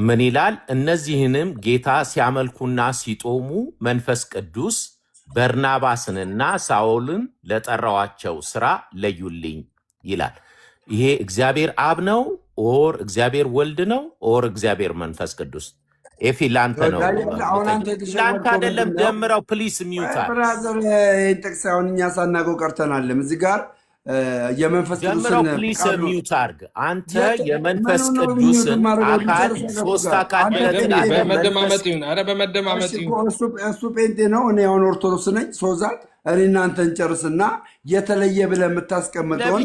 ምን ይላል? እነዚህንም ጌታ ሲያመልኩና ሲጦሙ መንፈስ ቅዱስ በርናባስንና ሳውልን ለጠራዋቸው ስራ ለዩልኝ ይላል። ይሄ እግዚአብሔር አብ ነው ኦር እግዚአብሔር ወልድ ነው ኦር እግዚአብሔር መንፈስ ቅዱስ? ኤፊ ላንተ ነው ላንተ አይደለም። ደምረው ፕሊስ ሚውታል ብራዘር። ይህን ጥቅስ አሁን እኛ ሳናገው ቀርተናለም። እዚህ ጋር የመንፈስ ቅዱስን ፕሊስ ሚውት አድርግ። አንተ የመንፈስ ቅዱስን አካል ሶስት አካል በመደማመጥ ይሁን። ኧረ በመደማመጥ ይሁን። እሱ ጴንጤ ነው፣ እኔ አሁን ኦርቶዶክስ ነኝ። ሶዛት እኔ እናንተን ጨርስና የተለየ ብለህ የምታስቀምጠውን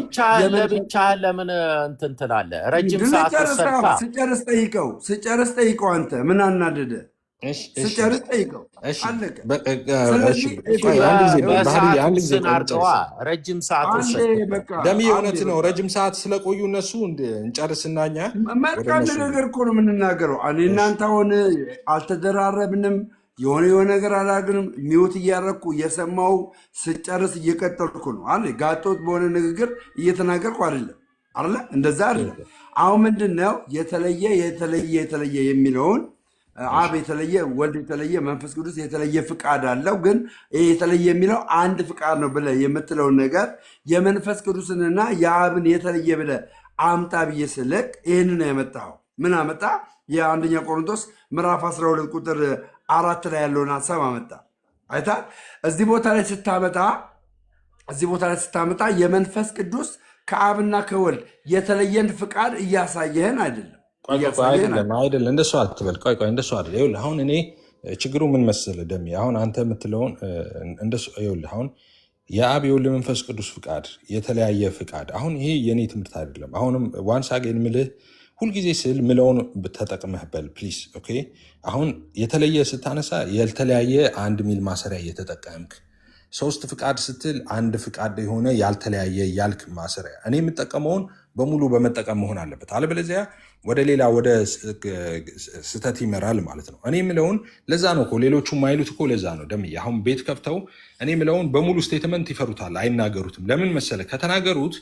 ለብቻ ለምን እንትን ትላለህ? ረጅም ሰዓት ስጨርስ ጠይቀው። አንተ ምን አናደደ? ስጨርስ ጠይቀው። አለቀ። ረጅም ሰዓት ደም እውነት ነው። ረጅም ሰዓት ስለቆዩ እነሱ እንጨርስና እኛ መልካም ነገር እኮ ነው የምንናገረው። እኔ እናንተ አሁን አልተደራረብንም። የሆነ ነገር አላግንም። ሚውት እያረኩ እየሰማው ስጨርስ እየቀጠልኩ ነው አለ። ጋጦት በሆነ ንግግር እየተናገርኩ አይደለም አለ። እንደዛ አይደለም። አሁን ምንድን ነው የተለየ የሚለውን አብ የተለየ፣ ወልድ የተለየ፣ መንፈስ ቅዱስ የተለየ ፍቃድ አለው። ግን ይህ የተለየ የሚለው አንድ ፍቃድ ነው ብለህ የምትለውን ነገር የመንፈስ ቅዱስንና የአብን የተለየ ብለህ አምጣ ብዬ ስልክ ይህንን ያመጣው ምን አመጣ? የአንደኛ ቆሮንቶስ ምዕራፍ 12 ቁጥር 4 ላይ ያለውን ሀሳብ አመጣ። አይታል። እዚህ ቦታ ላይ ስታመጣ የመንፈስ ቅዱስ ከአብና ከወልድ የተለየን ፍቃድ እያሳየህን አይደለም። አይደለም እንደሱ አትበል። ቆይ እንደሱ አይደል። ይኸውልህ አሁን እኔ ችግሩ ምን መሰለህ ደሜ፣ አሁን አንተ የምትለውን እንደሱ ይኸውልህ አሁን የአብ የወልድ መንፈስ ቅዱስ ፍቃድ የተለያየ ፍቃድ። አሁን ይሄ የኔ ትምህርት አይደለም። አሁንም ዋንስ አጌን ምልህ ሁልጊዜ ስል ምለውን ተጠቅመህ በል ፕሊዝ። ኦኬ። አሁን የተለየ ስታነሳ ያልተለያየ አንድ ሚል ማሰሪያ እየተጠቀምክ ሶስት ፍቃድ ስትል አንድ ፍቃድ የሆነ ያልተለያየ ያልክ ማሰሪያ እኔ የምጠቀመውን በሙሉ በመጠቀም መሆን አለበት። አለበለዚያ ወደ ሌላ ወደ ስህተት ይመራል ማለት ነው። እኔ የምለውን ለዛ ነው እኮ ሌሎቹ የማይሉት እኮ ለዛ ነው። ደምዬ አሁን ቤት ከፍተው እኔ የምለውን በሙሉ ስቴትመንት ይፈሩታል፣ አይናገሩትም። ለምን መሰለ? ከተናገሩት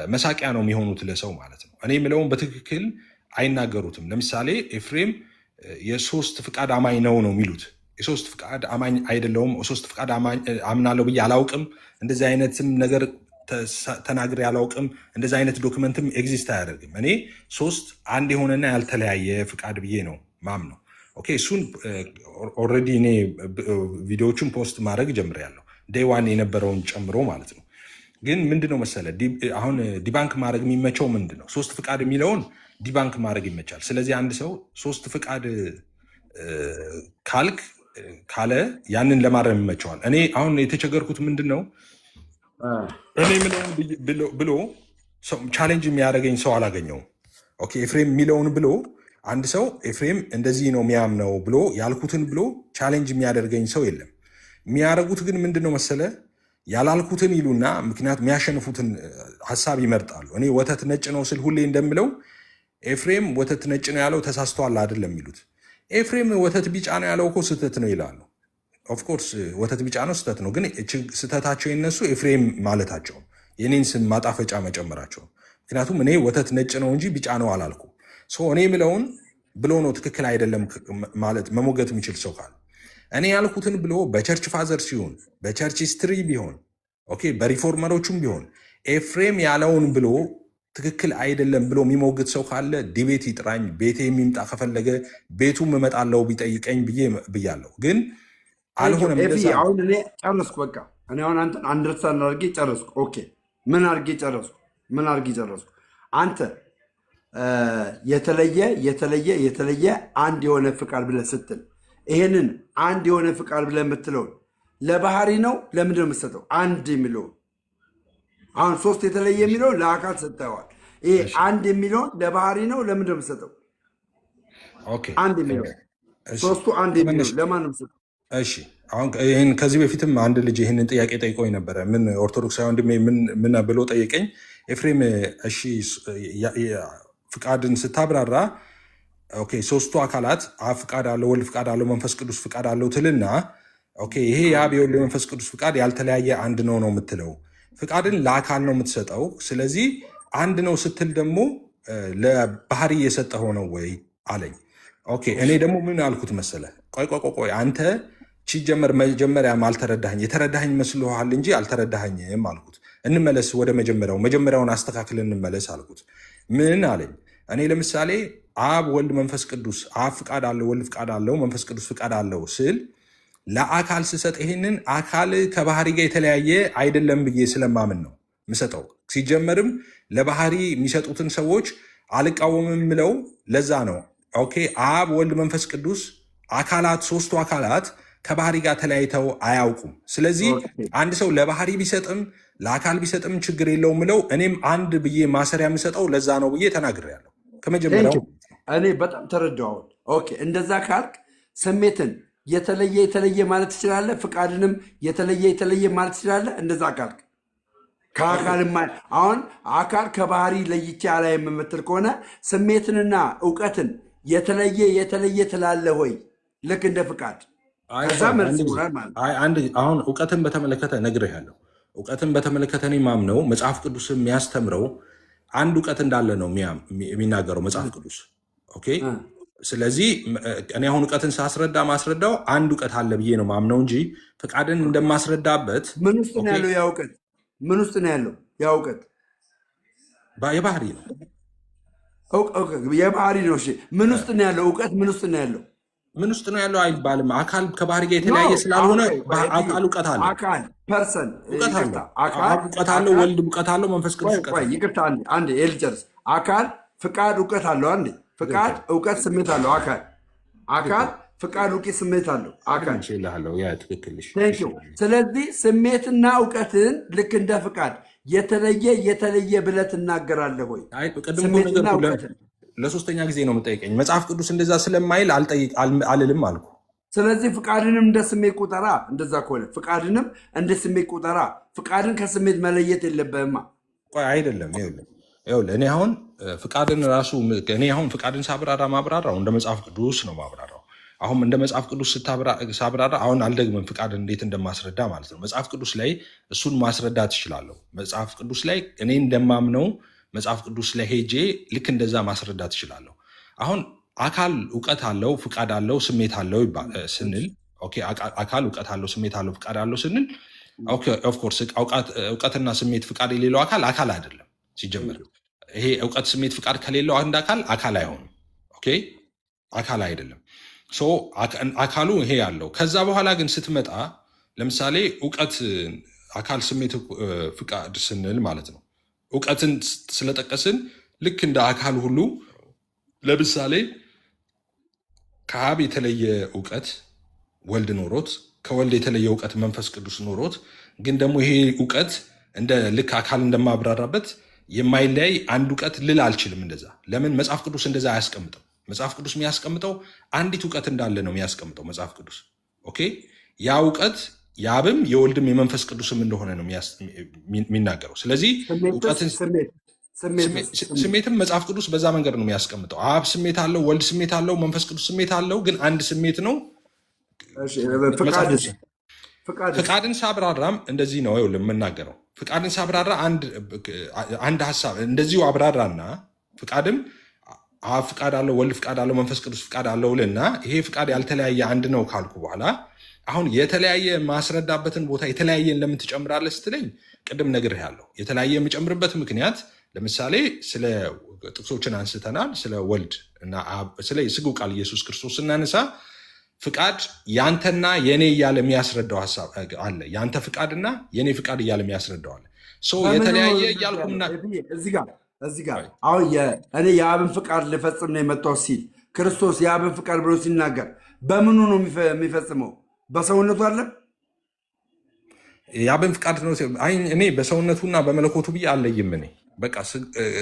መሳቂያ ነው የሚሆኑት ለሰው ማለት ነው። እኔ የምለውን በትክክል አይናገሩትም። ለምሳሌ ኤፍሬም የሶስት ፍቃድ አማኝ ነው የሚሉት። የሶስት ፍቃድ አማኝ አይደለውም። ሶስት ፍቃድ አምናለሁ ብዬ አላውቅም። እንደዚህ አይነትም ነገር ተናግሬ አላውቅም። እንደዚህ አይነት ዶክመንትም ኤግዚስት አያደርግም። እኔ ሶስት አንድ የሆነና ያልተለያየ ፍቃድ ብዬ ነው ማምነው። ኦኬ፣ እሱን ኦልሬዲ እኔ ቪዲዮዎቹን ፖስት ማድረግ ጀምሬያለሁ፣ ዴይ ዋን የነበረውን ጨምሮ ማለት ነው። ግን ምንድነው መሰለ አሁን ዲባንክ ማድረግ የሚመቸው ምንድነው? ሶስት ፍቃድ የሚለውን ዲባንክ ማድረግ ይመቻል። ስለዚህ አንድ ሰው ሶስት ፍቃድ ካልክ ካለ ያንን ለማድረግ ይመቸዋል። እኔ አሁን የተቸገርኩት ምንድን ነው እኔ ምለውን ብሎ ቻሌንጅ የሚያደርገኝ ሰው አላገኘውም። ኦኬ ኤፍሬም የሚለውን ብሎ አንድ ሰው ኤፍሬም እንደዚህ ነው የሚያምነው ብሎ ያልኩትን ብሎ ቻሌንጅ የሚያደርገኝ ሰው የለም። የሚያደርጉት ግን ምንድነው መሰለ ያላልኩትን ይሉና ምክንያቱም የሚያሸንፉትን ሀሳብ ይመርጣሉ። እኔ ወተት ነጭ ነው ስል ሁሌ እንደምለው ኤፍሬም ወተት ነጭ ነው ያለው ተሳስተዋል አይደለም የሚሉት። ኤፍሬም ወተት ቢጫ ነው ያለው እኮ ስህተት ነው ይላሉ። ኦፍኮርስ ወተት ቢጫ ነው ስህተት ነው፣ ግን ስህተታቸው የነሱ ኤፍሬም ማለታቸው የኔን ስም ማጣፈጫ መጨመራቸው። ምክንያቱም እኔ ወተት ነጭ ነው እንጂ ቢጫ ነው አላልኩ። እኔ ምለውን ብሎ ነው ትክክል አይደለም ማለት መሞገት የሚችል ሰው ካለ እኔ ያልኩትን ብሎ በቸርች ፋዘር ሲሆን በቸርች ሂስትሪ ቢሆን ኦኬ በሪፎርመሮቹም ቢሆን ኤፍሬም ያለውን ብሎ ትክክል አይደለም ብሎ የሚሞግት ሰው ካለ ዲቤት ይጥራኝ፣ ቤቴ የሚምጣ ከፈለገ ቤቱም እመጣለው ቢጠይቀኝ ብያለሁ። ግን አልሆነም። አሁን እኔ ጨረስኩ። በቃ እኔ አሁን አንተን አንደርስታንድ አድርጌ ጨረስኩ። ኦኬ ምን አድርጌ ጨረስኩ? አንተ የተለየ አንድ የሆነ ፍቃድ ብለህ ስትል ይሄንን አንድ የሆነ ፍቃድ ብለህ የምትለውን ለባህሪ ነው ለምንድን ነው የምትሰጠው? አንድ የሚለውን አሁን ሶስት የተለየ የሚለውን ለአካል ሰጥተዋል። ይሄ አንድ የሚለውን ለባህሪ ነው ለምንድን ነው የምትሰጠው? አንድ የሚለውን ሶስቱ አንድ የሚለውን ለማን ነው የምትሰጠው? እሺ አሁን ይህን ከዚህ በፊትም አንድ ልጅ ይህንን ጥያቄ ጠይቆኝ ነበረ። ምን ኦርቶዶክሳዊ ወንድሜ ምን ብሎ ጠየቀኝ። ኤፍሬም እሺ ፍቃድን ስታብራራ ኦኬ ሶስቱ አካላት አብ ፍቃድ አለው፣ ወልድ ፍቃድ አለው፣ መንፈስ ቅዱስ ፍቃድ አለው ትልና ኦኬ ይሄ የአብ የወልድ መንፈስ ቅዱስ ፍቃድ ያልተለያየ አንድ ነው የምትለው። ፍቃድን ለአካል ነው የምትሰጠው። ስለዚህ አንድ ነው ስትል ደግሞ ለባህሪ የሰጠኸው ነው ወይ አለኝ። ኦኬ እኔ ደግሞ ምን አልኩት መሰለ? ቆይ አንተ ሲጀመር መጀመሪያም አልተረዳኸኝ፣ የተረዳኸኝ መስሎሃል እንጂ አልተረዳኸኝም አልኩት። እንመለስ ወደ መጀመሪያውን አስተካክል እንመለስ አልኩት። ምን አለኝ? እኔ ለምሳሌ አብ ወልድ መንፈስ ቅዱስ አብ ፍቃድ አለው፣ ወልድ ፍቃድ አለው፣ መንፈስ ቅዱስ ፍቃድ አለው ስል ለአካል ስሰጥ ይሄንን አካል ከባህሪ ጋር የተለያየ አይደለም ብዬ ስለማምን ነው ምሰጠው። ሲጀመርም ለባህሪ የሚሰጡትን ሰዎች አልቃወምም ምለው ለዛ ነው። ኦኬ አብ ወልድ መንፈስ ቅዱስ አካላት ሶስቱ አካላት ከባህሪ ጋር ተለያይተው አያውቁም። ስለዚህ አንድ ሰው ለባህሪ ቢሰጥም ለአካል ቢሰጥም ችግር የለው ምለው እኔም አንድ ብዬ ማሰሪያ የምሰጠው ለዛ ነው ብዬ ተናግሬያለሁ ከመጀመሪያው። እኔ በጣም ተረዳሁት። ኦኬ እንደዛ ካልክ ስሜትን የተለየ ማለት ትችላለህ፣ ፍቃድንም የተለየ ማለት ትችላለህ። እንደዛ ካልክ ከአካልማ አሁን አካል ከባህሪ ለይቼ አላይም የምትል ከሆነ ስሜትንና እውቀትን የተለየ ትላለህ ወይ? ልክ እንደ ፍቃድ ከዛ መልስ ይሆናል ማለት ነው። አሁን እውቀትን በተመለከተ ነግሬሃለሁ። እውቀትን በተመለከተ እኔ ማምነው መጽሐፍ ቅዱስ የሚያስተምረው አንድ እውቀት እንዳለ ነው የሚናገረው መጽሐፍ ቅዱስ። ኦኬ ስለዚህ እኔ አሁን እውቀትን ማስረዳው አንድ እውቀት አለ ብዬ ነው ማምነው እንጂ ፍቃድን እንደማስረዳበት ምን ውስጥ ነው ያለው ያ እውቀት? ምን ውስጥ ነው ያለው ያ እውቀት? የባህሪ ነው የባህሪ ነው። እሺ ምን ውስጥ ነው ያለው እውቀት? ምን ውስጥ ነው ያለው? ምን ውስጥ ነው ያለው አይባልም። አካል ከባህሪ ጋር የተለያየ ስላልሆነ አካል እውቀት አለ። አካል ፐርሰን እውቀት አለው፣ ወልድ እውቀት አለው፣ መንፈስ ቅዱስ እውቀት አለው። ይቅርታ አንዴ ልጨርስ። አካል ፍቃድ እውቀት አለው። አንዴ ፍቃድ እውቀት ስሜት አለው። አካል ፍቃድ እውቀት ስሜት አለው። አካል ትክክል። ስለዚህ ስሜትና እውቀትን ልክ እንደ ፍቃድ የተለየ ብለህ ትናገራለህ ወይ? ስሜትና እውቀትን ለሶስተኛ ጊዜ ነው የምጠይቀኝ። መጽሐፍ ቅዱስ እንደዛ ስለማይል አልልም አልኩ። ስለዚህ ፍቃድንም እንደ ስሜት ቁጠራ። እንደዛ ከሆነ ፍቃድንም እንደ ስሜት ቁጠራ። ፍቃድን ከስሜት መለየት የለብህማ። ቆይ አይደለም፣ ይኸውልህ እኔ አሁን ፍቃድን ራሱ እኔ አሁን ፍቃድን ማብራራው እንደ መጽሐፍ ቅዱስ ነው ማብራራው። አሁን እንደ መጽሐፍ ቅዱስ ሳብራራ አሁን አልደግምም ፍቃድን እንዴት እንደማስረዳ ማለት ነው። መጽሐፍ ቅዱስ ላይ እሱን ማስረዳት እችላለሁ። መጽሐፍ ቅዱስ ላይ እኔ እንደማምነው መጽሐፍ ቅዱስ ላይ ሄጄ ልክ እንደዛ ማስረዳት እችላለሁ። አሁን አካል እውቀት አለው፣ ፍቃድ አለው፣ ስሜት አለው ስንል አካል እውቀት አለው፣ ስሜት አለው፣ ፍቃድ አለው ስንል ኦፍኮርስ እውቀትና ስሜት ፍቃድ የሌለው አካል አይደለም ሲጀምር። ይሄ እውቀት ስሜት ፍቃድ ከሌለው አንድ አካል አይሆንም። አካል አይደለም። አካሉ ይሄ ያለው። ከዛ በኋላ ግን ስትመጣ ለምሳሌ እውቀት አካል ስሜት ፍቃድ ስንል ማለት ነው እውቀትን ስለጠቀስን ልክ እንደ አካል ሁሉ ለምሳሌ ከአብ የተለየ እውቀት ወልድ ኖሮት፣ ከወልድ የተለየ እውቀት መንፈስ ቅዱስ ኖሮት፣ ግን ደግሞ ይሄ እውቀት እንደ ልክ አካል እንደማብራራበት የማይለያይ አንድ እውቀት ልል አልችልም። እንደዛ ለምን መጽሐፍ ቅዱስ እንደዛ አያስቀምጥም? መጽሐፍ ቅዱስ የሚያስቀምጠው አንዲት እውቀት እንዳለ ነው የሚያስቀምጠው መጽሐፍ ቅዱስ። ያ እውቀት የአብም የወልድም የመንፈስ ቅዱስም እንደሆነ ነው የሚናገረው። ስለዚህ እውቀትን ስሜትም መጽሐፍ ቅዱስ በዛ መንገድ ነው የሚያስቀምጠው። አብ ስሜት አለው፣ ወልድ ስሜት አለው፣ መንፈስ ቅዱስ ስሜት አለው፣ ግን አንድ ስሜት ነው። ፍቃድን ሳብራራም እንደዚህ ነው የምናገረው። ፍቃድን ሳብራራ አንድ ሀሳብ እንደዚሁ አብራራና ፍቃድም አብ ፍቃድ አለው፣ ወልድ ፍቃድ አለው፣ መንፈስ ቅዱስ ፍቃድ አለው ልና ይሄ ፍቃድ ያልተለያየ አንድ ነው ካልኩ በኋላ አሁን የተለያየ ማስረዳበትን ቦታ የተለያየን ለምን ትጨምራለህ ስትለኝ ቅድም ነግሬሃለሁ። የተለያየ የምጨምርበት ምክንያት ለምሳሌ ስለ ጥቅሶችን አንስተናል። ስለ ወልድ እና ስለ ስግው ቃል ኢየሱስ ክርስቶስ ስናነሳ ፍቃድ ያንተና የኔ እያለ የሚያስረዳው ሀሳብ አለ። ያንተ ፍቃድና የኔ ፍቃድ እያለ የሚያስረዳው አለ። የተለያየ እያልኩምና እዚህ ጋር አሁን እኔ የአብን ፍቃድ ልፈጽም ነው የመጣው ሲል ክርስቶስ የአብን ፍቃድ ብሎ ሲናገር በምኑ ነው የሚፈጽመው? በሰውነቱ አለ የአብን ፍቃድ ነው። እኔ በሰውነቱና በመለኮቱ ብዬ አለይም። እኔ በቃ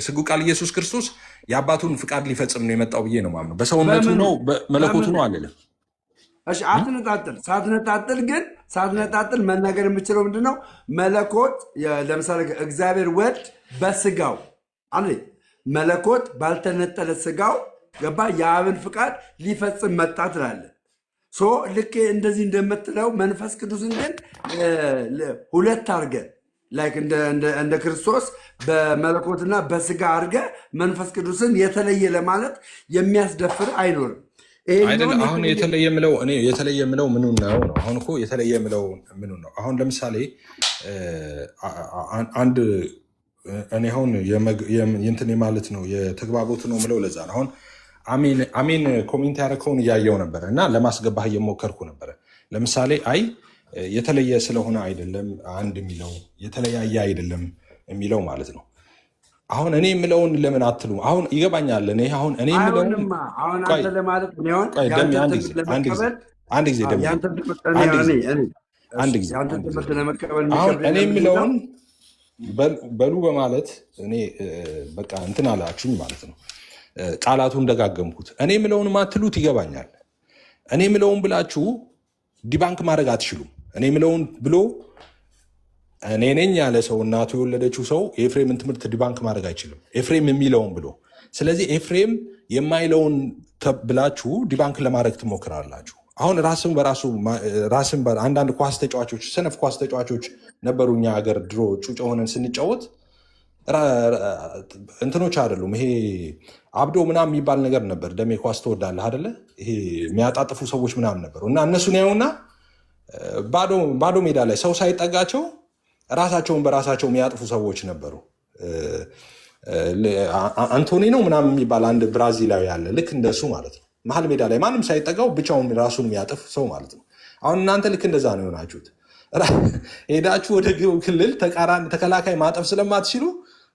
ስጉ ቃል ኢየሱስ ክርስቶስ የአባቱን ፍቃድ ሊፈጽም ነው የመጣው ብዬ ነው ማምነው። በሰውነቱ ነው በመለኮቱ ነው አለለም። እሺ ሳትነጣጥል መናገር የምችለው ምንድነው? መለኮት ለምሳሌ እግዚአብሔር ወልድ በስጋው አለ መለኮት ባልተነጠለ ስጋው ገባ የአብን ፍቃድ ሊፈጽም መጣ ትላለህ። ልክ እንደዚህ እንደምትለው መንፈስ ቅዱስን ግን ሁለት አድርገህ ላይክ እንደ ክርስቶስ በመለኮትና በስጋ አድርገህ መንፈስ ቅዱስን የተለየ ለማለት የሚያስደፍር አይኖርም። አሁን የተለየ ምለው ምኑ ነው? አሁን እኮ የተለየ ምለው ምኑ ነው? አሁን ለምሳሌ አንድ እኔ አሁን የእንትን ማለት ነው የተግባቦት ነው ምለው ለዛ ነው። አሁን አሜን ኮሜንት ያደረከውን እያየው ነበረ እና ለማስገባህ እየሞከርኩ ነበረ። ለምሳሌ የተለየ ስለሆነ አይደለም አንድ የሚለው የተለያየ አይደለም የሚለው ማለት ነው። አሁን እኔ የምለውን ለምን አትሉ? አሁን ይገባኛል። እኔ የምለውን እኔ የምለውን በሉ በማለት እኔ በቃ እንትን አላችሁኝ ማለት ነው። ቃላቱን ደጋገምኩት። እኔ የምለውን ማትሉት ይገባኛል። እኔ የምለውን ብላችሁ ዲባንክ ማድረግ አትችሉም። እኔ የምለውን ብሎ እኔ ነኝ ያለ ሰው እናቱ የወለደችው ሰው የኤፍሬምን ትምህርት ዲባንክ ማድረግ አይችልም። ኤፍሬም የሚለውን ብሎ ስለዚህ ኤፍሬም የማይለውን ብላችሁ ዲባንክ ለማድረግ ትሞክራላችሁ። አሁን ራስን አንዳንድ ኳስ ተጫዋቾች ሰነፍ ኳስ ተጫዋቾች ነበሩ እኛ ሀገር ድሮ ጩጮ ሆነን ስንጫወት እንትኖች አይደሉም። ይሄ አብዶ ምናምን የሚባል ነገር ነበር። ደሜ ኳስ ትወዳለህ አይደለ? ይሄ የሚያጣጥፉ ሰዎች ምናምን ነበሩ እና እነሱን ያዩና ባዶ ሜዳ ላይ ሰው ሳይጠጋቸው ራሳቸውን በራሳቸው የሚያጥፉ ሰዎች ነበሩ። አንቶኒ ነው ምናምን የሚባል አንድ ብራዚላዊ ያለ ልክ እንደሱ ማለት ነው። መሀል ሜዳ ላይ ማንም ሳይጠጋው ብቻውን ራሱን የሚያጥፍ ሰው ማለት ነው። አሁን እናንተ ልክ እንደዛ ነው የሆናችሁት። ሄዳችሁ ወደ ግብ ክልል ተከላካይ ማጠፍ ስለማትችሉ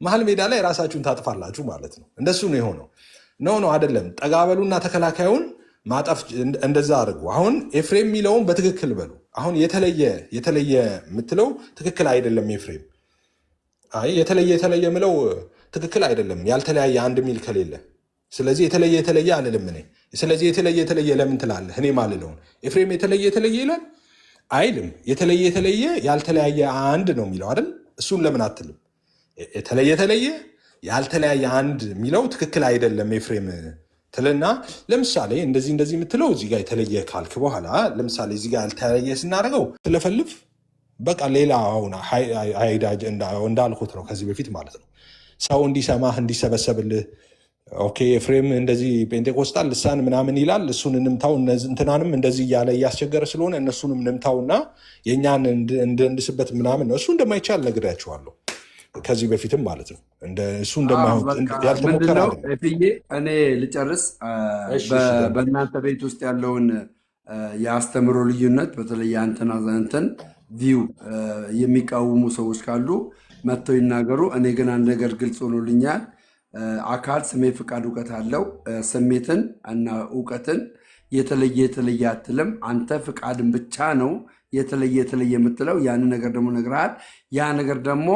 መሀል ሜዳ ላይ ራሳችሁን ታጥፋላችሁ ማለት ነው። እንደሱ ነው የሆነው። ነው አይደለም። ጠጋበሉና ተከላካዩን ማጠፍ እንደዛ አድርጉ። አሁን ኤፍሬም የሚለውን በትክክል በሉ። አሁን የተለየ የምትለው ትክክል አይደለም። ኤፍሬም የተለየ ምለው ትክክል አይደለም። ያልተለያየ አንድ ሚል ከሌለ ስለዚህ የተለየ አልልም። እኔ ስለዚህ የተለየ ለምን ትላለህ? እኔ ማልለውን ኤፍሬም የተለየ ይላል አይልም። የተለየ ያልተለያየ አንድ ነው የሚለው አይደል? እሱን ለምን አትልም? የተለየ ያልተለያየ አንድ የሚለው ትክክል አይደለም ኤፍሬም ትልና ለምሳሌ እንደዚህ የምትለው እዚህ ጋር የተለየ ካልክ በኋላ ለምሳሌ እዚህ ጋር ያልተለያየ ስናደርገው ስለፈልፍ በቃ ሌላ አሁን እንዳልኩት ነው ከዚህ በፊት ማለት ነው ሰው እንዲሰማህ እንዲሰበሰብልህ ኦኬ ኤፍሬም እንደዚህ ፔንቴኮስታል ልሳን ምናምን ይላል እሱን እንምታው እንትናንም እንደዚህ እያለ እያስቸገረ ስለሆነ እነሱንም እንምታውና የእኛን እንድንስበት ምናምን ነው እሱ እንደማይቻል ነግሬያቸዋለሁ ከዚህ በፊትም ማለት ነው እሱ ያልተሞከረ እኔ ልጨርስ በእናንተ ቤት ውስጥ ያለውን የአስተምሮ ልዩነት በተለይ አንተን ቪው የሚቃወሙ ሰዎች ካሉ መጥተው ይናገሩ። እኔ ግን አንድ ነገር ግልጽ ሆኖልኛል። አካል ስሜት፣ ፍቃድ፣ እውቀት አለው። ስሜትን እና እውቀትን የተለየ አትልም። አንተ ፍቃድን ብቻ ነው የተለየ የምትለው። ያንን ነገር ደግሞ ነግረሃል። ያ ነገር ደግሞ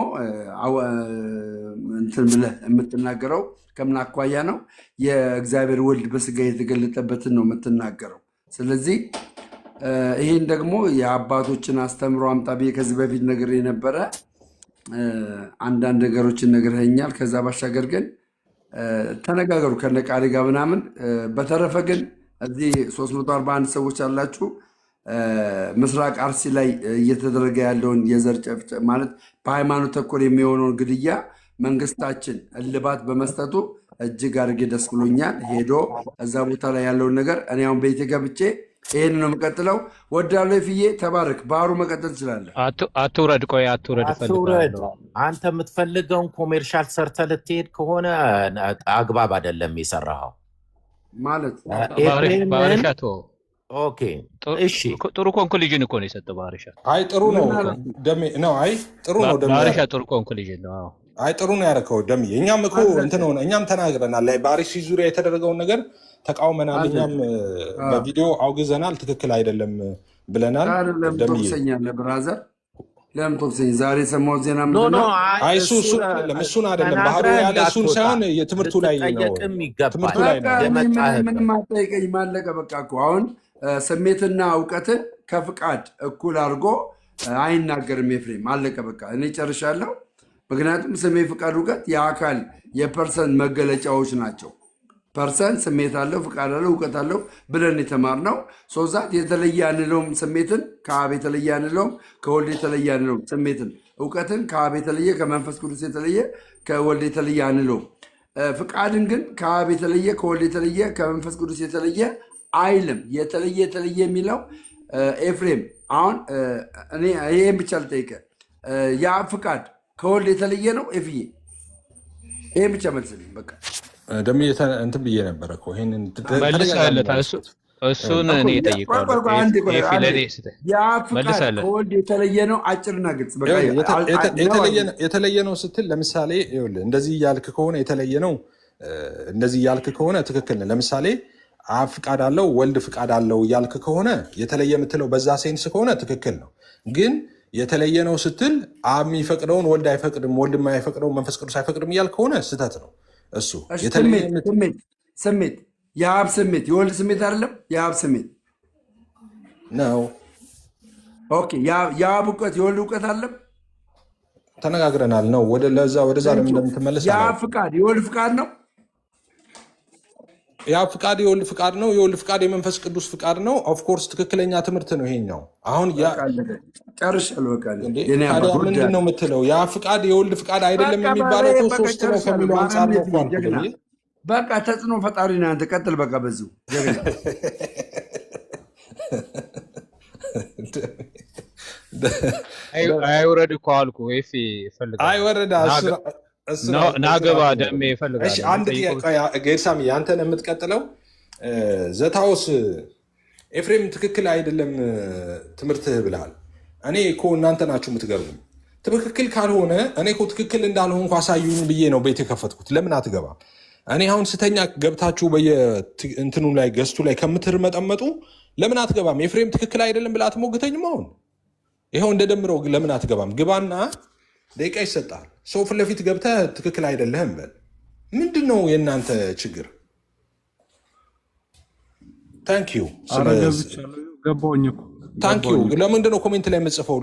እንትን ብለህ የምትናገረው ከምን አኳያ ነው? የእግዚአብሔር ወልድ በስጋ የተገለጠበትን ነው የምትናገረው። ስለዚህ ይህን ደግሞ የአባቶችን አስተምሮ አምጣ ብዬ ከዚህ በፊት ነገር የነበረ አንዳንድ ነገሮችን ነግረኸኛል። ከዛ ባሻገር ግን ተነጋገሩ ከነቃሪ ጋር ምናምን። በተረፈ ግን እዚህ 341 ሰዎች አላችሁ። ምስራቅ አርሲ ላይ እየተደረገ ያለውን የዘር ጨፍጨፍ ማለት በሃይማኖት ተኮር የሚሆነውን ግድያ መንግስታችን እልባት በመስጠቱ እጅግ አድርጌ ደስ ብሎኛል። ሄዶ እዛ ቦታ ላይ ያለውን ነገር እኔ አሁን ቤቴ ገብቼ ይህን ነው የምቀጥለው። ወዳለው ፍዬ ተባረክ። ባህሩ መቀጠል ትችላለህ። አትውረድ፣ ቆይ አትውረድ። አንተ የምትፈልገውን ኮሜርሻል ሰርተህ ልትሄድ ከሆነ አግባብ አይደለም የሰራኸው ማለት ባርሻቶ። ኦኬ እሺ፣ ጥሩ ኮንክሉዥን እኮ ነው የሰጠው ባርሻ። አይ ጥሩ ነው ደሜ ነው። አይ ጥሩ ነው ደሜ። ባርሻ ጥሩ ኮንክሉዥን ነው። አይ ጥሩ ነው ያደረከው ደሜ። እኛም እኮ እንትን ሆነ እኛም ተናግረናል። በአርሲ ዙሪያ የተደረገውን ነገር ተቃውመናል። እኛም በቪዲዮ አውግዘናል። ትክክል አይደለም ብለናል። ቶክሰኛለህ ብራዘር፣ ለምን ቶክሰኝ? ዛሬ የሰማሁት ዜና ምንድን ነው? እሱን አይደለም ባህሩ ያለ እሱን ሳይሆን የትምህርቱ ላይ ነው። ትምህርቱ ላይ ነው። ምንም አትጠይቀኝ። ማለቀ በቃ እኮ አሁን ስሜትና እውቀትን ከፍቃድ እኩል አድርጎ አይናገርም ኤፍሬም። አለቀ በቃ እኔ ጨርሻለሁ። ምክንያቱም ስሜት፣ ፍቃድ፣ እውቀት የአካል የፐርሰን መገለጫዎች ናቸው። ፐርሰን ስሜት አለው፣ ፍቃድ አለው፣ እውቀት አለው ብለን የተማርነው ሶዛት የተለየ አንለውም። ስሜትን ከአብ የተለየ አንለውም፣ ከወልድ የተለየ አንለውም። ስሜትን እውቀትን ከአብ የተለየ ከመንፈስ ቅዱስ የተለየ ከወልድ የተለየ አንለውም። ፍቃድን ግን ከአብ የተለየ ከወልድ የተለየ ከመንፈስ ቅዱስ የተለየ አይልም። የተለየ የሚለው ኤፍሬም አሁን ይህን ብቻ ልጠይቅህ፣ የአብ ፍቃድ ከወልድ የተለየ ነው? ኤፍዬ ይህን ብቻ መልስልኝ በቃ። ደሞ እንትን ብዬ ነበረ እኮ ይሄንን መልሰህለታል። እሱን እኔ እጠይቀዋለሁ። የአብ ፍቃድ ከወልድ የተለየ ነው? አጭርና ግልጽ። የተለየ ነው ስትል ለምሳሌ እንደዚህ እያልክ ከሆነ የተለየ ነው እንደዚህ እያልክ ከሆነ ትክክል ነው። ለምሳሌ አብ ፍቃድ አለው ወልድ ፍቃድ አለው እያልክ ከሆነ የተለየ የምትለው በዛ ሴንስ ከሆነ ትክክል ነው። ግን የተለየ ነው ስትል አብ የሚፈቅደውን ወልድ አይፈቅድም፣ ወልድ የማይፈቅደውን መንፈስ ቅዱስ አይፈቅድም እያልክ ከሆነ ስህተት ነው። እሱ ስሜት የአብ ስሜት የወልድ ስሜት አይደለም፣ የአብ ስሜት ነው። ኦኬ የአብ እውቀት የወልድ እውቀት አለም ተነጋግረናል ነው። ወደዛ ለምን እንደምትመለስ የአብ ፍቃድ የወልድ ፍቃድ ነው። የአብ ፍቃድ የወልድ ፍቃድ ነው። የወልድ ፍቃድ የመንፈስ ቅዱስ ፍቃድ ነው። ኦፍኮርስ ትክክለኛ ትምህርት ነው ይሄኛው። አሁን ጨርሻለሁ። ምንድን ነው የምትለው? የአብ ፍቃድ የወልድ ፍቃድ አይደለም የሚባለው ሶስት ነው ከሚለው አንጻር ነው። በቃ ተጽዕኖ ፈጣሪ ነህ አንተ። ቀጥል በቃ በዚሁ አይውረድ እኮ አልኩህ። አይወረዳ ናገባ ደሜ ይፈልጋል። አንድ ጌርሳሚ አንተን የምትቀጥለው ዘታውስ ኤፍሬም ትክክል አይደለም ትምህርትህ ብለሃል። እኔ እኮ እናንተ ናችሁ የምትገርሙኝ። ትክክል ካልሆነ እኔ እኮ ትክክል እንዳልሆንኩ አሳዩኝ ብዬ ነው ቤት የከፈትኩት። ለምን አትገባም? እኔ አሁን ስተኛ ገብታችሁ በየእንትኑ ላይ ገዝቱ ላይ ከምትርመጠመጡ ለምን አትገባም? ኤፍሬም ትክክል አይደለም ብለህ አትሞግተኝም? አሁን ይኸው እንደደምረው ለምን አትገባም? ግባና ደቂቃ ይሰጣል። ሰው ፊት ለፊት ገብተህ ትክክል አይደለህም በል። ምንድን ነው የእናንተ ችግር? ታንኪዩ ገባሁኝ እኮ ታንኪዩ። ለምንድን ነው ኮሜንት ላይ የምጽፈው?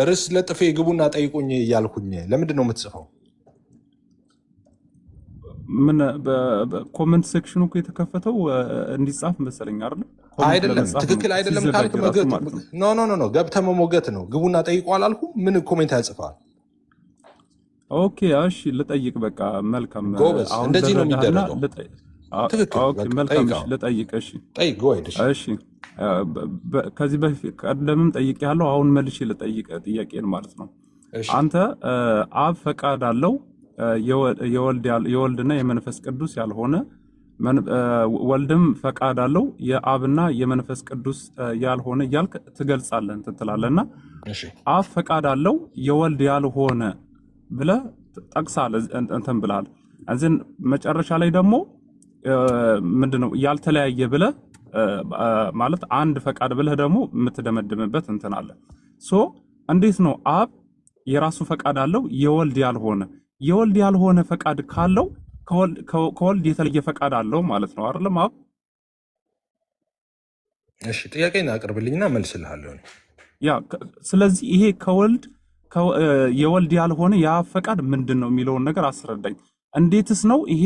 ርዕስ ለጥፌ ግቡና ጠይቁኝ እያልኩኝ ለምንድን ነው የምትጽፈው? ምን በኮሜንት ሴክሽኑ እኮ የተከፈተው እንዲጻፍ መሰለኝ አይደል? አይደለም ትክክል አይደለም ካልክ መገጥ ኖ ገብተህ መሞገት ነው። ግቡና ጠይቁ አላልኩም? ምን ኮሜንት ያጽፋል? ኦኬ እሺ ልጠይቅ። በቃ መልካም ጎበዝ፣ እንደዚህ ነው የሚደረገው። ትክክል መልካም። እሺ ልጠይቅ። እሺ ጠይቅ ጎይድ። እሺ ከዚህ በፊት ቀደምም ጠይቅ ያለው አሁን መልሼ ልጠይቅ ጥያቄን ማለት ነው። አንተ አብ ፈቃድ አለው የወልድና የመንፈስ ቅዱስ ያልሆነ ወልድም ፈቃድ አለው የአብና የመንፈስ ቅዱስ ያልሆነ እያልክ ትገልጻለህ እንትን ትላለህና አብ ፈቃድ አለው የወልድ ያልሆነ ብለህ ጠቅሳለህ እንትን ብለሃል። እዚህን መጨረሻ ላይ ደግሞ ምንድነው ያልተለያየ ብለህ ማለት አንድ ፈቃድ ብለህ ደግሞ የምትደመድምበት እንትን አለ። ሶ እንዴት ነው አብ የራሱ ፈቃድ አለው የወልድ ያልሆነ ፈቃድ ካለው ከወልድ የተለየ ፈቃድ አለው ማለት ነው አይደለም? አብ እሺ ጥያቄን አቅርብልኝና መልስልሃለሁ። ያ ስለዚህ ይሄ የወልድ ያልሆነ የአብ ፈቃድ ምንድን ነው የሚለውን ነገር አስረዳኝ። እንዴትስ ነው ይሄ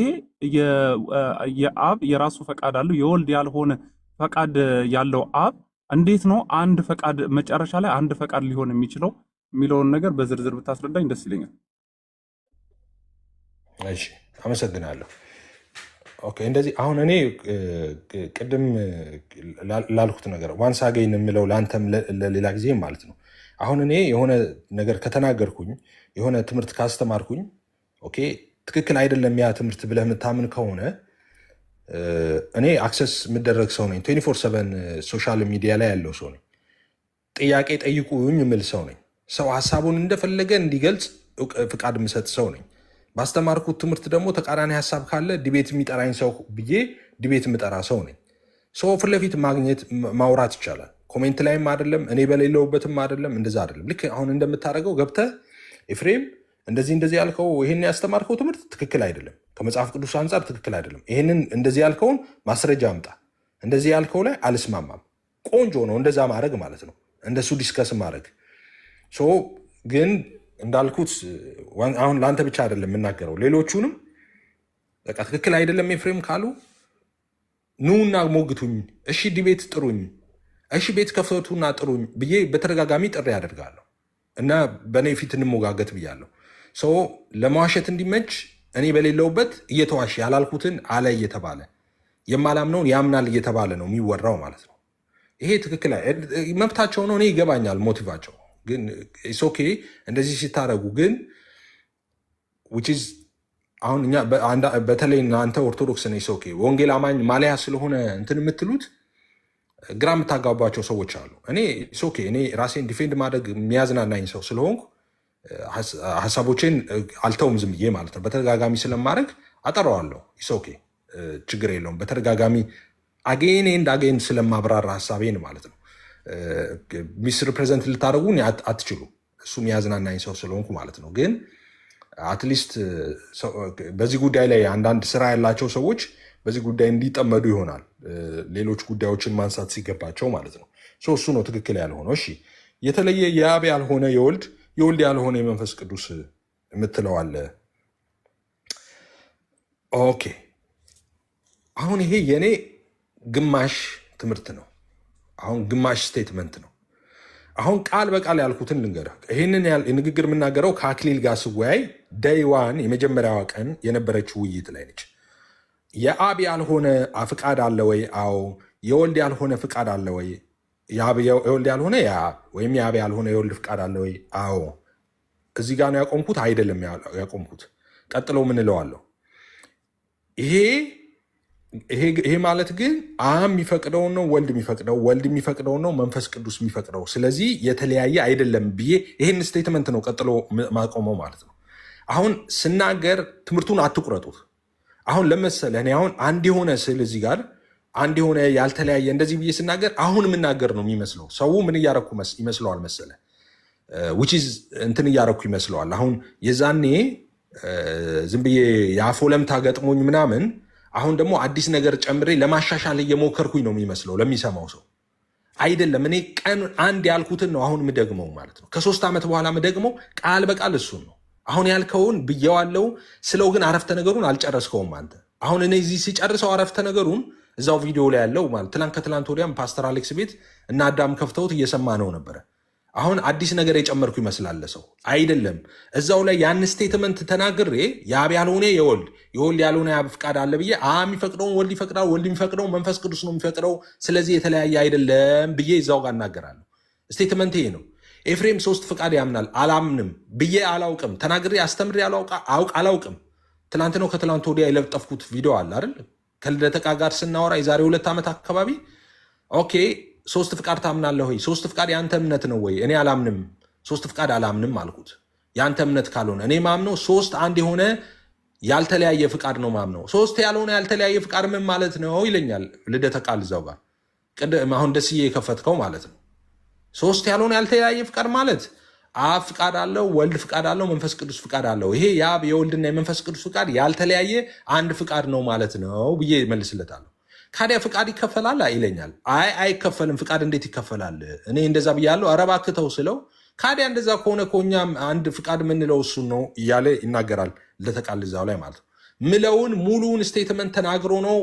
የአብ የራሱ ፈቃድ አለው የወልድ ያልሆነ ፈቃድ ያለው አብ እንዴት ነው አንድ ፈቃድ መጨረሻ ላይ አንድ ፈቃድ ሊሆን የሚችለው የሚለውን ነገር በዝርዝር ብታስረዳኝ ደስ ይለኛል። እሺ አመሰግናለሁ። ኦኬ እንደዚህ አሁን እኔ ቅድም ላልኩት ነገር ዋንስ አገይን የምለው ለአንተም ለሌላ ጊዜ ማለት ነው። አሁን እኔ የሆነ ነገር ከተናገርኩኝ የሆነ ትምህርት ካስተማርኩኝ ኦኬ ትክክል አይደለም ያ ትምህርት ብለህ የምታምን ከሆነ እኔ አክሰስ የምደረግ ሰው ነኝ። 24/7 ሶሻል ሚዲያ ላይ ያለው ሰው ነኝ። ጥያቄ ጠይቁኝ የምል ሰው ነኝ። ሰው ሀሳቡን እንደፈለገ እንዲገልጽ ፍቃድ የምሰጥ ሰው ነኝ። ባስተማርኩት ትምህርት ደግሞ ተቃራኒ ሀሳብ ካለ ዲቤት የሚጠራኝ ሰው ብዬ ዲቤት የምጠራ ሰው ነኝ። ሰው ፊት ለፊት ማግኘት ማውራት ይቻላል። ኮሜንት ላይም አይደለም እኔ በሌለውበትም አይደለም እንደዛ አይደለም። ልክ አሁን እንደምታደርገው ገብተህ ኤፍሬም እንደዚህ ያልከው ይሄን ያስተማርከው ትምህርት ትክክል አይደለም፣ ከመጽሐፍ ቅዱስ አንጻር ትክክል አይደለም፣ ይሄንን እንደዚህ ያልከውን ማስረጃ አምጣ፣ እንደዚህ ያልከው ላይ አልስማማም። ቆንጆ ነው እንደዛ ማድረግ ማለት ነው፣ እንደሱ ዲስከስ ማድረግ። ግን እንዳልኩት አሁን ለአንተ ብቻ አይደለም የምናገረው፣ ሌሎቹንም በቃ ትክክል አይደለም ኤፍሬም ካሉ ኑና ሞግቱኝ፣ እሺ ዲቤት ጥሩኝ፣ እሺ ቤት ከፈቱና ጥሩኝ ብዬ በተደጋጋሚ ጥሪ ያደርጋለሁ እና በእኔ ፊት እንሞጋገት ብያለሁ። ለመዋሸት እንዲመች እኔ በሌለውበት እየተዋሸ ያላልኩትን አለ እየተባለ የማላምነውን ያምናል እየተባለ ነው የሚወራው ማለት ነው። ይሄ ትክክል መብታቸው ነው። እኔ ይገባኛል ሞቲቫቸው። ግን ኦኬ እንደዚህ ሲታረጉ ግን አሁን እኛ በተለይ እናንተ ኦርቶዶክስ ነ ኦኬ ወንጌል አማኝ ማሊያ ስለሆነ እንትን የምትሉት ግራ የምታጋቧቸው ሰዎች አሉ። እኔ ራሴን ዲፌንድ ማድረግ የሚያዝናናኝ ሰው ስለሆንኩ ሀሳቦቼን አልተውም ዝም ብዬ ማለት ነው። በተደጋጋሚ ስለማድረግ አጠራዋለሁ። ኦኬ ችግር የለውም። በተደጋጋሚ አጌን ኤንድ አጌን ስለማብራራ ሀሳቤን ማለት ነው። ሚስ ሪፕሬዘንት ልታደርጉ አትችሉም። እሱ የሚያዝናናኝ ሰው ስለሆንኩ ማለት ነው። ግን አትሊስት በዚህ ጉዳይ ላይ አንዳንድ ስራ ያላቸው ሰዎች በዚህ ጉዳይ እንዲጠመዱ ይሆናል፣ ሌሎች ጉዳዮችን ማንሳት ሲገባቸው ማለት ነው። እሱ ነው ትክክል ያልሆነው። እሺ የተለየ የአብ ያልሆነ የወልድ ያልሆነ የመንፈስ ቅዱስ የምትለዋለ። ኦኬ አሁን ይሄ የኔ ግማሽ ትምህርት ነው። አሁን ግማሽ ስቴትመንት ነው። አሁን ቃል በቃል ያልኩትን ልንገርህ። ይህንን ንግግር የምናገረው ከአክሊል ጋር ስወያይ ደይዋን የመጀመሪያዋ ቀን የነበረችው ውይይት ላይ ነች። የአብ ያልሆነ ፍቃድ አለ ወይ? አዎ። የወልድ ያልሆነ ፍቃድ አለ ወይ? የወልድ ያልሆነ ወይም የአብ ያልሆነ የወልድ ፍቃድ አለ ወይ? አዎ። እዚህ ጋር ነው ያቆምኩት? አይደለም ያቆምኩት። ቀጥሎ ምን እለዋለሁ? ይሄ ማለት ግን አብ የሚፈቅደውን ነው ወልድ የሚፈቅደው፣ ወልድ የሚፈቅደውን ነው መንፈስ ቅዱስ የሚፈቅደው። ስለዚህ የተለያየ አይደለም ብዬ ይህን ስቴትመንት ነው ቀጥሎ ማቆመው ማለት ነው። አሁን ስናገር ትምህርቱን አትቁረጡት። አሁን ለመሰለህ እኔ አሁን አንድ የሆነ ስዕል እዚህ ጋር አንድ የሆነ ያልተለያየ እንደዚህ ብዬ ስናገር አሁን የምናገር ነው የሚመስለው። ሰው ምን እያረኩ ይመስለዋል መሰለህ? እንትን እያረኩ ይመስለዋል። አሁን የዛኔ ዝም ብዬ የአፎ ለምታ ገጥሞኝ ምናምን አሁን ደግሞ አዲስ ነገር ጨምሬ ለማሻሻል እየሞከርኩኝ ነው የሚመስለው ለሚሰማው ሰው። አይደለም። እኔ ቀን አንድ ያልኩትን ነው አሁን ምደግመው ማለት ነው። ከ3 ዓመት በኋላ ምደግመው ቃል በቃል እሱን ነው። አሁን ያልከውን ብየዋለው ስለው ግን አረፍተ ነገሩን አልጨረስከውም አንተ። አሁን እኔ እዚህ ሲጨርሰው አረፍተ ነገሩን እዛው ቪዲዮ ላይ ያለው ማለት ከትላንት ወዲያም ፓስተር አሌክስ ቤት እና አዳም ከፍተውት እየሰማ ነው ነበረ። አሁን አዲስ ነገር የጨመርኩ ይመስላል ሰው። አይደለም። እዛው ላይ ያን ስቴትመንት ተናግሬ የአብ ያልሆነ የወልድ ያልሆነ የአብ ፍቃድ አለ ብዬ የሚፈቅደውን ወልድ ይፈቅዳል፣ ወልድ የሚፈቅደው መንፈስ ቅዱስ ነው የሚፈቅደው፣ ስለዚህ የተለያየ አይደለም ብዬ እዛው ጋር እናገራለሁ። ስቴትመንት ይሄ ነው። ኤፍሬም 3 ፍቃድ ያምናል አላምንም ብዬ አላውቅም። ተናግሬ አስተምሬ አላውቅም። ትላንት ነው ከትላንት ወዲያ የለጠፍኩት ቪዲዮ አለ አይደል? ከልደተ ቃ ጋር ስናወራ የዛሬ 2 ዓመት አካባቢ ኦኬ 3 ፍቃድ ታምናለህ ወይ? 3 ፍቃድ የአንተ እምነት ነው ወይ? እኔ አላምንም፣ 3 ፍቃድ አላምንም አልኩት። የአንተ እምነት ካልሆነ እኔ ማምነው 3 አንድ የሆነ ያልተለያየ ፍቃድ ነው ማምነው። 3 ያልሆነ ያልተለያየ ፍቃድ ምን ማለት ነው ይለኛል ልደተ ቃል እዛው ጋር ቅድም አሁን ደስዬ የከፈትከው ማለት ነው። 3 ያልሆነ ያልተለያየ ፍቃድ ማለት አብ ፍቃድ አለው፣ ወልድ ፍቃድ አለው፣ መንፈስ ቅዱስ ፍቃድ አለው። ይሄ የአብ የወልድና የመንፈስ ቅዱስ ፍቃድ ያልተለያየ አንድ ፍቃድ ነው ማለት ነው ብዬ መልስለታለሁ። ካዲያ ፍቃድ ይከፈላል ይለኛል። አይከፈልም። ፍቃድ እንዴት ይከፈላል? እኔ እንደዛ ብያለሁ። ኧረ እባክህ ተው ስለው ካዲያ እንደዛ ከሆነ እኛም አንድ ፍቃድ ምንለው እሱ ነው እያለ ይናገራል። ለተቃልዛው ላይ ማለት ነው ምለውን ሙሉውን ስቴትመንት ተናግሮ ነው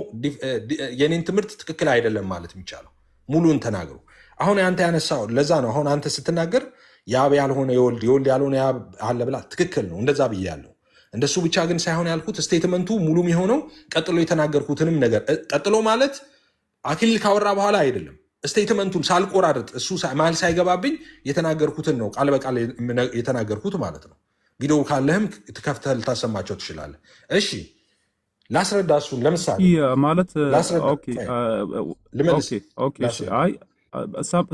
የኔን ትምህርት ትክክል አይደለም ማለት የሚቻለው። ሙሉውን ተናግሮ አሁን አንተ ያነሳው ለዛ ነው። አሁን አንተ ስትናገር የአብ ያልሆነ የወልድ ያልሆነ የአብ አለ ብላ ትክክል ነው። እንደዛ ብያለሁ። እንደሱ ብቻ ግን ሳይሆን ያልኩት ስቴትመንቱ ሙሉም የሆነው ቀጥሎ የተናገርኩትንም ነገር ቀጥሎ ማለት አክሊል ካወራ በኋላ አይደለም። ስቴትመንቱን ሳልቆራርጥ እሱ መሀል ሳይገባብኝ የተናገርኩትን ነው ቃል በቃል የተናገርኩት ማለት ነው። ቪዲዮ ካለህም ትከፍተህ ልታሰማቸው ትችላለህ። እሺ ላስረዳ። እሱን ለምሳሌ ማለት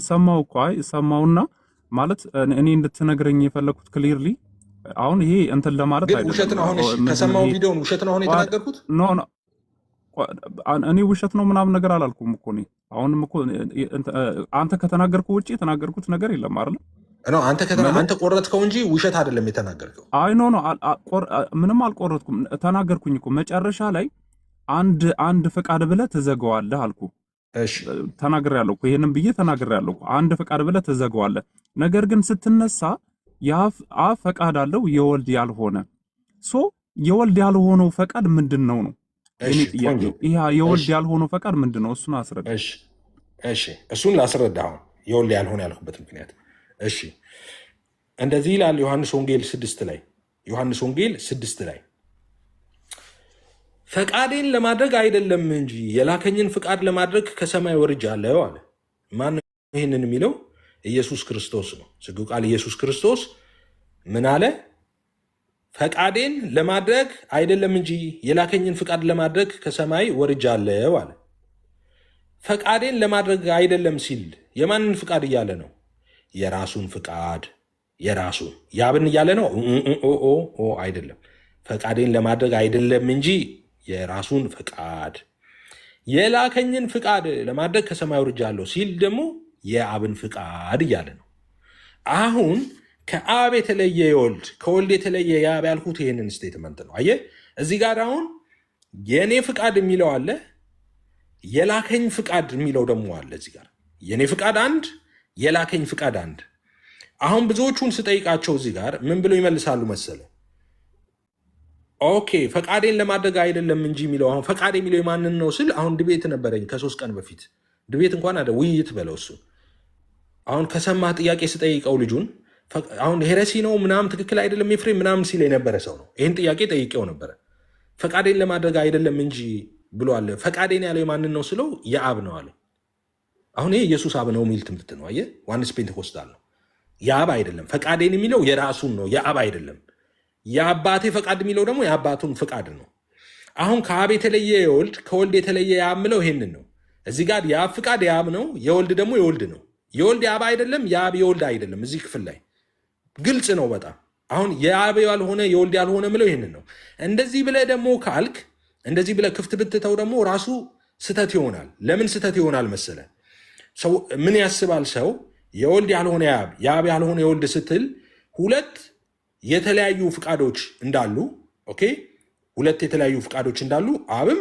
ሰማው እኮ ሰማውና ማለት እኔ እንድትነግረኝ የፈለኩት ክሊርሊ አሁን ይሄ እንትን ለማለት አይደለም። ውሸት ነው። አሁን ከሰማው ቪዲዮን ውሸት ነው አሁን የተናገርኩት። እኔ ውሸት ነው ምናምን ነገር አላልኩም እኮ እኔ አሁንም እኮ አንተ ከተናገርኩ ውጭ የተናገርኩት ነገር የለም አይደል? አንተ ቆረጥከው እንጂ ውሸት አይደለም የተናገርከው። አይ ኖ ምንም አልቆረጥኩም። ተናገርኩኝ እኮ መጨረሻ ላይ አንድ ፈቃድ ብለህ ትዘጋዋለህ አልኩ። ተናግሬያለሁ እኮ ይሄንን ብዬ ተናግሬያለሁ እኮ አንድ ፈቃድ ብለህ ትዘጋዋለህ። ነገር ግን ስትነሳ የአብ ፈቃድ አለው የወልድ ያልሆነ የወልድ ያልሆነው ፈቃድ ምንድን ነው ነው እኔ ጥያቄ። ይሄ የወልድ ያልሆነው ፈቃድ ምንድን ነው? እሱን አስረዳ። እሺ እሱን ላስረዳ። አሁን የወልድ ያልሆነ ያልኩበት ምክንያት እሺ እንደዚህ ይላል ዮሐንስ ወንጌል 6 ላይ ፈቃዴን ለማድረግ አይደለም እንጂ የላከኝን ፍቃድ ለማድረግ ከሰማይ ወርጃለሁ አለ። ማን ይህንን የሚለው? ኢየሱስ ክርስቶስ ነው። ስግው ቃል ኢየሱስ ክርስቶስ ምን አለ? ፈቃዴን ለማድረግ አይደለም እንጂ የላከኝን ፍቃድ ለማድረግ ከሰማይ ወርጃለሁ አለ። ፈቃዴን ለማድረግ አይደለም ሲል የማንን ፍቃድ እያለ ነው? የራሱን ፍቃድ። የራሱን ያብን እያለ ነው? አይደለም። ፈቃዴን ለማድረግ አይደለም እንጂ የራሱን ፍቃድ። የላከኝን ፍቃድ ለማድረግ ከሰማይ ወርጃለሁ ሲል ደግሞ የአብን ፍቃድ እያለ ነው። አሁን ከአብ የተለየ የወልድ ከወልድ የተለየ የአብ ያልኩት ይህንን ስቴትመንት ነው። አየህ እዚህ ጋር አሁን የእኔ ፍቃድ የሚለው አለ፣ የላከኝ ፍቃድ የሚለው ደግሞ አለ። እዚህ ጋር የእኔ ፍቃድ አንድ፣ የላከኝ ፍቃድ አንድ። አሁን ብዙዎቹን ስጠይቃቸው እዚህ ጋር ምን ብለው ይመልሳሉ መሰለ? ኦኬ ፈቃዴን ለማድረግ አይደለም እንጂ የሚለው አሁን ፈቃድ የሚለው የማንን ነው ስል አሁን ድቤት ነበረኝ ከ3 ቀን በፊት ድቤት እንኳን አደ ውይይት በለው እሱ አሁን ከሰማ ጥያቄ ስጠይቀው ልጁን አሁን ሄረሲ ነው ምናምን ትክክል አይደለም ኤፍሬም ምናምን ሲል የነበረ ሰው ነው። ይህን ጥያቄ ጠይቄው ነበረ። ፈቃዴን ለማድረግ አይደለም እንጂ ብሎ አለ። ፈቃዴን ያለው የማንን ነው ስለው የአብ ነው አለ። አሁን ይሄ ኢየሱስ አብ ነው የሚል ትምህርት ነው። አየህ ዋንስ ፔንቴኮስታል ነው። የአብ አይደለም። ፈቃዴን የሚለው የራሱን ነው፣ የአብ አይደለም። የአባቴ ፈቃድ የሚለው ደግሞ የአባቱን ፈቃድ ነው። አሁን ከአብ የተለየ የወልድ ከወልድ የተለየ የአብ ምለው ይሄንን ነው። እዚህ ጋር የአብ ፍቃድ የአብ ነው፣ የወልድ ደግሞ የወልድ ነው። የወልድ የአብ አይደለም፣ የአብ የወልድ አይደለም። እዚህ ክፍል ላይ ግልጽ ነው በጣም። አሁን የአብ ያልሆነ የወልድ ያልሆነ ምለው ይሄንን ነው። እንደዚህ ብለህ ደግሞ ካልክ እንደዚህ ብለህ ክፍት ብትተው ደግሞ ራሱ ስተት ይሆናል። ለምን ስተት ይሆናል መሰለ? ሰው ምን ያስባል? ሰው የወልድ ያልሆነ የአብ የአብ ያልሆነ የወልድ ስትል ሁለት የተለያዩ ፍቃዶች እንዳሉ ኦኬ፣ ሁለት የተለያዩ ፍቃዶች እንዳሉ አብም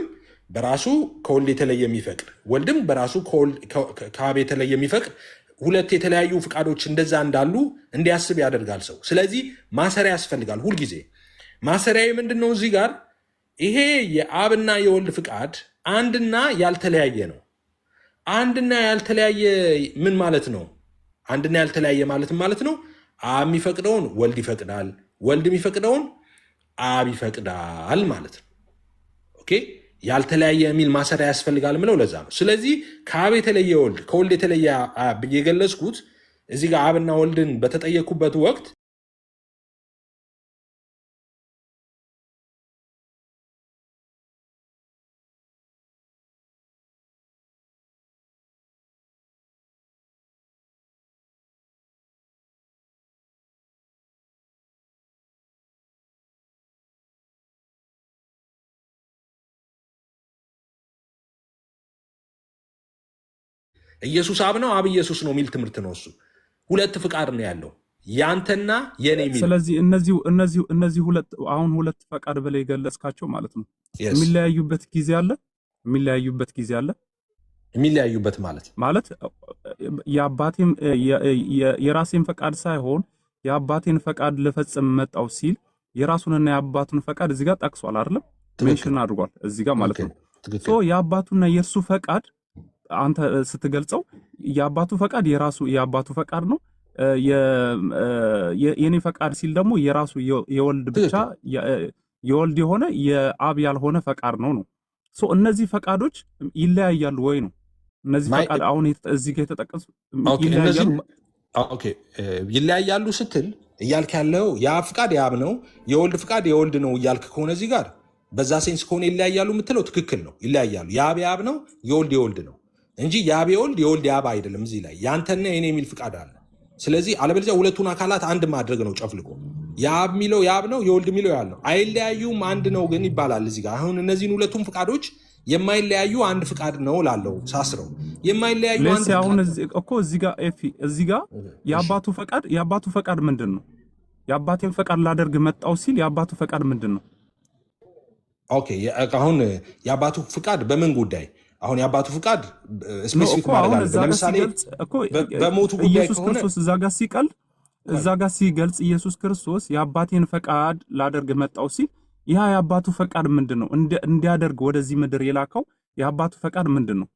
በራሱ ከወልድ የተለየ የሚፈቅድ ወልድም በራሱ ከአብ የተለየ የሚፈቅድ ሁለት የተለያዩ ፍቃዶች እንደዛ እንዳሉ እንዲያስብ ያደርጋል ሰው። ስለዚህ ማሰሪያ ያስፈልጋል ሁልጊዜ። ማሰሪያዊ ምንድን ነው? እዚህ ጋር ይሄ የአብና የወልድ ፍቃድ አንድና ያልተለያየ ነው። አንድና ያልተለያየ ምን ማለት ነው? አንድና ያልተለያየ ማለት ነው አብ የሚፈቅደውን ወልድ ይፈቅዳል፣ ወልድ የሚፈቅደውን አብ ይፈቅዳል ማለት ነው። ኦኬ፣ ያልተለያየ የሚል ማሰሪያ ያስፈልጋል ምለው ለዛ ነው። ስለዚህ ከአብ የተለየ ወልድ ከወልድ የተለየ አብ የገለጽኩት እዚህ ጋር አብና ወልድን በተጠየኩበት ወቅት ኢየሱስ አብ ነው፣ አብ ኢየሱስ ነው የሚል ትምህርት ነው። እሱ ሁለት ፍቃድ ነው ያለው ያንተና የኔ የሚል። ስለዚህ እነዚህ ሁለት ፈቃድ ብለህ የገለጽካቸው ማለት ነው የሚለያዩበት ጊዜ አለ። የሚለያዩበት ማለት የአባቴም የራሴን ፈቃድ ሳይሆን የአባቴን ፈቃድ ልፈጽም መጣው ሲል የራሱንና የአባቱን ፈቃድ እዚህ ጋር ጠቅሷል አይደለም? ሜንሽን አድርጓል እዚህ ጋር ማለት ነው። ሶ የአባቱና የእርሱ ፈቃድ አንተ ስትገልጸው የአባቱ ፈቃድ የአባቱ ፈቃድ ነው። የኔ ፈቃድ ሲል ደግሞ የራሱ የወልድ ብቻ የወልድ የሆነ የአብ ያልሆነ ፈቃድ ነው። ሶ እነዚህ ፈቃዶች ይለያያሉ ወይ ነው? እነዚህ ፈቃድ አሁን እዚህ ጋር የተጠቀሱ ይለያያሉ ስትል እያልክ ያለው የአብ ፍቃድ የአብ ነው፣ የወልድ ፍቃድ የወልድ ነው እያልክ ከሆነ እዚህ ጋር በዛ ሴንስ ከሆነ ይለያያሉ የምትለው ትክክል ነው። ይለያያሉ። የአብ የአብ ነው፣ የወልድ የወልድ ነው እንጂ የአብ የወልድ የወልድ የአብ አይደለም። እዚህ ላይ ያንተና የኔ የሚል ፍቃድ አለ። ስለዚህ አለበለዚያ ሁለቱን አካላት አንድ ማድረግ ነው ጨፍልቆ። የአብ የሚለው የአብ ነው፣ የወልድ የሚለው ያል ነው። አይለያዩም፣ አንድ ነው ግን ይባላል እዚህ ጋር። አሁን እነዚህን ሁለቱም ፍቃዶች የማይለያዩ አንድ ፍቃድ ነው ላለው ሳስረው የማይለያዩ አንድ አሁን እኮ እዚህ ጋር የአባቱ ፈቃድ ምንድን ነው? የአባቴን ፈቃድ ላደርግ መጣው ሲል የአባቱ ፈቃድ ምንድን ነው? ኦኬ፣ አሁን የአባቱ ፍቃድ በምን ጉዳይ? አሁን የአባቱ ፍቃድ ስፔሲፊክ ማለት ነው። ለምሳሌ በሞቱ ጉዳይ ኢየሱስ ክርስቶስ እዛ ጋር ሲገልጽ ኢየሱስ ክርስቶስ የአባቴን ፈቃድ ላደርግ መጣው ሲል ይህ የአባቱ ፈቃድ ምንድን ነው? እንዲያደርግ ወደዚህ ምድር የላከው የአባቱ ፈቃድ ምንድን ነው?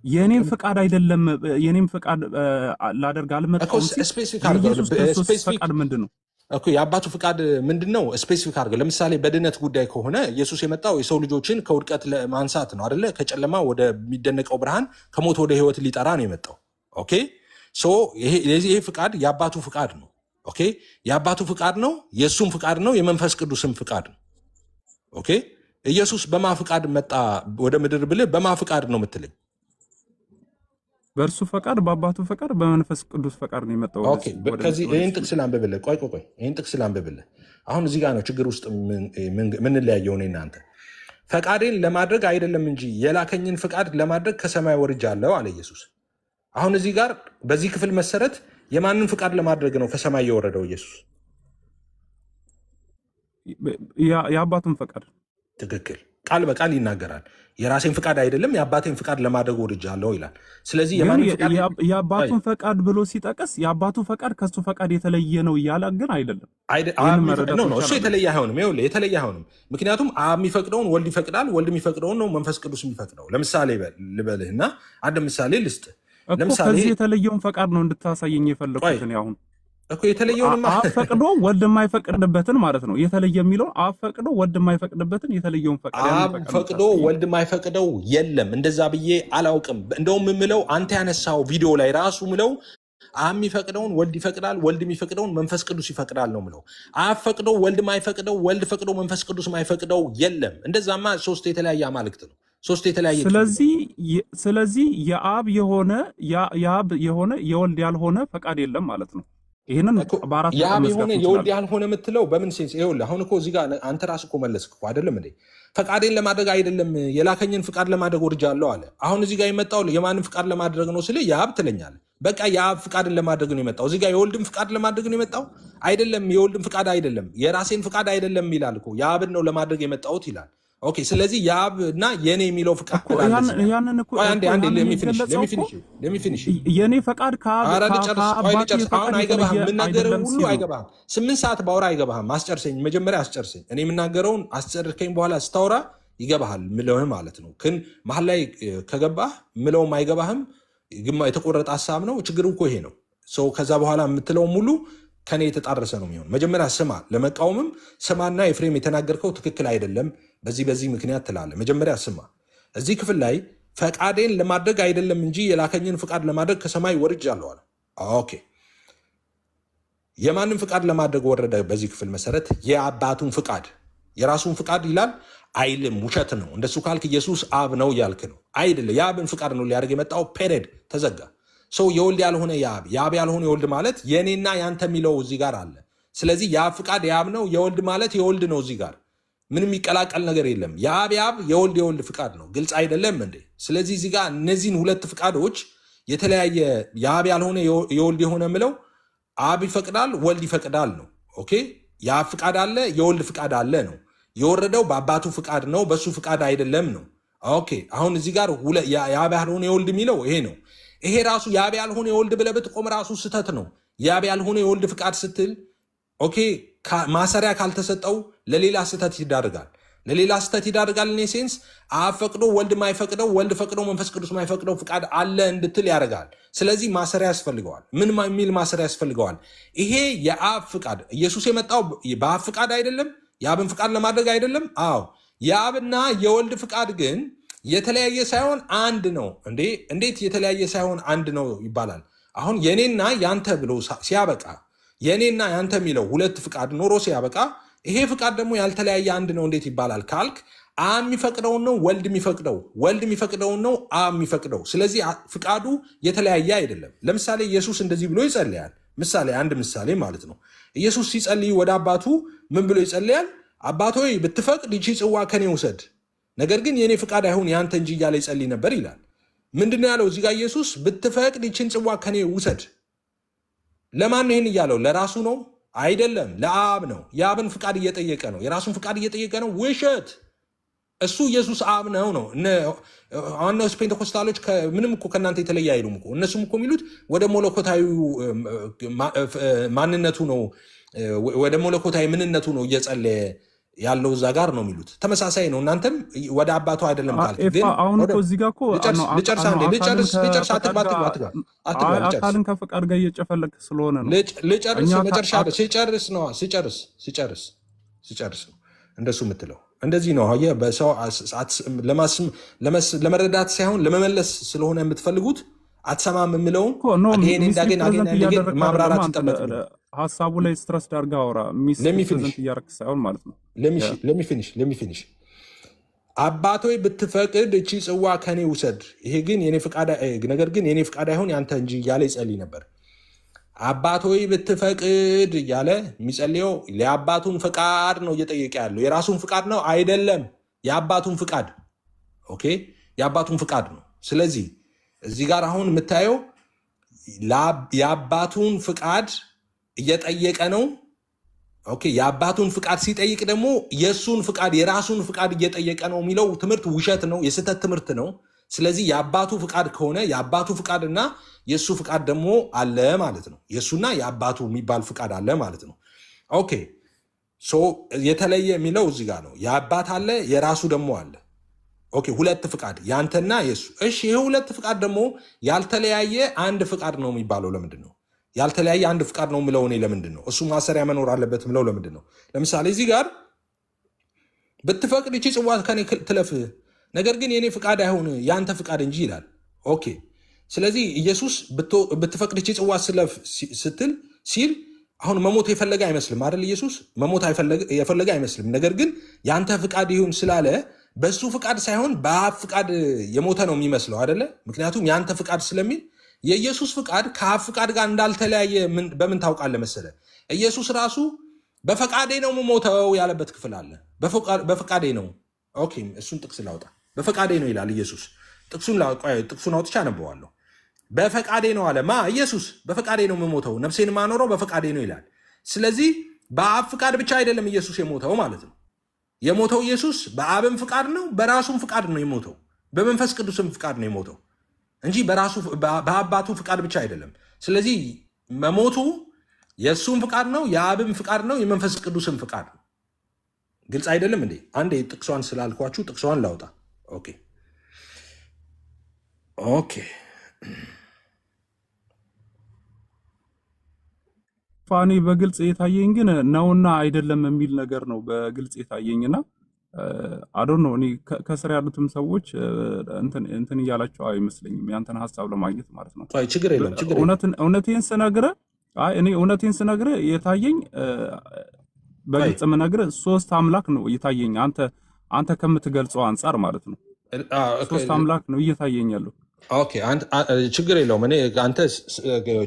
የኔም ፈቃድ አይደለም፣ የኔም ፈቃድ ላደርግ አልመጣሁም ሲል ኢየሱስ ክርስቶስ ፈቃድ ምንድን ነው? የአባቱ ፍቃድ ምንድን ነው? ስፔሲፊክ አድርገው። ለምሳሌ በድነት ጉዳይ ከሆነ ኢየሱስ የመጣው የሰው ልጆችን ከውድቀት ለማንሳት ነው አይደለ? ከጨለማ ወደሚደነቀው ብርሃን፣ ከሞት ወደ ሕይወት ሊጠራ ነው የመጣው። ኦኬ፣ ሶ ይሄ ፍቃድ የአባቱ ፍቃድ ነው። ኦኬ፣ የአባቱ ፍቃድ ነው፣ የእሱም ፍቃድ ነው፣ የመንፈስ ቅዱስም ፍቃድ ነው። ኦኬ፣ ኢየሱስ በማ ፍቃድ መጣ ወደ ምድር ብልህ በማ ፍቃድ ነው የምትለኝ? በእርሱ ፈቃድ፣ በአባቱ ፈቃድ፣ በመንፈስ ቅዱስ ፈቃድ ነው የመጣው። ከዚህ ይህን ጥቅስ ላንብብልህ። ቆይ ይህን ጥቅስ ላንብብልህ። አሁን እዚህ ጋር ነው ችግር ውስጥ ምንለያየው እኔ እናንተ። ፈቃዴን ለማድረግ አይደለም እንጂ የላከኝን ፍቃድ ለማድረግ ከሰማይ ወርጃለሁ አለ ኢየሱስ። አሁን እዚህ ጋር በዚህ ክፍል መሰረት የማንን ፍቃድ ለማድረግ ነው ከሰማይ የወረደው ኢየሱስ? የአባቱን ፈቃድ። ትክክል። ቃል በቃል ይናገራል። የራሴን ፍቃድ አይደለም የአባቴን ፍቃድ ለማድረግ ወርጃለሁ ይላል። ስለዚህ የአባቱን ፈቃድ ብሎ ሲጠቅስ የአባቱ ፈቃድ ከሱ ፈቃድ የተለየ ነው እያለ ግን አይደለም። እሱ የተለየ አይሆንም። ይኸውልህ የተለየ አይሆንም። ምክንያቱም አብ የሚፈቅደውን ወልድ ይፈቅዳል፣ ወልድ የሚፈቅደውን ነው መንፈስ ቅዱስ የሚፈቅደው። ለምሳሌ ልበልህና አንድ ምሳሌ ልስጥ። ከዚህ የተለየውን ፈቃድ ነው እንድታሳየኝ የፈለኩት አሁን እኮ የተለየውን አብ ፈቅዶ ወልድ የማይፈቅድበትን ማለት ነው። የተለየ የሚለው አብ ፈቅዶ ወልድ የማይፈቅድበትን የተለየውን ፈቃድ አብ ፈቅዶ ወልድ የማይፈቅደው የለም። እንደዛ ብዬ አላውቅም። እንደውም የምለው አንተ ያነሳው ቪዲዮ ላይ ራሱ ምለው አብ የሚፈቅደውን ወልድ ይፈቅዳል፣ ወልድ የሚፈቅደውን መንፈስ ቅዱስ ይፈቅዳል ነው ምለው። አብ ፈቅዶ ወልድ የማይፈቅደው፣ ወልድ ፈቅዶ መንፈስ ቅዱስ የማይፈቅደው የለም። እንደዛማ ሶስት የተለያየ አማልክት ነው። ሶስት የተለያየ ስለዚህ የአብ የሆነ የወልድ ያልሆነ ፈቃድ የለም ማለት ነው። ይሄንን በአራት የአብ የሆነ የወልድ ያልሆነ የምትለው በምን ሴንስ? ይኸውልህ አሁን እኮ እዚህ ጋር አንተ ራስህ እኮ መለስክ እኮ አይደለም እንዴ? ፈቃዴን ለማድረግ አይደለም የላከኝን ፍቃድ ለማድረግ ወርጃለሁ አለ። አሁን እዚህ ጋር የመጣው የማንን ፍቃድ ለማድረግ ነው ስለ የአብ ትለኛለህ። በቃ የአብ ፍቃድን ለማድረግ ነው የመጣው። እዚህ ጋር የወልድን ፍቃድ ለማድረግ ነው የመጣው አይደለም። የወልድን ፍቃድ አይደለም፣ የራሴን ፍቃድ አይደለም ይላል እኮ። የአብን ነው ለማድረግ የመጣሁት ይላል። ኦኬ ስለዚህ የአብ እና የኔ የሚለው ፍቃድ ያንን እኮ ለሚፊኒሽ የኔ ፈቃድ አሁን አይገባህም። የምናገረው ሁሉ አይገባህም። 8 ሰዓት ባወራ አይገባህም። አስጨርሰኝ፣ መጀመሪያ አስጨርሰኝ። እኔ የምናገረውን አስጨርከኝ በኋላ ስታወራ ይገባሃል ምለውህ ማለት ነው። ግን መሀል ላይ ከገባህ ምለውም አይገባህም። የተቆረጠ ሀሳብ ነው። ችግሩ እኮ ይሄ ነው። ሰው ከዛ በኋላ የምትለው ሙሉ ከኔ የተጣረሰ ነው የሚሆን። መጀመሪያ ስማ፣ ለመቃወምም ስማና ኤፍሬም የተናገርከው ትክክል አይደለም በዚህ ምክንያት ትላለህ። መጀመሪያ ስማ። እዚህ ክፍል ላይ ፈቃዴን ለማድረግ አይደለም እንጂ የላከኝን ፍቃድ ለማድረግ ከሰማይ ወርጃለሁ አለ። ኦኬ የማንም ፍቃድ ለማድረግ ወረደ? በዚህ ክፍል መሰረት የአባቱን ፍቃድ፣ የራሱን ፍቃድ ይላል አይልም። ውሸት ነው። እንደሱ ካልክ ኢየሱስ አብ ነው እያልክ ነው። አይደለም፣ የአብን ፍቃድ ነው ሊያደርግ የመጣው። ፔሬድ ተዘጋ። ሰው የወልድ ያልሆነ የአብ ያልሆነ የወልድ ማለት የኔና ያንተ የሚለው እዚህ ጋር አለ። ስለዚህ የአብ ፍቃድ የአብ ነው፣ የወልድ ማለት የወልድ ነው። እዚህ ጋር ምንም የሚቀላቀል ነገር የለም። የአብ የወልድ ፍቃድ ነው። ግልጽ አይደለም እንዴ? ስለዚህ እዚህ ጋር እነዚህን ሁለት ፍቃዶች የተለያየ የአብ ያልሆነ የወልድ የሆነ ምለው አብ ይፈቅዳል፣ ወልድ ይፈቅዳል ነው። ኦኬ የአብ ፍቃድ አለ፣ የወልድ ፍቃድ አለ ነው። የወረደው በአባቱ ፍቃድ ነው፣ በሱ ፍቃድ አይደለም ነው። ኦኬ አሁን እዚህ ጋር የአብ ያልሆነ የወልድ የሚለው ይሄ ነው። ይሄ ራሱ የአብ ያልሆነ የወልድ ብለህ ብትቆም ራሱ ስተት ነው። የአብ ያልሆነ የወልድ ፍቃድ ስትል ኦኬ ማሰሪያ ካልተሰጠው ለሌላ ስተት ይዳርጋል። ለሌላ ስተት ይዳርጋል። እኔ ሴንስ አብ ፈቅዶ ወልድ ማይፈቅደው፣ ወልድ ፈቅዶ መንፈስ ቅዱስ ማይፈቅደው ፍቃድ አለ እንድትል ያደርጋል። ስለዚህ ማሰሪያ ያስፈልገዋል። ምን የሚል ማሰሪያ ያስፈልገዋል? ይሄ የአብ ፍቃድ ኢየሱስ የመጣው በአብ ፍቃድ አይደለም፣ የአብን ፍቃድ ለማድረግ አይደለም። አዎ የአብና የወልድ ፍቃድ ግን የተለያየ ሳይሆን አንድ ነው። እንዴት የተለያየ ሳይሆን አንድ ነው ይባላል? አሁን የኔና ያንተ ብሎ ሲያበቃ የኔና ያንተ የሚለው ሁለት ፍቃድ ኖሮ ሲያበቃ ይሄ ፍቃድ ደግሞ ያልተለያየ አንድ ነው እንዴት ይባላል ካልክ አብ የሚፈቅደውን ነው ወልድ የሚፈቅደው፣ ወልድ የሚፈቅደውን ነው አብ የሚፈቅደው። ስለዚህ ፍቃዱ የተለያየ አይደለም። ለምሳሌ ኢየሱስ እንደዚህ ብሎ ይጸልያል። አንድ ምሳሌ ማለት ነው። ኢየሱስ ሲጸልይ ወደ አባቱ ምን ብሎ ይጸልያል? አባት ሆይ ብትፈቅድ ይቺ ጽዋ ከኔ ውሰድ፣ ነገር ግን የኔ ፍቃድ አይሁን ያንተ እንጂ እያለ ይጸልይ ነበር ይላል። ምንድነው ያለው እዚህ ጋር? ኢየሱስ ብትፈቅድ ይችን ጽዋ ከኔ ውሰድ። ለማን ነው ይህን እያለው? ለራሱ ነው አይደለም፣ ለአብ ነው። የአብን ፍቃድ እየጠየቀ ነው። የራሱን ፍቃድ እየጠየቀ ነው። ውሸት። እሱ ኢየሱስ አብ ነው። እነሱ ፔንቴኮስታሎች ምንም እኮ ከእናንተ የተለየ አይሉም እኮ። እነሱም እኮ የሚሉት ወደ መለኮታዊ ማንነቱ ነው፣ ወደ መለኮታዊ ምንነቱ ነው እየጸለየ ያለው እዛ ጋር ነው የሚሉት። ተመሳሳይ ነው። እናንተም ወደ አባቱ አይደለም ካልክ ግን አካልን ከፈቃድ ጋር እየጨፈለቅ ስለሆነ ነው። ሲጨርስ ነው እንደሱ የምትለው። እንደዚህ ነው በሰው ለመረዳት ሳይሆን ለመመለስ ስለሆነ የምትፈልጉት። አትሰማም የምለውን እንዳገኝ ማብራራት ይጠበቅ። ሀሳቡ ላይ ስትረስ ዳርጋ አውራ ሚስፕሬዘንት እያረክ ሳይሆን ማለት ነው። ለሚፊኒሽ አባቶይ ብትፈቅድ እቺ ጽዋ ከኔ ውሰድ፣ ይሄ ግን ነገር ግን የኔ ፍቃድ አይሆን ያንተ እንጂ እያለ ይጸልይ ነበር። አባቶይ ብትፈቅድ እያለ የሚጸልየው የአባቱን ፍቃድ ነው እየጠየቀ ያለው። የራሱን ፍቃድ ነው አይደለም፣ የአባቱን ፍቃድ። ኦኬ የአባቱን ፍቃድ ነው። ስለዚህ እዚህ ጋር አሁን የምታየው የአባቱን ፍቃድ እየጠየቀ ነው። ኦኬ የአባቱን ፍቃድ ሲጠይቅ ደግሞ የእሱን ፍቃድ የራሱን ፍቃድ እየጠየቀ ነው የሚለው ትምህርት ውሸት ነው፣ የስህተት ትምህርት ነው። ስለዚህ የአባቱ ፍቃድ ከሆነ የአባቱ ፍቃድና የእሱ ፍቃድ ደግሞ አለ ማለት ነው። የእሱና የአባቱ የሚባል ፍቃድ አለ ማለት ነው። ኦኬ የተለየ የሚለው እዚህ ጋር ነው። የአባት አለ፣ የራሱ ደግሞ አለ። ኦኬ ሁለት ፍቃድ ያንተና የእሱ። እሺ ይሄ ሁለት ፍቃድ ደግሞ ያልተለያየ አንድ ፍቃድ ነው የሚባለው ለምንድን ነው? ያልተለያየ አንድ ፍቃድ ነው የምለው እኔ ለምንድን ነው? እሱ ማሰሪያ መኖር አለበት የምለው ለምንድን ነው? ለምሳሌ እዚህ ጋር ብትፈቅድ ይቺ ጽዋ ከኔ ትለፍ፣ ነገር ግን የኔ ፍቃድ አይሆን ያንተ ፍቃድ እንጂ ይላል። ኦኬ ስለዚህ ኢየሱስ ብትፈቅድ ይቺ ጽዋ ስለፍ ስትል ሲል አሁን መሞት የፈለገ አይመስልም አይደል? ኢየሱስ መሞት የፈለገ አይመስልም። ነገር ግን ያንተ ፍቃድ ይሁን ስላለ በሱ ፍቃድ ሳይሆን በአብ ፍቃድ የሞተ ነው የሚመስለው አይደለ? ምክንያቱም ያንተ ፍቃድ ስለሚል የኢየሱስ ፍቃድ ከአብ ፍቃድ ጋር እንዳልተለያየ በምን ታውቃለህ መሰለ? ኢየሱስ ራሱ በፈቃዴ ነው የምሞተው ያለበት ክፍል አለ። በፈቃዴ ነው። ኦኬ እሱን ጥቅስ ላውጣ። በፈቃዴ ነው ይላል ኢየሱስ። ጥቅሱን አውጥቼ አነበዋለሁ። በፈቃዴ ነው አለ ማ? ኢየሱስ በፈቃዴ ነው የምሞተው፣ ነፍሴን ማኖረው በፈቃዴ ነው ይላል። ስለዚህ በአብ ፍቃድ ብቻ አይደለም ኢየሱስ የሞተው ማለት ነው። የሞተው ኢየሱስ በአብም ፍቃድ ነው፣ በራሱም ፍቃድ ነው የሞተው፣ በመንፈስ ቅዱስም ፍቃድ ነው የሞተው እንጂ በአባቱ ፍቃድ ብቻ አይደለም። ስለዚህ መሞቱ የእሱም ፍቃድ ነው፣ የአብም ፍቃድ ነው፣ የመንፈስ ቅዱስም ፍቃድ ነው። ግልጽ አይደለም እንዴ? አንዴ ጥቅሷን ስላልኳችሁ ጥቅሷን ላውጣ። ኦኬ ኦኬ ፋኒ በግልጽ የታየኝ ግን ነውና አይደለም የሚል ነገር ነው በግልጽ የታየኝና አዶን ነው። እኔ ከስር ያሉትም ሰዎች እንትን እያላቸው አይመስለኝም ያንተን ሐሳብ ለማግኘት ማለት ነው። ችግር የለም ችግር የለም። እውነቴን ስነግርህ እኔ እውነቴን ስነግርህ የታየኝ በግልጽ የምነግርህ ሶስት አምላክ ነው የታየኝ አንተ ከምትገልጸው አንጻር ማለት ነው። ሶስት አምላክ ነው እየታየኝ ያለው። ኦኬ ችግር የለውም። እኔ አንተ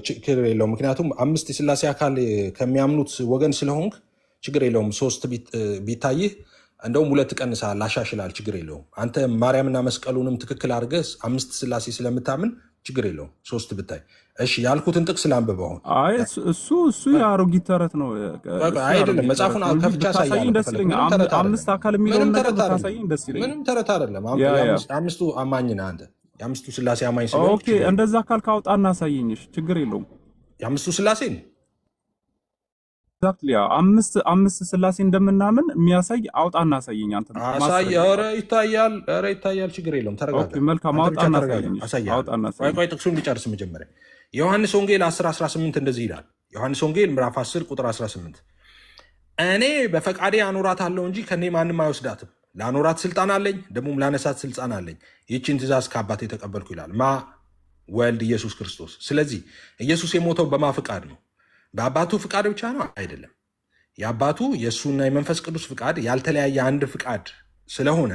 ችግር የለውም፣ ምክንያቱም 5 የሥላሴ አካል ከሚያምኑት ወገን ስለሆንክ ችግር የለውም። 3 ቢታይህ እንደውም 2 ቀንሳል አሻሽላል፣ ችግር የለውም። አንተ ማርያምና መስቀሉንም ትክክል አድርገህ 5 ሥላሴ ስለምታምን ችግር የለውም 3 ብታይ። እሺ ያልኩትን ጥቅስ ላንብበው። አሁን እሱ የአሮጊት ተረት ነው አይደለም። መጽሐፉን ከፍቼ አሳያለሁ። ደስ ይለኛል። 5 አካል የሚለውን ነገር ብታሳየኝ ደስ ይለኛል። ምንም ተረት አይደለም። አምስቱ አማኝ ነህ አንተ፣ የአምስቱ ሥላሴ አማኝ ስለሆንክ። ኦኬ እንደዛ አካል ካውጣ እናሳየኝሽ፣ ችግር የለውም። የአምስቱ ሥላሴ ኤግዛክትሊ አምስት ሥላሴ እንደምናምን የሚያሳይ አውጣ እናሳየኝ። አንተ አሳይ። ኧረ ይታያል፣ ኧረ ይታያል፣ ችግር የለውም። ተረጋጋ። ኦኬ መልካም፣ አውጣ እናሳየኝ። አውጣ እናሳየኝ። ቆይ ጥቅሱን ሊጨርስ መጀመሪያ። ዮሐንስ ወንጌል 10:18 እንደዚህ ይላል። ዮሐንስ ወንጌል ምዕራፍ 10 ቁጥር 18 እኔ በፈቃዴ አኖራታለሁ እንጂ ከኔ ማንም አይወስዳትም። ላኖራት ስልጣን አለኝ፣ ደግሞም ላነሳት ስልጣን አለኝ። ይህችን ትእዛዝ ከአባቴ የተቀበልኩ ይላል። ማ ወልድ ኢየሱስ ክርስቶስ። ስለዚህ ኢየሱስ የሞተው በማ ፍቃድ ነው? በአባቱ ፍቃድ ብቻ ነው? አይደለም። የአባቱ የእሱና የመንፈስ ቅዱስ ፍቃድ ያልተለያየ አንድ ፍቃድ ስለሆነ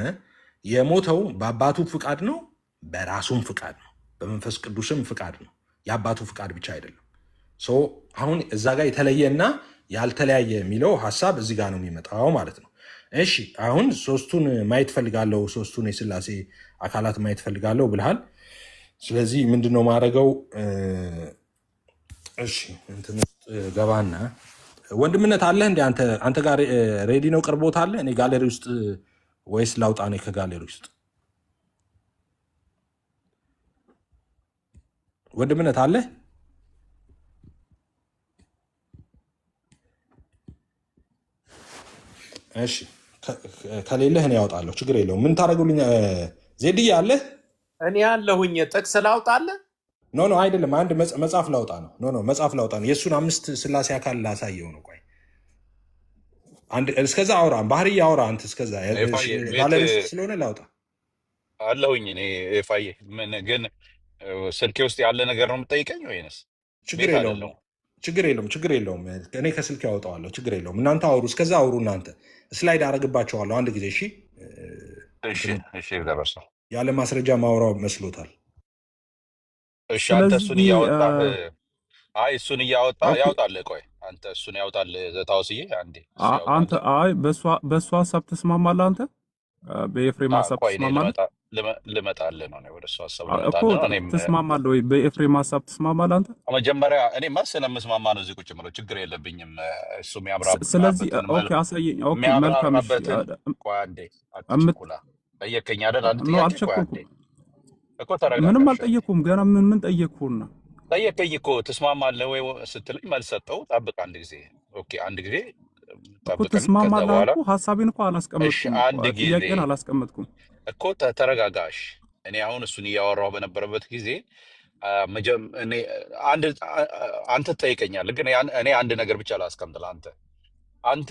የሞተው በአባቱ ፍቃድ ነው፣ በራሱም ፍቃድ ነው፣ በመንፈስ ቅዱስም ፍቃድ ነው። የአባቱ ፍቃድ ብቻ አይደለም። አሁን እዛ ጋር የተለየና ያልተለያየ የሚለው ሀሳብ እዚህ ጋር ነው የሚመጣው ማለት ነው። እሺ አሁን 3ቱን ማየት ፈልጋለሁ፣ 3ቱን የሥላሴ አካላት ማየት ፈልጋለሁ ብልሃል። ስለዚህ ምንድነው ማድረገው? እሺ እንትን ገባና ወንድምነት አለህ እንደ አንተ ጋር ሬዲ ነው? ቅርቦት አለ? እኔ ጋሌሪ ውስጥ ወይስ ላውጣ? እኔ ከጋሌሪ ውስጥ ወንድምነት አለ? እሺ ከሌለህ እኔ ያወጣለሁ፣ ችግር የለውም። ምን ታደርጉልኝ? ዜድዬ አለህ? እኔ ያለሁኝ ጥቅስ ላውጣለህ? ኖ አይደለም፣ አንድ መጽሐፍ ላውጣ ነው። ኖ መጽሐፍ ላውጣ ነው። የእሱን 5 ሥላሴ አካል ላሳየው ነው። ቆይ እስከዛ አውራ፣ ባህርዬ አውራ አንተ። እስከዛ ባለርስት ስለሆነ ላውጣ አለሁኝ እኔ ፋዬ። ምን ግን ስልኬ ውስጥ ያለ ነገር ነው የምጠይቀኝ ወይንስ? ችግር የለውም ችግር የለውም። እኔ ከስልክ ያወጣዋለሁ፣ ችግር የለውም። እናንተ አውሩ፣ እስከዛ አውሩ እናንተ። ስላይድ አረግባቸዋለሁ አንድ ጊዜ። እሺ ደረሰው። ያለ ማስረጃ ማውራው መስሎታል። እሺ አንተ እሱን እያወጣህ እሱን እያወጣህ ያውጣልህ። ቆይ አንተ እሱን ያውጣልህ ዘታውስዬ አንዴ። አንተ በእሱ ሀሳብ ትስማማለህ? አንተ በኤፍሬም ሀሳብ ትስማማለህ? ልመጣልህ ነው ወደ እሱ ሀሳብ እኮ ትስማማለህ ወይ? በኤፍሬም ሀሳብ ትስማማለህ አንተ? መጀመሪያ እኔ ስለምስማማ ነው እዚህ ቁጭ የምለው፣ ችግር የለብኝም። እሱ የሚያምራበት ስለዚህ ኦኬ አሳየኝ። ኦኬ መልካም። ቆይ አንዴ አትቸኩላ። ጠየቀኝ አይደል? አንድ ጥያቄ። ቆይ አንዴ እኮ ተረጋጋ። ምንም አልጠየኩም ገና። ምን ጠየቅኩና? ጠየቀኝ እኮ ትስማማለህ ወይ ስትለኝ መልስ ሰጠው። ጠብቅ አንድ ጊዜ። ኦኬ አንድ ጊዜ እኮ ትስማማለህ አልኩህ። ሀሳቤን እኮ አላስቀመጥኩም፣ ጥያቄን አላስቀመጥኩም እኮ። ተረጋጋሽ። እኔ አሁን እሱን እያወራሁ በነበረበት ጊዜ አንተ ትጠይቀኛለህ፣ ግን እኔ አንድ ነገር ብቻ ላስቀምጥልህ። አንተ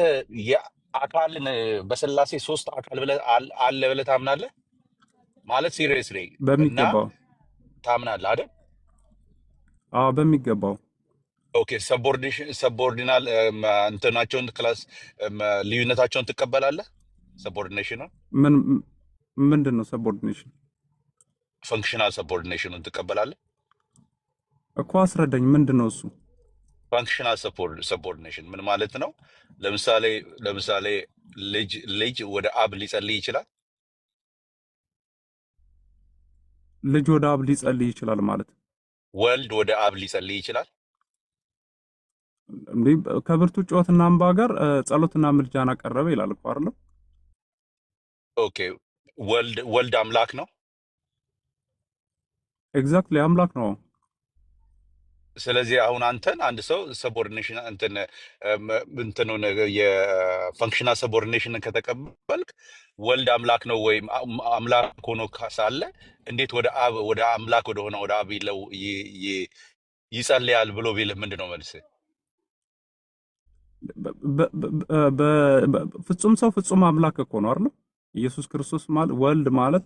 የአካልን በሥላሴ 3 አካል አለ ብለህ ታምናለህ? ማለት ሲሪየስሊ በሚገባው ታምናለህ አይደል? አዎ በሚገባው። ኦኬ ሰቦርዲናል እንትናቸውን ክላስ ልዩነታቸውን ትቀበላለህ? ሰቦርዲኔሽን ምንድን ነው? ሰቦርዲኔሽን ፈንክሽናል ሰቦርዲኔሽኑን ትቀበላለህ እኮ። አስረዳኝ፣ ምንድን ነው እሱ? ፋንክሽናል ሰቦርዲኔሽን ምን ማለት ነው? ለምሳሌ ልጅ ወደ አብ ሊጸልይ ይችላል። ልጅ ወደ አብ ሊጸልይ ይችላል ማለት ወልድ ወደ አብ ሊጸልይ ይችላል። እንዴ ከብርቱ ጩኸትና እንባ ጋር ጸሎትና ምልጃን አቀረበ ይላል እኮ አይደል? ኦኬ ወልድ አምላክ ነው። ኤግዛክትሊ አምላክ ነው። ስለዚህ አሁን አንተን አንድ ሰው ሰቦርዲኔሽን እንትኑን የፈንክሽናል ሰቦርዲኔሽንን ከተቀበልክ ወልድ አምላክ ነው ወይም አምላክ ሆኖ ሳለ እንዴት ወደ አምላክ ወደሆነ ወደ አብ ይጸልያል ብሎ ቢልህ ምንድን ነው መልስ? ፍጹም ሰው ፍጹም አምላክ እኮ ነው አይደል? ኢየሱስ ክርስቶስ ማለት ወልድ ማለት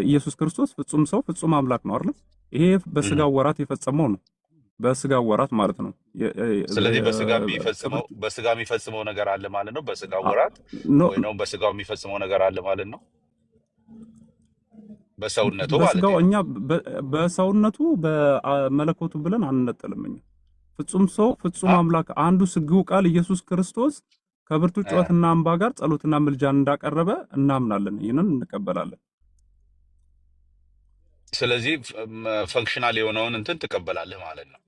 ኢየሱስ ክርስቶስ ፍጹም ሰው ፍጹም አምላክ ነው አይደል? ይሄ በስጋው ወራት የፈጸመው ነው። በስጋው ወራት ማለት ነው። ስለዚህ በስጋ የሚፈጽመው ነገር አለ ማለት ነው። በስጋው ወራት ወይ ነው በስጋው የሚፈጽመው ነገር አለ ማለት ነው። በሰውነቱ ማለት በስጋው እኛ በሰውነቱ በመለኮቱ ብለን አንነጥልም። እኛ ፍጹም ሰው ፍጹም አምላክ አንዱ ስግው ቃል ኢየሱስ ክርስቶስ ከብርቱ ጩኸትና እንባ ጋር ጸሎትና ምልጃን እንዳቀረበ እናምናለን። ይህንን እንቀበላለን። ስለዚህ ፈንክሽናል የሆነውን እንትን ትቀበላለህ ማለት ነው።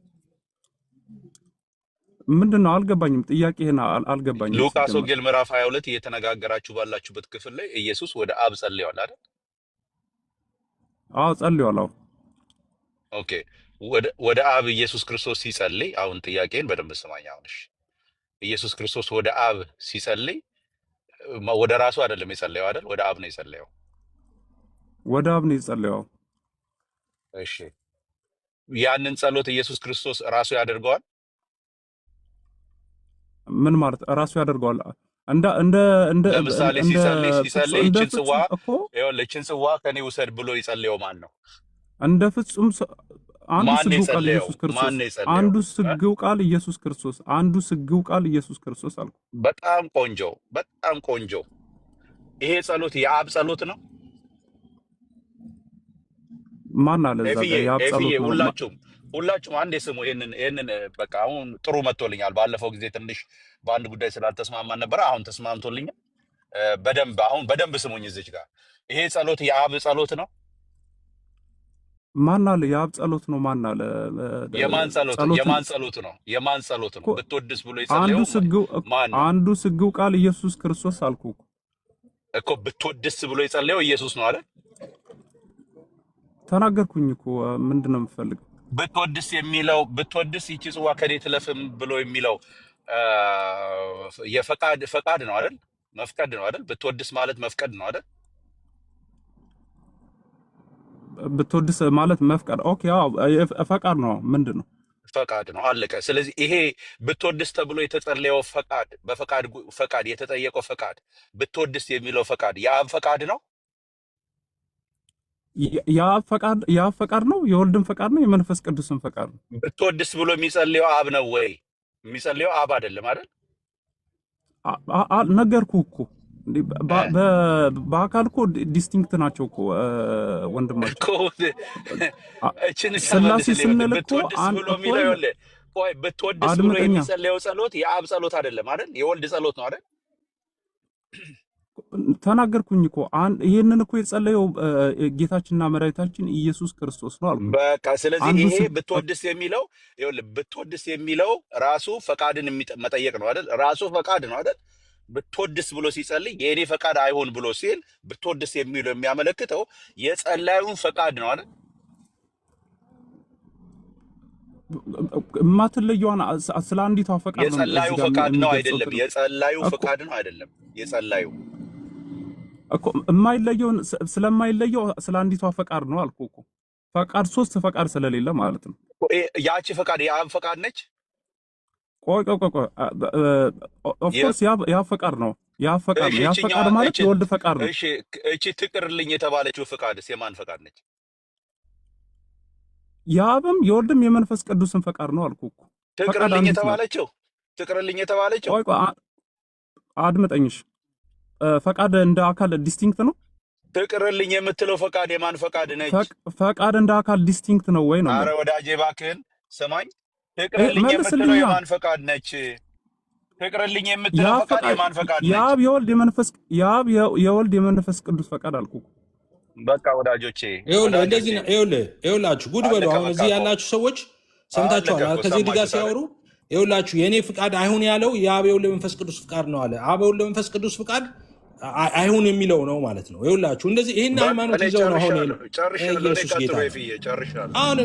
ምንድነው? አልገባኝም። ጥያቄህን አልገባኝም። ሉቃስ ወንጌል ምዕራፍ 22 እየተነጋገራችሁ ባላችሁበት ክፍል ላይ ኢየሱስ ወደ አብ ጸልየዋል አይደል? አዎ ጸልየዋል። አዎ ኦኬ። ወደ አብ ኢየሱስ ክርስቶስ ሲጸልይ፣ አሁን ጥያቄን በደንብ ስማኝ። አሁን እሺ፣ ኢየሱስ ክርስቶስ ወደ አብ ሲጸልይ ወደ ራሱ አይደለም የጸለየው አይደል? ወደ አብ ነው የጸለየው። ወደ አብ ነው የጸለየው። እሺ፣ ያንን ጸሎት ኢየሱስ ክርስቶስ ራሱ ያደርገዋል? ምን ማለት ራሱ ያደርገዋል? ለምሳሌ ሲጸልይ ይችን ጽዋ ከኔ ውሰድ ብሎ ይጸልየው ማን ነው? እንደ ፍጹም አንዱ ስግው ቃል ኢየሱስ ክርስቶስ አንዱ ስግው ቃል ኢየሱስ ክርስቶስ አንዱ ስግው ቃል ኢየሱስ ክርስቶስ አልኩ። በጣም ቆንጆ፣ በጣም ቆንጆ። ይሄ ጸሎት የአብ ጸሎት ነው። ማን አለ እዛ ጋር የአብ ጸሎት ነው? ሁላችሁም አንዴ ስሙ። ይሄንን በቃ አሁን ጥሩ መጥቶልኛል። ባለፈው ጊዜ ትንሽ በአንድ ጉዳይ ስላልተስማማን ነበር። አሁን ተስማምቶልኛል። በደንብ ስሙኝ። እዚች ጋር ይሄ ጸሎት የአብ ጸሎት ነው። ማን አለ የአብ ጸሎት ነው? ማን አለ የማን ጸሎት ነው? የማን ጸሎት ነው? ብትወድስ ብሎ ይጸልየው አንዱ ስግው ቃል ኢየሱስ ክርስቶስ አልኩ እኮ። ብትወድስ ብሎ ይጸልየው ኢየሱስ ነው አይደል? ተናገርኩኝ እኮ። ምንድን ነው የምትፈልገው? ብትወድስ ይቺ ጽዋ ከኔ ትለፍም ብሎ የሚለው ፈቃድ ነው አይደል? መፍቀድ ነው አይደል? ብትወድስ ማለት መፍቀድ ነው አይደል? ብትወድስ ማለት መፍቀድ። ኦኬ፣ አዎ ፈቃድ ነው። ምንድን ነው? ፈቃድ ነው። አለቀ። ስለዚህ ይሄ ብትወድስ ተብሎ የተጸለየው ፈቃድ የተጠየቀው ፈቃድ ብትወድስ የሚለው ፈቃድ የአብ ፈቃድ ነው። የአብ ፈቃድ ነው። የወልድም ፈቃድ ነው። የመንፈስ ቅዱስም ፈቃድ ነው። ብትወድስ ብሎ የሚጸልየው አብ ነው ወይ? የሚጸልየው አብ አይደለም አይደል? ነገርኩህ እኮ በአካል እኮ ዲስቲንክት ናቸው እኮ ወንድማቸው። ስላሴ ስንል እኮ ብትወድስ ብሎ የሚጸልየው ጸሎት የአብ ጸሎት አይደለም አይደል? የወልድ ጸሎት ነው አይደል? ተናገርኩኝ እኮ። ይህንን እኮ የጸለየው ጌታችንና መድኃኒታችን ኢየሱስ ክርስቶስ ነው አልኩ። በቃ ስለዚህ ይሄ ብትወድስ የሚለው ራሱ ፈቃድን መጠየቅ ነው አይደል? ራሱ ፈቃድ ነው አይደል? ብትወድስ ብሎ ሲጸልይ የእኔ ፈቃድ አይሆን ብሎ ሲል ብትወድስ የሚለው የሚያመለክተው የጸላዩን ፈቃድ ነው አይደል? የማትለየዋን ስለ አንዲቷ ፈቃድ ነው። የጸላዩ ፈቃድ ነው አይደለም? የጸላዩ ፈቃድ ነው አይደለም? የጸላዩ እኮ የማይለየውን ስለማይለየው ስለ አንዲቷ ፈቃድ ነው አልኩ እኮ። ፈቃድ ሶስት ፈቃድ ስለሌለ ማለት ነው። ያቺ ፈቃድ የአብ ፈቃድ ነች። ቆይ ኦፍኮርስ ያ ፈቃድ ነው። ያ ፈቃድ ማለት የወልድ ፈቃድ ነው። እቺ ትቅርልኝ የተባለችው ፈቃድስ የማን ፈቃድ ነች? የአብም የወልድም የመንፈስ ቅዱስን ፈቃድ ነው አልኩ እኮ። ትቅርልኝ የተባለችው ቆይ አድምጠኝሽ። ፈቃድ እንደ አካል ዲስቲንክት ነው። ትቅርልኝ የምትለው ፈቃድ የማን ፈቃድ ነች? ፈቃድ እንደ አካል ዲስቲንክት ነው ወይ ነው? አረ ወዳጄ እባክህን ስማኝ። ትቅርልኝ የምትለው የማን ፈቃድ ነች? ትቅርልኝ የምትለው ፈቃድ የማን ፈቃድ ነች? የአብ የወልድ የመንፈስ ቅዱስ ፈቃድ አልኩ። በቃ ወዳጆቼ ይኸውላችሁ ጉድ በሉ። አሁን እዚህ ያላችሁ ሰዎች ሰምታችኋል። ከዚህ ጋር ሲያወሩ ይኸውላችሁ የእኔ ፍቃድ አይሁን ያለው የአብ የወልድ መንፈስ ቅዱስ ፍቃድ ነው አለ። አብ የወልድ መንፈስ ቅዱስ ፍቃድ አይሁን የሚለው ነው ማለት ነው። ይኸውላችሁ እንደዚህ ይሄን ሃይማኖት ይዘው ነው አሁን ጨርሻለሁ። ኢየሱስ ጌታ ጨርሻለሁ። አሁን